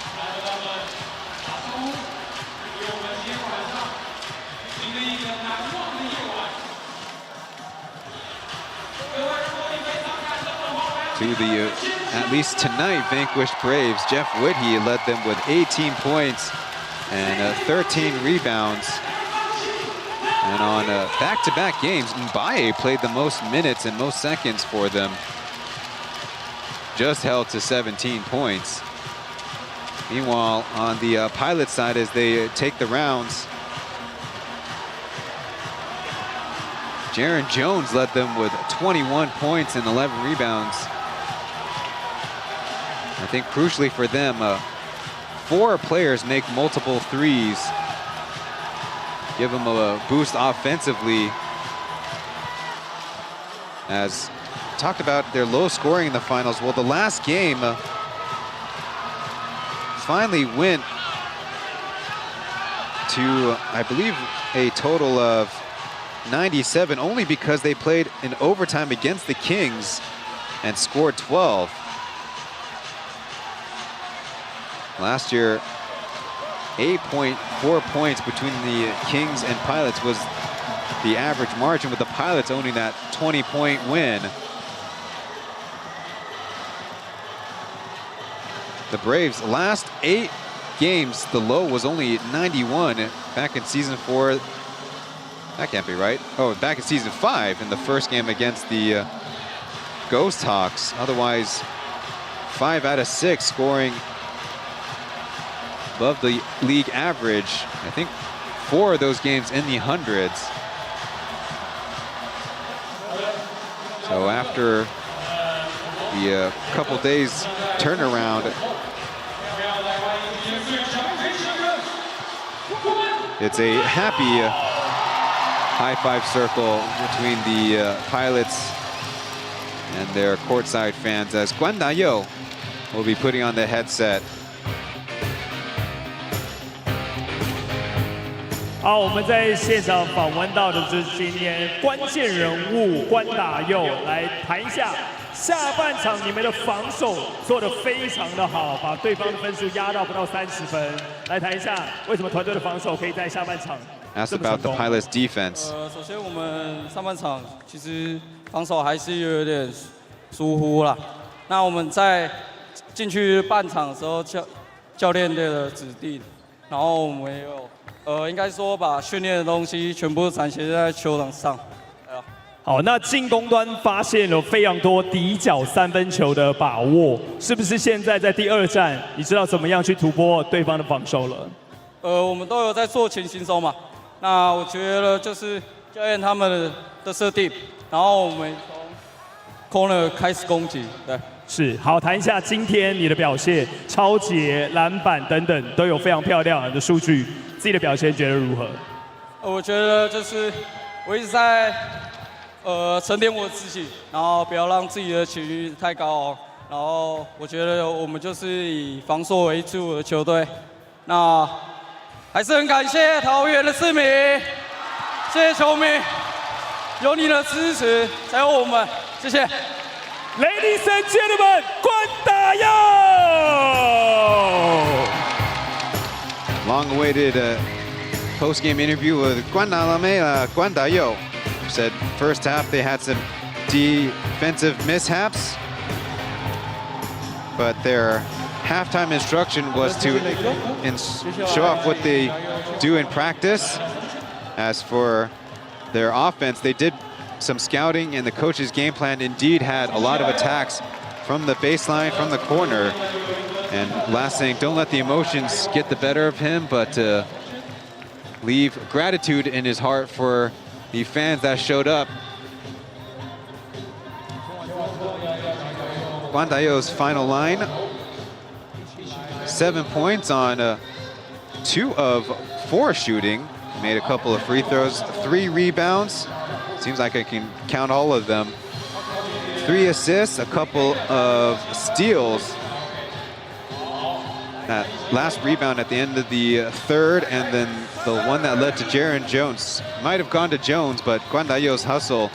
To the, at least tonight, vanquished Braves. Jeff Whitty led them with 18 points and 13 rebounds. And on back-to-back games, Mbaye played the most minutes and most seconds for them. Just held to 17 points. Meanwhile, on the Pilot side, as they take the rounds, Jaron Jones led them with 21 points and 11 rebounds. I think crucially for them, 4 players make multiple threes. Give them a boost offensively. As talked about their low scoring in the finals. Well, the last game finally went to, I believe, a total of 97, only because they played in overtime against the Kings and scored 12. Last year, 8.4 points between the Kings and Pilots was the average margin, with the Pilots owning that 20-point win. The Braves' last 8 games, the low was only 91 back in season 4. That can't be right. Oh, back in season 5 in the first game against the Ghost Hawks. Otherwise, 5 out of 6 scoring above the league average. I think 4 of those games in the hundreds. So after the couple days turnaround, it's a happy high-five circle between the Pilots and their courtside fans, as Guan Dayou will be putting on the headset. 好，我们在现场访问到的就是今天关键人物关达佑，来谈一下下半场你们的防守做得非常的好，把对方的分数压到不到30分。来谈一下为什么团队的防守可以在下半场 Asked about the Pilots' defense. 首先我们上半场其实防守还是有点疏忽啦。那我们在进去半场的时候，教练的指定，然后我们也有。 应该说把训练的东西全部展现在球场上。好，那进攻端发现了非常多底角3分球的把握，是不是现在在第2战，你知道怎么样去突破对方的防守了？我们都有在做前行手嘛。那我觉得就是教练他们的设定，然后我们从 corner 开始攻击，对。 是，好，谈一下今天你的表现，抄截、篮板等等都有非常漂亮的数据，自己的表现觉得如何？我觉得就是我一直在沉淀我自己，然后不要让自己的情绪太高，然后我觉得我们就是以防守为主的球队，那还是很感谢桃园的市民，谢谢球迷，有你的支持才有我们，谢谢。 Ladies and gentlemen, 关达佑 Long-awaited post-game interview with Guan Dayou. Said first half they had some defensive mishaps, but their halftime instruction was to show off what they do in practice. As for their offense, they did some scouting, and the coach's game plan indeed had a lot of attacks from the baseline, from the corner. And last thing, don't let the emotions get the better of him, but leave gratitude in his heart for the fans that showed up. Guan Dayo's final line, 7 points on 2 of 4 shooting. Made a couple of free throws, 3 rebounds. Seems like I can count all of them. 3 assists, a couple of steals. That last rebound at the end of the third, and then the one that led to Jaren Jones. Might have gone to Jones, but Guan Dayo's hustle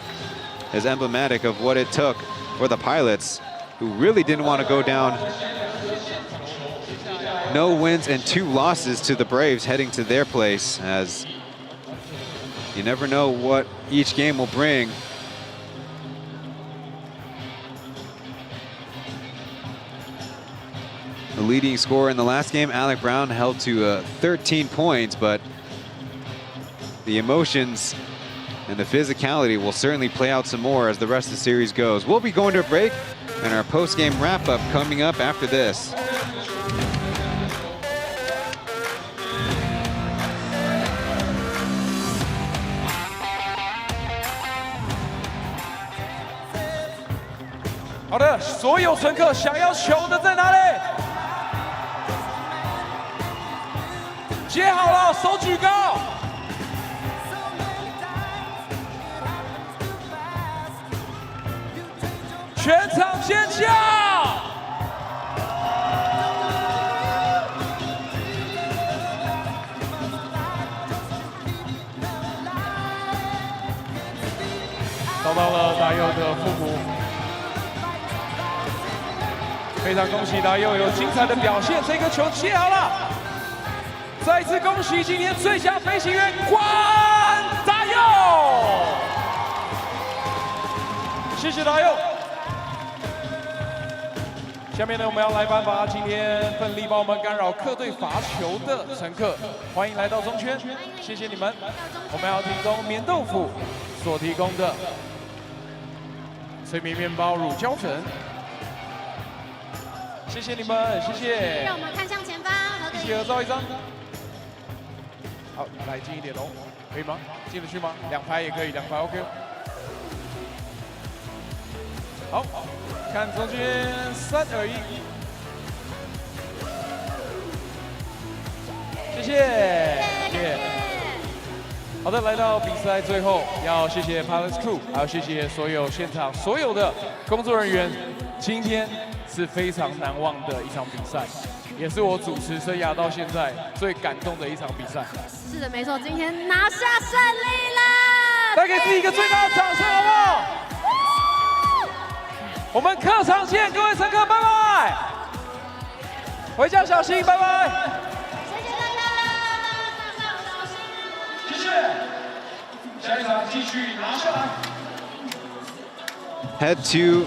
is emblematic of what it took for the Pilots, who really didn't want to go down. No wins and 2 losses to the Braves heading to their place, as you never know what each game will bring. The leading scorer in the last game, Alec Brown, held to 13 points, but the emotions and the physicality will certainly play out some more as the rest of the series goes. We'll be going to a break, and our post-game wrap-up coming up after this.好的，所有乘客想要球的在哪里？接好了，手举高。全场尖叫！找到了大佑的腹部。非常恭喜大佑有精彩的表现，这个球接好了。再次恭喜今天最佳飞行员关大佑，谢谢大佑。下面呢，我们要来颁发今天奋力帮我们干扰客队罚球的乘客，欢迎来到中圈，谢谢你们。我们要提供棉豆腐所提供的脆皮面包乳胶层。 谢谢你们，谢谢。让我们看向前方，一起合照一张。好，来近一点哦，可以吗？进得去吗？2排也可以，2排 OK。好，看中间，3、2、1。谢谢，谢谢。好的，来到比赛最后，要谢谢 Pilots Crew， 还有谢谢所有现场所有的工作人员，今天。 是非常难忘的一场比赛，也是我主持生涯到现在最感动的一场比赛。是的，没错，今天拿下胜利了！再给自己一个最大的掌声，好不好？我们客场见，各位乘客，拜拜！回家小心，拜拜！谢谢大家，上小心。谢谢。下一场继续拿下来。 Head to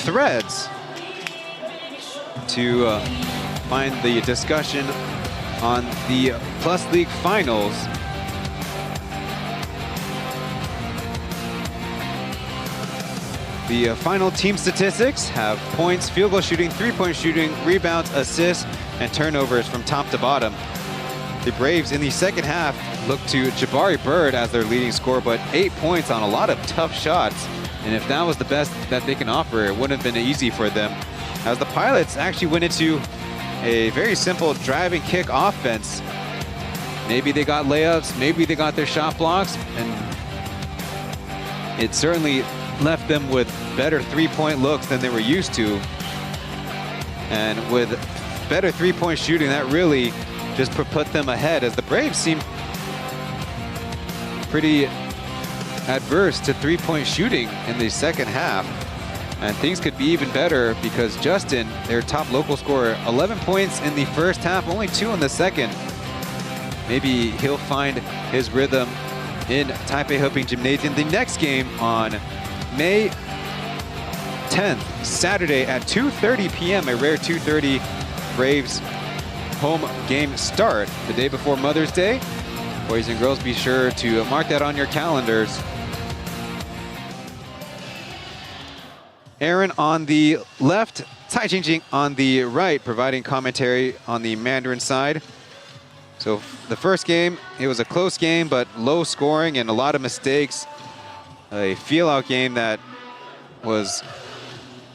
Threads to find the discussion on the Plus League finals. The final team statistics have points, field goal shooting, three-point shooting, rebounds, assists, and turnovers from top to bottom. The Braves in the second half looked to Jabari Bird as their leading scorer, but 8 points on a lot of tough shots. And if that was the best that they can offer, it wouldn't have been easy for them. As the Pilots actually went into a very simple drive and kick offense. Maybe they got layups, maybe they got their shot blocks, and it certainly left them with better three-point looks than they were used to. And with better three-point shooting, that really just put them ahead, as the Braves seem pretty adverse to three-point shooting in the second half. And things could be even better because Justin, their top local scorer, 11 points in the first half, only 2 in the second. Maybe he'll find his rhythm in Taipei Hoping Gymnasium. The next game on May 10th, Saturday at 2:30 p.m., a rare 2:30 Braves home game start the day before Mother's Day. Boys and girls, be sure to mark that on your calendars. Aaron on the left, Cai Qingjing on the right, providing commentary on the Mandarin side. So the first game, it was a close game, but low scoring and a lot of mistakes. A feel-out game that was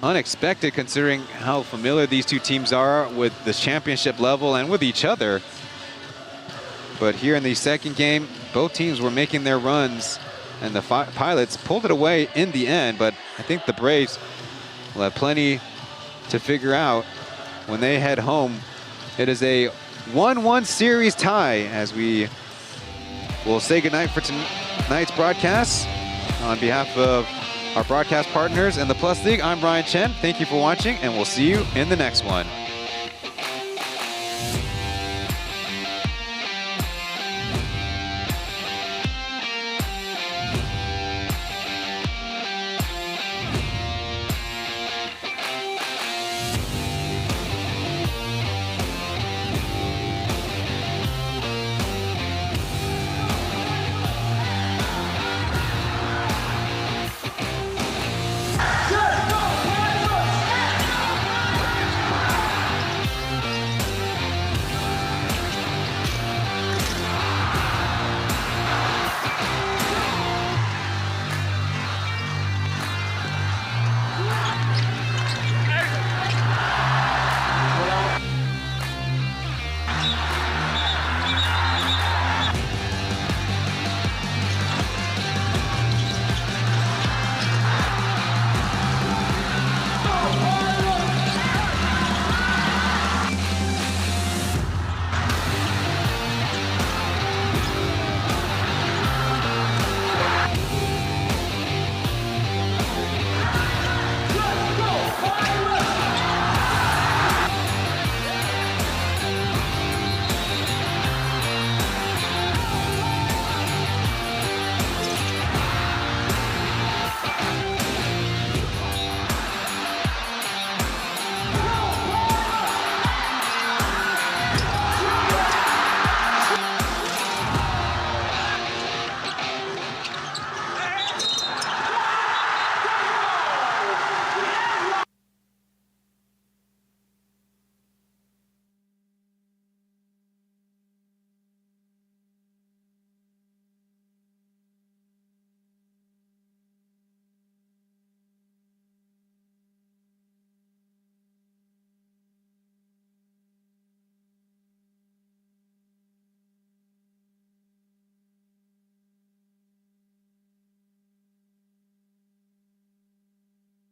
unexpected considering how familiar these two teams are with the championship level and with each other. But here in the second game, both teams were making their runs, and the Pilots pulled it away in the end, but I think the Braves will have plenty to figure out when they head home. It is a 1-1 series tie as we will say goodnight for tonight's broadcast. On behalf of our broadcast partners and the Plus League, I'm Brian Chen. Thank you for watching, and we'll see you in the next one.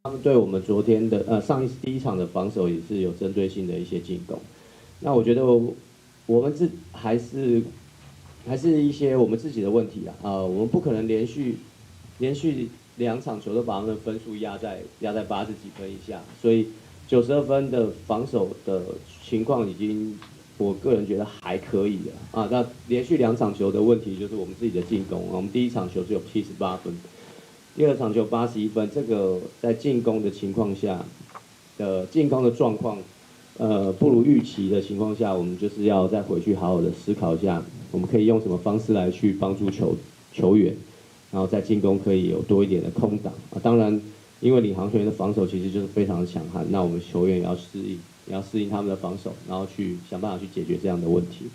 他们对我们昨天的第一场的防守也是有针对性的一些进攻。那我觉得我们还是一些我们自己的问题啊。我们不可能连续2场球都把他们分数压在80几分以下，所以92分的防守的情况已经我个人觉得还可以了啊。那连续2场球的问题就是我们自己的进攻啊。我们第一场球只有78分。第2场球81分，这个在进攻的情况下，进攻的状况，不如预期的情况下，我们就是要再回去好好的思考一下，我们可以用什么方式来去帮助球员，然后在进攻可以有多一点的空档啊。当然，因为领航员的防守其实就是非常的强悍，那我们球员也要适应他们的防守，然后去想办法去解决这样的问题。